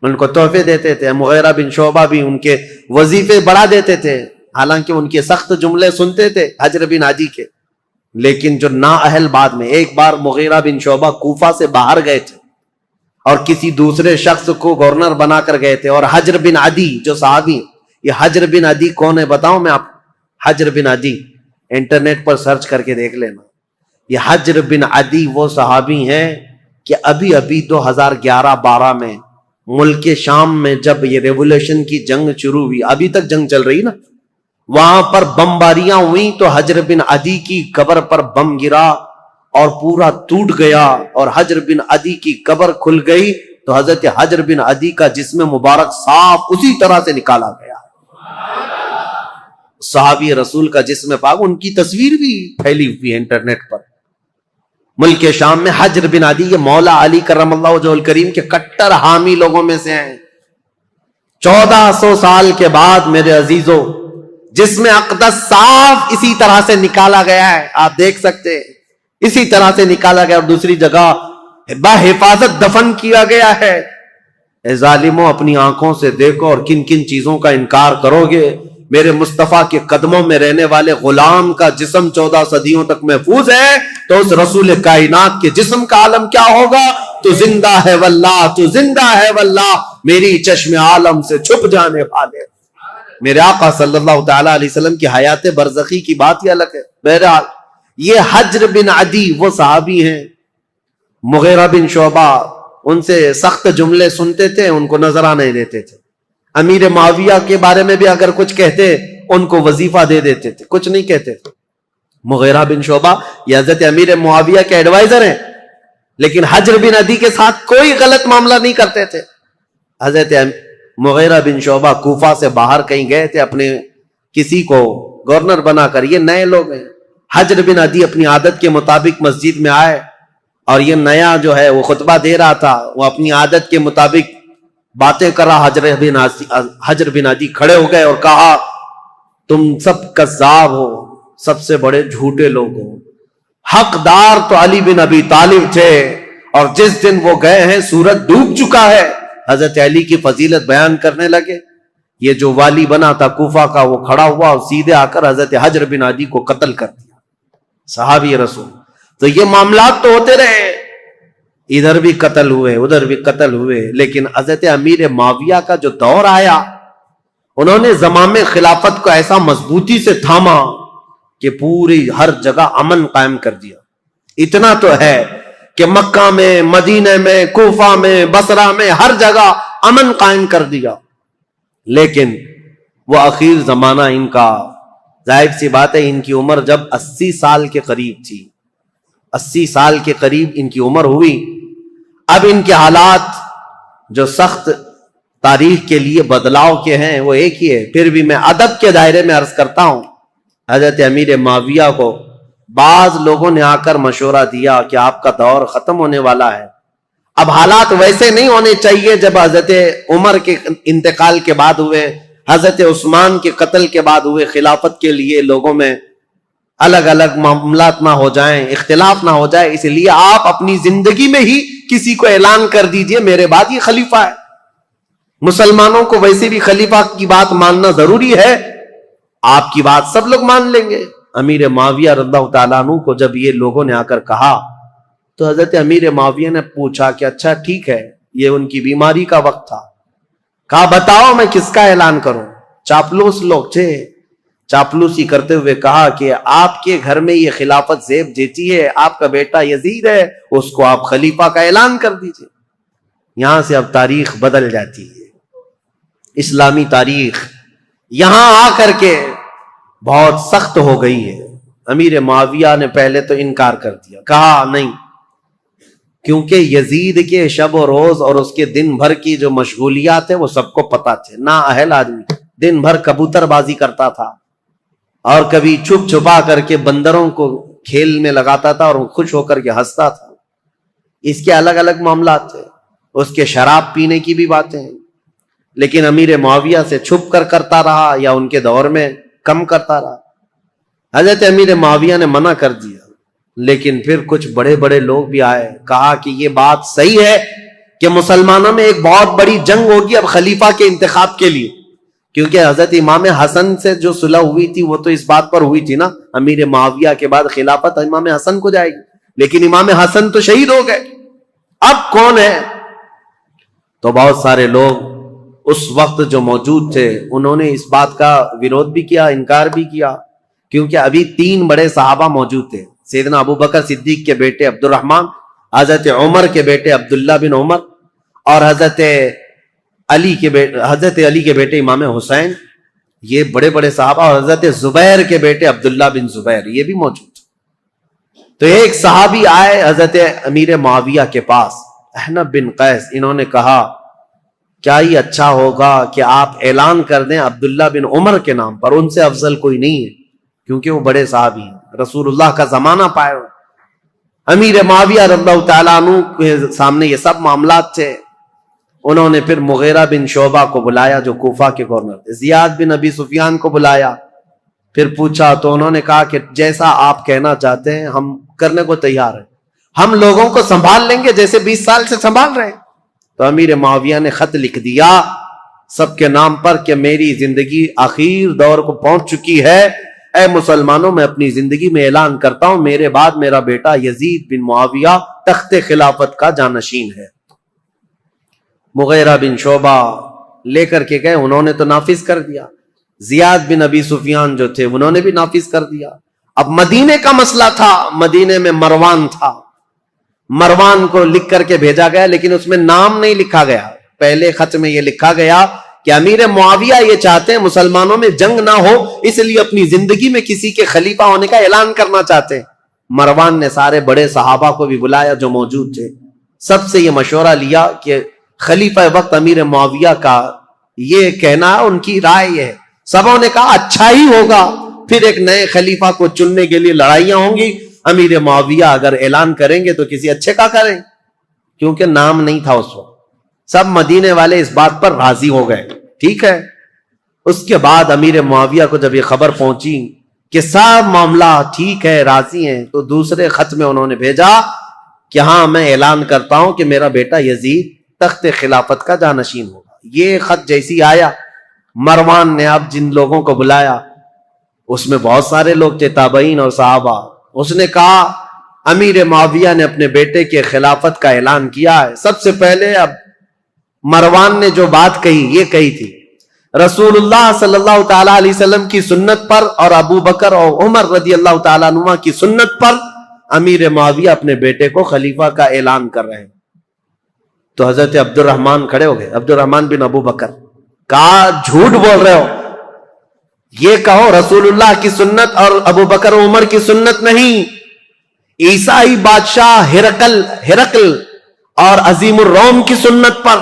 ان کو تحفے دیتے تھے. مغیرہ بن شعبہ بھی ان کے وظیفے بڑھا دیتے تھے, حالانکہ ان کے سخت جملے سنتے تھے حجر بن عدی کے. لیکن جو نااہل, بعد میں ایک بار مغیرہ بن شعبہ کوفہ سے باہر گئے تھے اور کسی دوسرے شخص کو گورنر بنا کر گئے تھے, اور حجر بن عدی جو صحابی, یہ حجر بن عدی کون ہے بتاؤں میں آپ. حجر بن عدی انٹرنیٹ پر سرچ کر کے دیکھ لینا. یہ حجر بن عدی وہ صحابی ہیں کہ ابھی 2011-12 میں ملک شام میں جب یہ ریولوشن کی جنگ شروع ہوئی, ابھی تک جنگ چل رہی نا, وہاں پر بمباریاں ہوئیں تو حجر بن عدی کی قبر پر بم گرا اور پورا ٹوٹ گیا, اور حجر بن عدی کی قبر کھل گئی تو حضرت حجر بن عدی کا جسم مبارک صاف اسی طرح سے نکالا گیا. صحابی رسول کا جسم پاک, ان کی تصویر بھی پھیلی ہوئی ہے انٹرنیٹ پر. ملک شام میں حجر بن عدی یہ مولا علی کرم اللہ وجہہ الکریم کے کٹر حامی لوگوں میں سے ہیں. 1400 سال کے بعد میرے عزیزوں جسم اقدس صاف اسی طرح سے نکالا گیا ہے, آپ دیکھ سکتے ہیں, اسی طرح سے نکالا گیا اور دوسری جگہ بحفاظت دفن کیا گیا ہے. اے ظالموں, اپنی آنکھوں سے دیکھو اور کن کن چیزوں کا انکار کرو گے. میرے مصطفیٰ کے قدموں میں رہنے والے غلام کا جسم 14 صدیوں تک محفوظ ہے, تو اس رسول کائنات کے جسم کا عالم کیا ہوگا. تو زندہ ہے واللہ, تو زندہ ہے واللہ, میری چشم عالم سے چھپ جانے والے. میرے آقا صلی اللہ تعالی علیہ وسلم کی حیات برزخی کی بات ہی الگ ہے. بہرحال یہ حجر بن عدی وہ صحابی ہیں. مغیرہ بن شعبہ ان سے سخت جملے سنتے تھے, ان کو نذرانے دیتے تھے. امیر معاویہ کے بارے میں بھی اگر کچھ کہتے ان کو وظیفہ دے دیتے تھے, کچھ نہیں کہتے تھے. مغیرہ بن شعبہ یہ حضرت امیر معاویہ کے ایڈوائزر ہیں, لیکن حجر بن عدی کے ساتھ کوئی غلط معاملہ نہیں کرتے تھے. حضرت مغیرہ بن شعبہ کوفہ سے باہر کہیں گئے تھے, اپنے کسی کو گورنر بنا کر، یہ نئے لوگ ہیں. حجر بن عدی اپنی عادت کے مطابق مسجد میں آئے اور یہ نیا جو ہے وہ خطبہ دے رہا تھا، وہ اپنی عادت کے مطابق باتیں کر رہا. حجر بن عدی کھڑے ہو گئے اور کہا تم سب کذاب ہو، سب سے بڑے جھوٹے لوگ ہو. حقدار تو علی بن ابی طالب تھے اور جس دن وہ گئے ہیں سورج ڈوب چکا ہے. حضرت علی کی فضیلت بیان کرنے لگے. یہ جو والی بنا تھا کوفہ کا وہ کھڑا ہوا اور سیدھے آ کر حضرت حجر بن عدی کو قتل کر دیا، صحابی رسول. تو یہ معاملات تو ہوتے رہے، ادھر بھی قتل ہوئے ادھر بھی قتل ہوئے. لیکن حضرت امیر معاویہ کا جو دور آیا، انہوں نے زمام خلافت کو ایسا مضبوطی سے تھاما کہ پوری ہر جگہ امن قائم کر دیا. اتنا تو ہے کہ مکہ میں، مدینہ میں، کوفہ میں، بصرہ میں، ہر جگہ امن قائم کر دیا. لیکن وہ اخیر زمانہ ان کا، ظاہر سی بات ہے ان کی عمر جب 80 سال کے قریب تھی، 80 سال کے قریب ان کی عمر ہوئی. اب ان کے حالات جو سخت تاریخ کے لیے بدلاؤ کے ہیں وہ ایک ہی ہے. پھر بھی میں ادب کے دائرے میں عرض کرتا ہوں، حضرت امیر معاویہ کو بعض لوگوں نے آ کر مشورہ دیا کہ آپ کا دور ختم ہونے والا ہے. اب حالات ویسے نہیں ہونے چاہیے جب حضرت عمر کے انتقال کے بعد ہوئے، حضرت عثمان کے قتل کے بعد ہوئے. خلافت کے لیے لوگوں میں الگ الگ معاملات نہ ہو جائیں، اختلاف نہ ہو جائے، اس لیے آپ اپنی زندگی میں ہی کسی کو اعلان کر دیجئے میرے بعد یہ خلیفہ ہے. مسلمانوں کو ویسے بھی خلیفہ کی بات ماننا ضروری ہے، آپ کی بات سب لوگ مان لیں گے. امیر معاویہ رضی اللہ تعالیٰ عنہ کو جب یہ لوگوں نے آ کر کہا تو حضرت امیر معاویہ نے پوچھا کہ اچھا ٹھیک ہے، یہ ان کی بیماری کا وقت تھا. کہا بتاؤ میں کس کا اعلان کروں. چاپلوس لوگ تھے، چاپلوسی کرتے ہوئے کہا کہ آپ کے گھر میں یہ خلافت زیب دیتی ہے، آپ کا بیٹا یزید ہے، اس کو آپ خلیفہ کا اعلان کر دیجئے. یہاں سے اب تاریخ بدل جاتی ہے، اسلامی تاریخ یہاں آ کر کے بہت سخت ہو گئی ہے. امیر معاویہ نے پہلے تو انکار کر دیا، کہا نہیں، کیونکہ یزید کے شب و روز اور اس کے دن بھر کی جو مشغولیات ہیں وہ سب کو پتا تھے. نا اہل آدمی، دن بھر کبوتر بازی کرتا تھا اور کبھی چھپ چھپا کر کے بندروں کو کھیل میں لگاتا تھا اور خوش ہو کر کے ہنستا تھا. اس کے الگ الگ معاملات تھے، اس کے شراب پینے کی بھی باتیں ہیں. لیکن امیر معاویہ سے چھپ کر کرتا رہا یا ان کے دور میں کم کرتا رہا. حضرت امیر معاویہ نے منع کر دیا، لیکن پھر کچھ بڑے بڑے لوگ بھی آئے، کہا کہ یہ بات صحیح ہے کہ مسلمانوں میں ایک بہت بڑی جنگ ہوگی اب خلیفہ کے انتخاب کے لیے، کیونکہ حضرت امام حسن سے جو صلح ہوئی تھی وہ تو اس بات پر ہوئی تھی نا، امیر معاویہ کے بعد خلافت امام حسن کو جائے گی. لیکن امام حسن تو شہید ہو گئے، اب کون ہے؟ تو بہت سارے لوگ اس وقت جو موجود تھے انہوں نے اس بات کا ویرودھ بھی کیا، انکار بھی کیا، کیونکہ ابھی 3 بڑے صحابہ موجود تھے. سیدنا ابو بکر صدیق کے بیٹے عبد الرحمن، حضرت عمر کے بیٹے عبداللہ بن عمر، اور حضرت علی کے بیٹے امام حسین. یہ بڑے بڑے صحابہ، اور حضرت زبیر کے بیٹے عبداللہ بن زبیر یہ بھی موجود. تو ایک صحابی آئے حضرت امیر معاویہ کے پاس، احنف بن قیس. انہوں نے کہا کیا یہ اچھا ہوگا کہ آپ اعلان کر دیں عبداللہ بن عمر کے نام پر، ان سے افضل کوئی نہیں ہے، کیونکہ وہ بڑے صحابی ہیں، رسول اللہ کا زمانہ پائے. امیر معاویہ رضی اللہ تعالیٰ عنہ کے سامنے یہ سب معاملات تھے. انہوں نے پھر مغیرہ بن شعبہ کو بلایا جو کوفہ کے گورنر تھے، زیاد بن ابی سفیان کو بلایا، پھر پوچھا تو انہوں نے کہا کہ جیسا آپ کہنا چاہتے ہیں ہم کرنے کو تیار ہیں، ہم لوگوں کو سنبھال لیں گے جیسے 20 سال سے سنبھال رہے ہیں. تو امیر معاویہ نے خط لکھ دیا سب کے نام پر کہ میری زندگی آخر دور کو پہنچ چکی ہے، اے مسلمانوں میں اپنی زندگی میں اعلان کرتا ہوں میرے بعد میرا بیٹا یزید بن معاویہ تخت خلافت کا جانشین ہے. مغیرہ بن شعبہ لے کر کے گئے، انہوں نے تو نافذ کر دیا. زیاد بن ابی سفیان جو تھے انہوں نے بھی نافذ کر دیا. اب مدینے کا مسئلہ تھا، مدینے میں مروان تھا، مروان کو لکھ کر کے بھیجا گیا، لیکن اس میں نام نہیں لکھا گیا. پہلے خط میں یہ لکھا گیا کہ امیر معاویہ یہ چاہتے ہیں مسلمانوں میں جنگ نہ ہو، اس لیے اپنی زندگی میں کسی کے خلیفہ ہونے کا اعلان کرنا چاہتے ہیں. مروان نے سارے بڑے صحابہ کو بھی بلایا جو موجود تھے، سب سے یہ مشورہ لیا کہ خلیفہ وقت امیر معاویہ کا یہ کہنا ان کی رائے ہے سبوں نے کہا اچھا ہی ہوگا، پھر ایک نئے خلیفہ کو چننے کے لیے لڑائیاں ہوں گی، امیر معاویہ اگر اعلان کریں گے تو کسی اچھے کا کریں، کیونکہ نام نہیں تھا اس وقت۔ سب مدینے والے اس بات پر راضی ہو گئے، ٹھیک ہے۔ اس کے بعد امیر معاویہ کو جب یہ خبر پہنچی کہ سب معاملہ ٹھیک ہے، راضی ہیں، تو دوسرے خط میں انہوں نے بھیجا کہ ہاں میں اعلان کرتا ہوں کہ میرا بیٹا یزید تخت خلافت کا جانشین ہوگا۔ یہ خط جیسی آیا، مروان نے اب جن لوگوں کو بلایا، اس میں بہت سارے لوگ تھے، تابعین اور صحابہ۔ اس نے کہا امیر معاویہ نے اپنے بیٹے کے خلافت کا اعلان کیا ہے۔ سب سے پہلے اب مروان نے جو بات کہی، یہ کہی تھی رسول اللہ صلی اللہ تعالی علیہ وسلم کی سنت پر اور ابو بکر اور عمر رضی اللہ تعالیٰ عنہ کی سنت پر امیر معاویہ اپنے بیٹے کو خلیفہ کا اعلان کر رہے ہیں۔ تو حضرت عبد الرحمن کھڑے ہو گئے، عبد الرحمن بن ابو بکر، کہا جھوٹ بول رہے ہو، یہ کہو رسول اللہ کی سنت اور ابو بکر و عمر کی سنت نہیں، عیسائی بادشاہ ہرقل اور عظیم الروم کی سنت پر،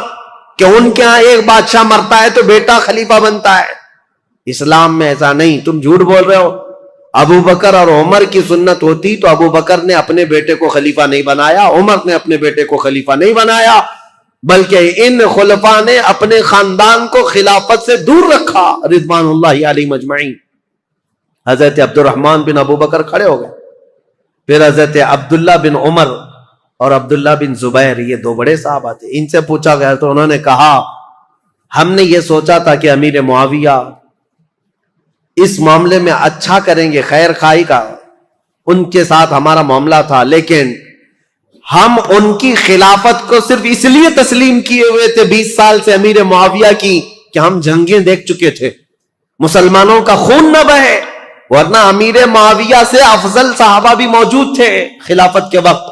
کہ ان کے ہاں ایک بادشاہ مرتا ہے تو بیٹا خلیفہ بنتا ہے۔ اسلام میں ایسا نہیں، تم جھوٹ بول رہے ہو۔ ابو بکر اور عمر کی سنت ہوتی تو ابو بکر نے اپنے بیٹے کو خلیفہ نہیں بنایا، عمر نے اپنے بیٹے کو خلیفہ نہیں بنایا، بلکہ ان خلفاء نے اپنے خاندان کو خلافت سے دور رکھا رضوان اللہ علیہ مجمعین۔ حضرت عبد الرحمن بن ابو بکر کھڑے ہو گئے، پھر حضرت عبداللہ بن عمر اور عبداللہ بن زبیر، یہ دو بڑے صحابہ تھے، ان سے پوچھا گیا تو انہوں نے کہا ہم نے یہ سوچا تھا کہ امیر معاویہ اس معاملے میں اچھا کریں گے، خیر خواہی کا ان کے ساتھ ہمارا معاملہ تھا، لیکن ہم ان کی خلافت کو صرف اس لیے تسلیم کیے ہوئے تھے 20 سال سے امیر معاویہ کی کہ ہم جنگیں دیکھ چکے تھے، مسلمانوں کا خون نہ بہے، ورنہ امیر معاویہ سے افضل صحابہ بھی موجود تھے خلافت کے وقت،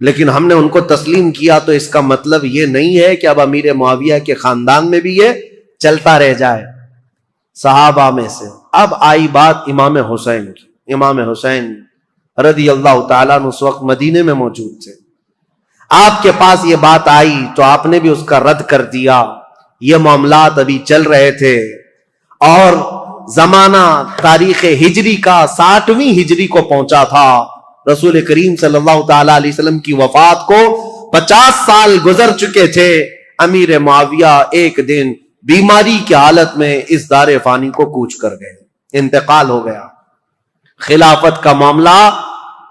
لیکن ہم نے ان کو تسلیم کیا۔ تو اس کا مطلب یہ نہیں ہے کہ اب امیر معاویہ کے خاندان میں بھی یہ چلتا رہ جائے۔ صحابہ میں سے اب آئی بات امام حسین کی۔ امام حسین رضی اللہ تعالیٰ عنہ اس وقت مدینے میں موجود تھے، آپ کے پاس یہ بات آئی تو آپ نے بھی اس کا رد کر دیا۔ یہ معاملات ابھی چل رہے تھے اور زمانہ تاریخ ہجری کا 60ویں ہجری کو پہنچا تھا، رسول کریم صلی اللہ تعالیٰ علیہ وسلم کی وفات کو 50 سال گزر چکے تھے۔ امیر معاویہ ایک دن بیماری کی حالت میں اس دار فانی کو کوچ کر گئے، انتقال ہو گیا، خلافت کا معاملہ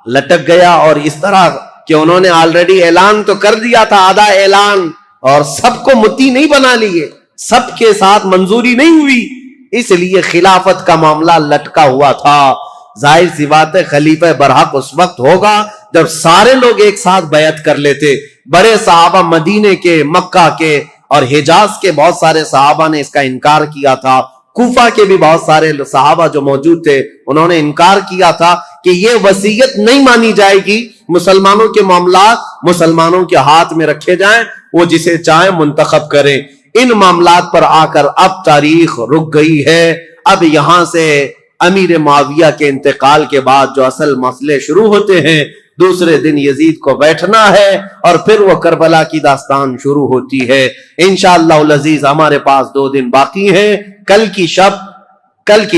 لٹک گیا، اور اس طرح کہ انہوں نے آلریڈی اعلان تو کر دیا تھا، آدھا اعلان، اور سب کو متی نہیں بنا لیے، سب کے ساتھ منظوری نہیں ہوئی، اس لیے خلافت کا معاملہ لٹکا ہوا تھا۔ ظاہر سی بات ہے خلیفہ برحق اس وقت ہوگا جب سارے لوگ ایک ساتھ بیعت کر لیتے۔ بڑے صحابہ مدینے کے، مکہ کے اور حجاز کے بہت سارے صحابہ نے اس کا انکار کیا تھا، کوفہ کے بھی بہت سارے صحابہ جو موجود تھے انہوں نے انکار کیا تھا کہ یہ وصیت نہیں مانی جائے گی، مسلمانوں کے معاملات مسلمانوں کے ہاتھ میں رکھے جائیں، وہ جسے چاہیں منتخب کریں۔ ان معاملات پر آ کر اب تاریخ رک گئی ہے۔ اب یہاں سے امیر معاویہ کے انتقال کے بعد جو اصل مسئلے شروع ہوتے ہیں، دوسرے دن یزید کو بیٹھنا ہے اور پھر وہ کربلا کی داستان شروع ہوتی ہے۔ انشاءاللہ العزیز ہمارے پاس 2 دن باقی ہیں، کل کی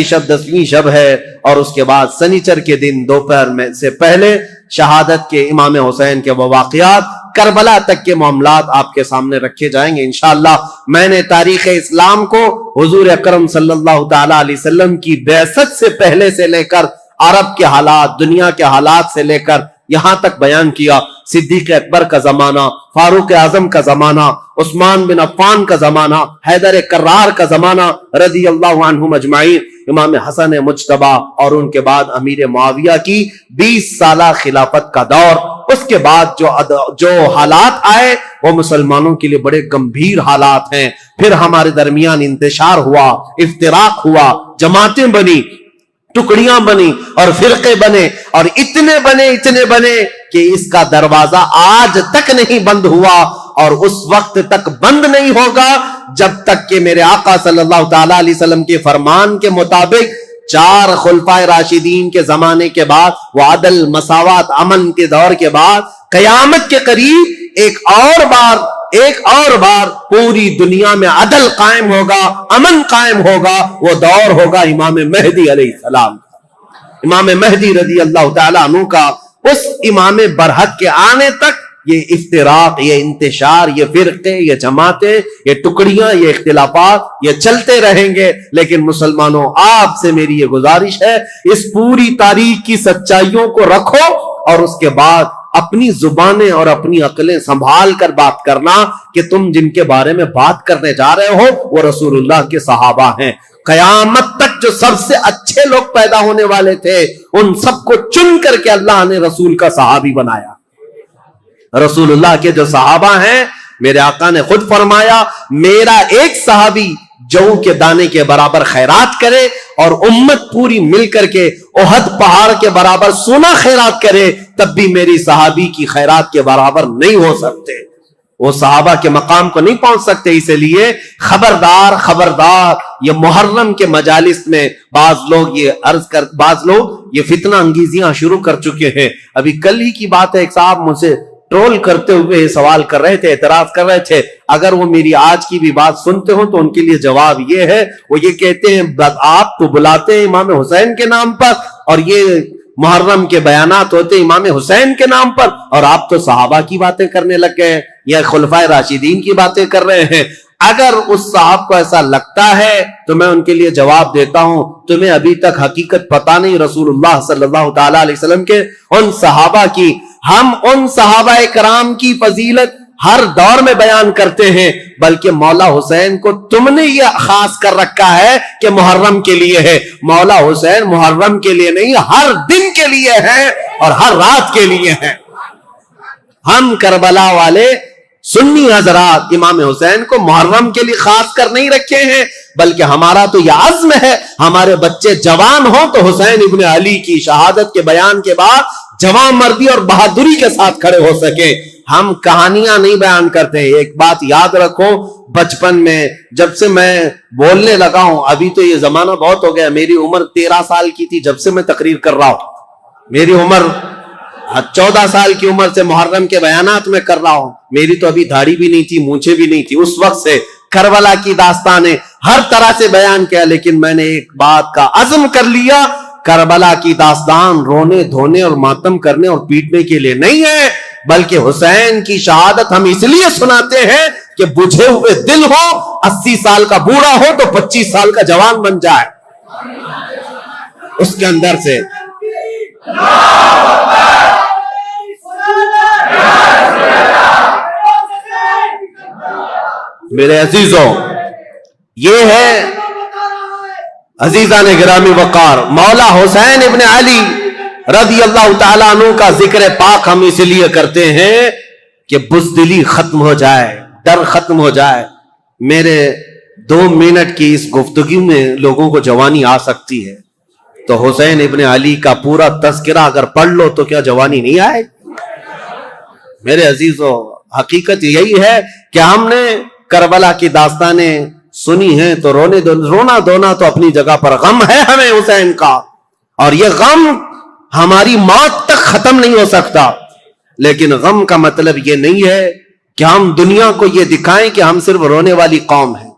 شب 10ویں شب ہے، اور اس کے بعد سنیچر کے دن دوپہر میں سے پہلے شہادت کے امام حسین کے وہ واقعات، کربلا تک کے معاملات آپ کے سامنے رکھے جائیں گے انشاءاللہ۔ میں نے تاریخ اسلام کو حضور اکرم صلی اللہ تعالی علیہ وسلم کی بعثت سے پہلے سے لے کر عرب کے حالات، دنیا کے حالات سے لے کر یہاں تک بیان کیا۔ صدیق اکبر کا زمانہ، فاروق اعظم کا زمانہ، عثمان بن عفان کا زمانہ، حیدر کرار کا زمانہ رضی اللہ عنہم اجمعین، امام حسن مجتبی، اور ان کے بعد امیر معاویہ کی 20 سالہ خلافت کا دور۔ اس کے بعد جو حالات آئے وہ مسلمانوں کے لیے بڑے گمبھیر حالات ہیں۔ پھر ہمارے درمیان انتشار ہوا، افتراق ہوا، جماعتیں بنی، ٹکڑیاں بنی اور فرقے بنے، اور اتنے بنے کہ اس کا دروازہ آج تک نہیں بند ہوا، اور اس وقت تک بند نہیں ہوگا جب تک کہ میرے آقا صلی اللہ تعالی علیہ وسلم کے فرمان کے مطابق 4 خلفائے راشدین کے زمانے کے بعد، وہ عدل، مساوات، امن کے دور کے بعد، قیامت کے قریب ایک اور بار ایک اور بار پوری دنیا میں عدل قائم ہوگا، امن قائم ہوگا، وہ دور ہوگا امام مہدی علیہ السلام کا، امام مہدی رضی اللہ تعالیٰ عنہ کا۔ اس امام برحق کے آنے تک یہ افتراق، یہ انتشار، یہ فرقے، یہ جماعتیں، یہ ٹکڑیاں، یہ اختلافات یہ چلتے رہیں گے۔ لیکن مسلمانوں، آپ سے میری یہ گزارش ہے، اس پوری تاریخ کی سچائیوں کو رکھو اور اس کے بعد اپنی زبانیں اور اپنی عقلیں سنبھال کر بات کرنا کہ تم جن کے بارے میں بات کرنے جا رہے ہو وہ رسول اللہ کے صحابہ ہیں۔ قیامت تک جو سب سے اچھے لوگ پیدا ہونے والے تھے، ان سب کو چن کر کے اللہ نے رسول کا صحابی بنایا۔ رسول اللہ کے جو صحابہ ہیں، میرے آقا نے خود فرمایا، میرا ایک صحابی جو کے دانے کے برابر خیرات کرے اور امت پوری مل کر کے احد پہاڑ کے برابر سونا خیرات کرے، تب بھی میری صحابی کی خیرات کے برابر نہیں ہو سکتے، وہ صحابہ کے مقام کو نہیں پہنچ سکتے۔ اس لیے خبردار خبردار، یہ محرم کے مجالس میں بعض لوگ یہ فتنہ انگیزیاں شروع کر چکے ہیں۔ ابھی کل ہی کی بات ہے، ایک صاحب مجھ سے ٹرول کرتے ہوئے سوال کر رہے تھے، اعتراض کر رہے تھے، اگر وہ میری آج کی بھی بات سنتے ہوں تو ان کے لیے جواب یہ ہے، وہ یہ کہتے ہیں آپ تو بلاتے ہیں امام حسین کے نام پر اور یہ محرم کے بیانات ہوتے ہیں امام حسین کے نام پر، اور آپ تو صحابہ کی باتیں کرنے لگ گئے ہیں یا خلفائے راشدین کی باتیں کر رہے ہیں۔ اگر اس صاحب کو ایسا لگتا ہے تو میں ان کے لیے جواب دیتا ہوں، تمہیں ابھی تک حقیقت پتا نہیں رسول اللہ صلی اللہ تعالی علیہ وسلم کے ان صحابہ کی۔ ہم ان صحابہ کرام کی فضیلت ہر دور میں بیان کرتے ہیں، بلکہ مولا حسین کو تم نے یہ خاص کر رکھا ہے کہ محرم کے لیے ہے۔ مولا حسین محرم کے لیے نہیں، ہر دن کے لیے ہے اور ہر رات کے لیے ہے۔ ہم کربلا والے سنی حضرات امام حسین کو محرم کے لیے خاص کر نہیں رکھے ہیں، بلکہ ہمارا تو یہ عزم ہے، ہمارے بچے جوان ہوں تو حسین ابن علی کی شہادت کے بیان کے بعد جوان مردی اور بہادری کے ساتھ کھڑے ہو سکے۔ ہم کہانیاں نہیں بیان کرتے ہیں۔ ایک بات یاد رکھو، بچپن میں جب سے میں بولنے لگا ہوں، ابھی تو یہ زمانہ بہت ہو گیا، میری عمر 13 سال کی تھی جب سے میں تقریر کر رہا ہوں، میری عمر 14 سال کی عمر سے محرم کے بیانات میں کر رہا ہوں، میری تو ابھی داڑھی بھی نہیں تھی، مونچھیں بھی نہیں تھی، اس وقت سے کربلا کی داستانیں ہر طرح سے بیان کیا، لیکن میں نے ایک بات کا عزم کر لیا، کربلا کی داستان رونے دھونے اور ماتم کرنے اور پیٹنے کے لیے نہیں ہے، بلکہ حسین کی شہادت ہم اس لیے سناتے ہیں کہ بجھے ہوئے دل ہو، 80 سال کا بوڑھا ہو تو 25 سال کا جوان بن جائے اس کے اندر سے۔ میرے عزیزوں، یہ ہے عزیزان گرامی وقار مولا حسین ابن علی رضی اللہ تعالیٰ عنہ کا ذکر پاک ہم اس لیے کرتے ہیں کہ بزدلی ختم ہو جائے، ڈر ختم ہو جائے۔ میرے 2 منٹ کی اس گفتگو میں لوگوں کو جوانی آ سکتی ہے، تو حسین ابن علی کا پورا تذکرہ اگر پڑھ لو تو کیا جوانی نہیں آئے؟ میرے عزیزوں، حقیقت یہی ہے کہ ہم نے کربلا کی داستانیں سنی ہیں تو رونا دھونا تو اپنی جگہ پر، غم ہے ہمیں حسین کا، اور یہ غم ہماری موت تک ختم نہیں ہو سکتا، لیکن غم کا مطلب یہ نہیں ہے کہ ہم دنیا کو یہ دکھائیں کہ ہم صرف رونے والی قوم ہیں۔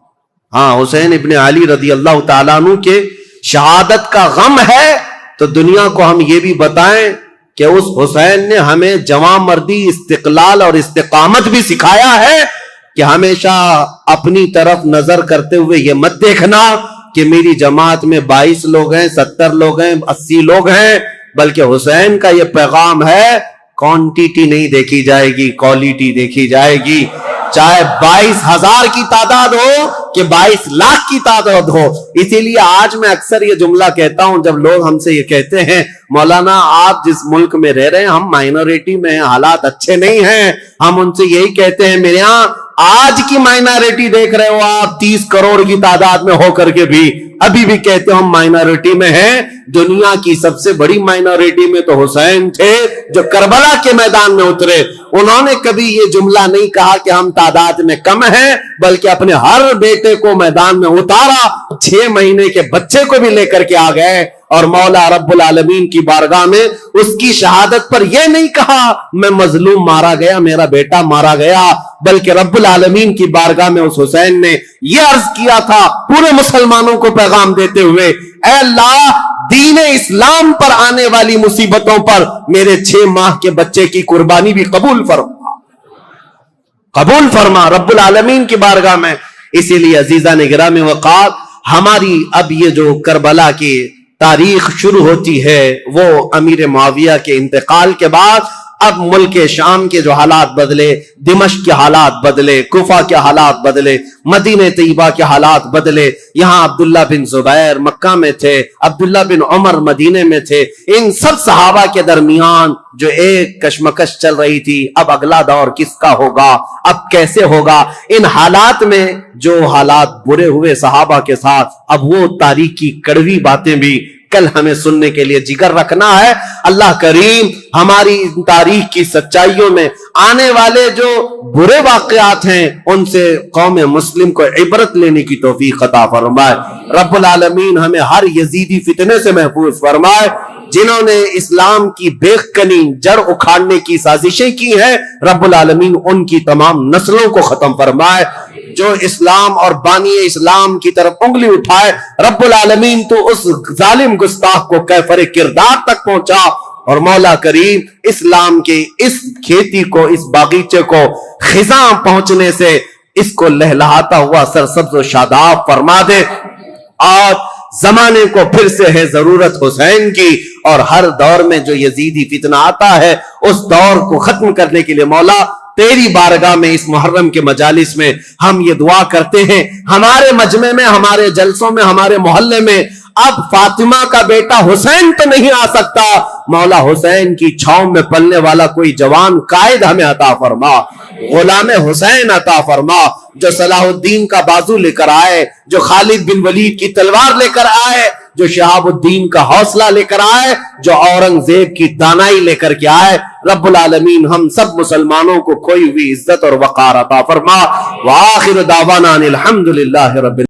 ہاں، حسین ابن علی رضی اللہ تعالیٰ عنہ کے شہادت کا غم ہے تو دنیا کو ہم یہ بھی بتائیں کہ اس حسین نے ہمیں جوان مردی، استقلال اور استقامت بھی سکھایا ہے کہ ہمیشہ اپنی طرف نظر کرتے ہوئے یہ مت دیکھنا کہ میری جماعت میں 22 لوگ ہیں، 70 لوگ ہیں، 80 لوگ ہیں، بلکہ حسین کا یہ پیغام ہے، کوانٹیٹی نہیں دیکھی جائے گی، کوالٹی دیکھی جائے گی، چاہے 22,000 کی تعداد ہو کہ 22 لاکھ کی تعداد ہو۔ اسی لیے آج میں اکثر یہ جملہ کہتا ہوں جب لوگ ہم سے یہ کہتے ہیں مولانا آپ جس ملک میں رہ رہے ہیں ہم مائنورٹی میں ہیں، حالات اچھے نہیں ہیں، ہم ان سے یہی کہتے ہیں میرے ہاں آج کی مائنورٹی دیکھ رہے ہو آپ 30 کروڑ کی تعداد میں ہو کر کے بھی ابھی بھی کہتے ہم مائنورٹی میں ہیں۔ دنیا کی سب سے بڑی مائنورٹی میں تو حسین تھے جو کربلا کے میدان میں اترے، انہوں نے کبھی یہ جملہ نہیں کہا کہ ہم تعداد میں کم ہیں، بلکہ اپنے ہر بیٹے کو میدان میں اتارا، 6 مہینے کے بچے کو بھی لے کر کے آ گئے اور مولا رب العالمین کی بارگاہ میں اس کی شہادت پر یہ نہیں کہا میں مظلوم مارا گیا، میرا بیٹا مارا گیا، بلکہ رب العالمین کی بارگاہ میں اس حسین نے یہ عرض کیا تھا پورے مسلمانوں کو پیغام دیتے ہوئے، اے اللہ دین اسلام پر آنے والی مصیبتوں پر میرے 6 ماہ کے بچے کی قربانی بھی قبول فرما رب العالمین کی بارگاہ میں۔ اسی لیے عزیزان گرامی وقار، ہماری اب یہ جو کربلا کی تاریخ شروع ہوتی ہے وہ امیر معاویہ کے انتقال کے بعد اب ملک شام کے جو حالات بدلے، دمشق کے حالات بدلے، کوفہ کے حالات بدلے، مدینہ طیبہ کے حالات بدلے، یہاں عبداللہ بن زبیر مکہ میں تھے، عبداللہ بن عمر مدینہ میں تھے، ان سب صحابہ کے درمیان جو ایک کشمکش چل رہی تھی، اب اگلا دور کس کا ہوگا، اب کیسے ہوگا، ان حالات میں جو حالات برے ہوئے صحابہ کے ساتھ، اب وہ تاریخ کی کڑوی باتیں بھی کل ہمیں سننے کے لیے جگر رکھنا ہے۔ اللہ کریم ہماری تاریخ کی سچائیوں میں آنے والے جو برے واقعات ہیں ان سے قوم مسلم کو عبرت لینے کی توفیق عطا فرمائے۔ رب العالمین ہمیں ہر یزیدی فتنے سے محفوظ فرمائے۔ جنہوں نے اسلام کی بیخکنی جڑ اکھاڑنے کی سازشیں کی ہیں، رب العالمین ان کی تمام نسلوں کو ختم فرمائے۔ جو اسلام اور بانی اسلام کی طرف انگلی اٹھائے، رب العالمین تو اس ظالم گستاخ کو کیفر کردار تک پہنچا، اور مولا کریم اسلام کے اس کھیتی کو، اس باغیچے کو خزاں پہنچنے سے اس کو لہلہاتا ہوا سرسبز و شاداب فرما دے۔ آج زمانے کو پھر سے ہے ضرورت حسین کی، اور ہر دور میں جو یزیدی فتنہ آتا ہے اس دور کو ختم کرنے کے لیے مولا تیری بارگاہ میں اس محرم کے مجالس میں ہم یہ دعا کرتے ہیں، ہمارے مجمع میں، ہمارے جلسوں میں، ہمارے محلے میں اب فاطمہ کا بیٹا حسین تو نہیں آ سکتا، مولا حسین کی چھاؤں میں پلنے والا کوئی جوان قائد ہمیں عطا فرما، غلام حسین عطا فرما، جو صلاح الدین کا بازو لے کر آئے، جو خالد بن ولید کی تلوار لے کر آئے، جو شہاب الدین کا حوصلہ لے کر آئے، جو اورنگزیب کی دانائی لے کر کے آئے۔ رب العالمین ہم سب مسلمانوں کو کھوئی ہوئی عزت اور وقار عطا فرما۔ وآخر دعوانا الحمدللہ رب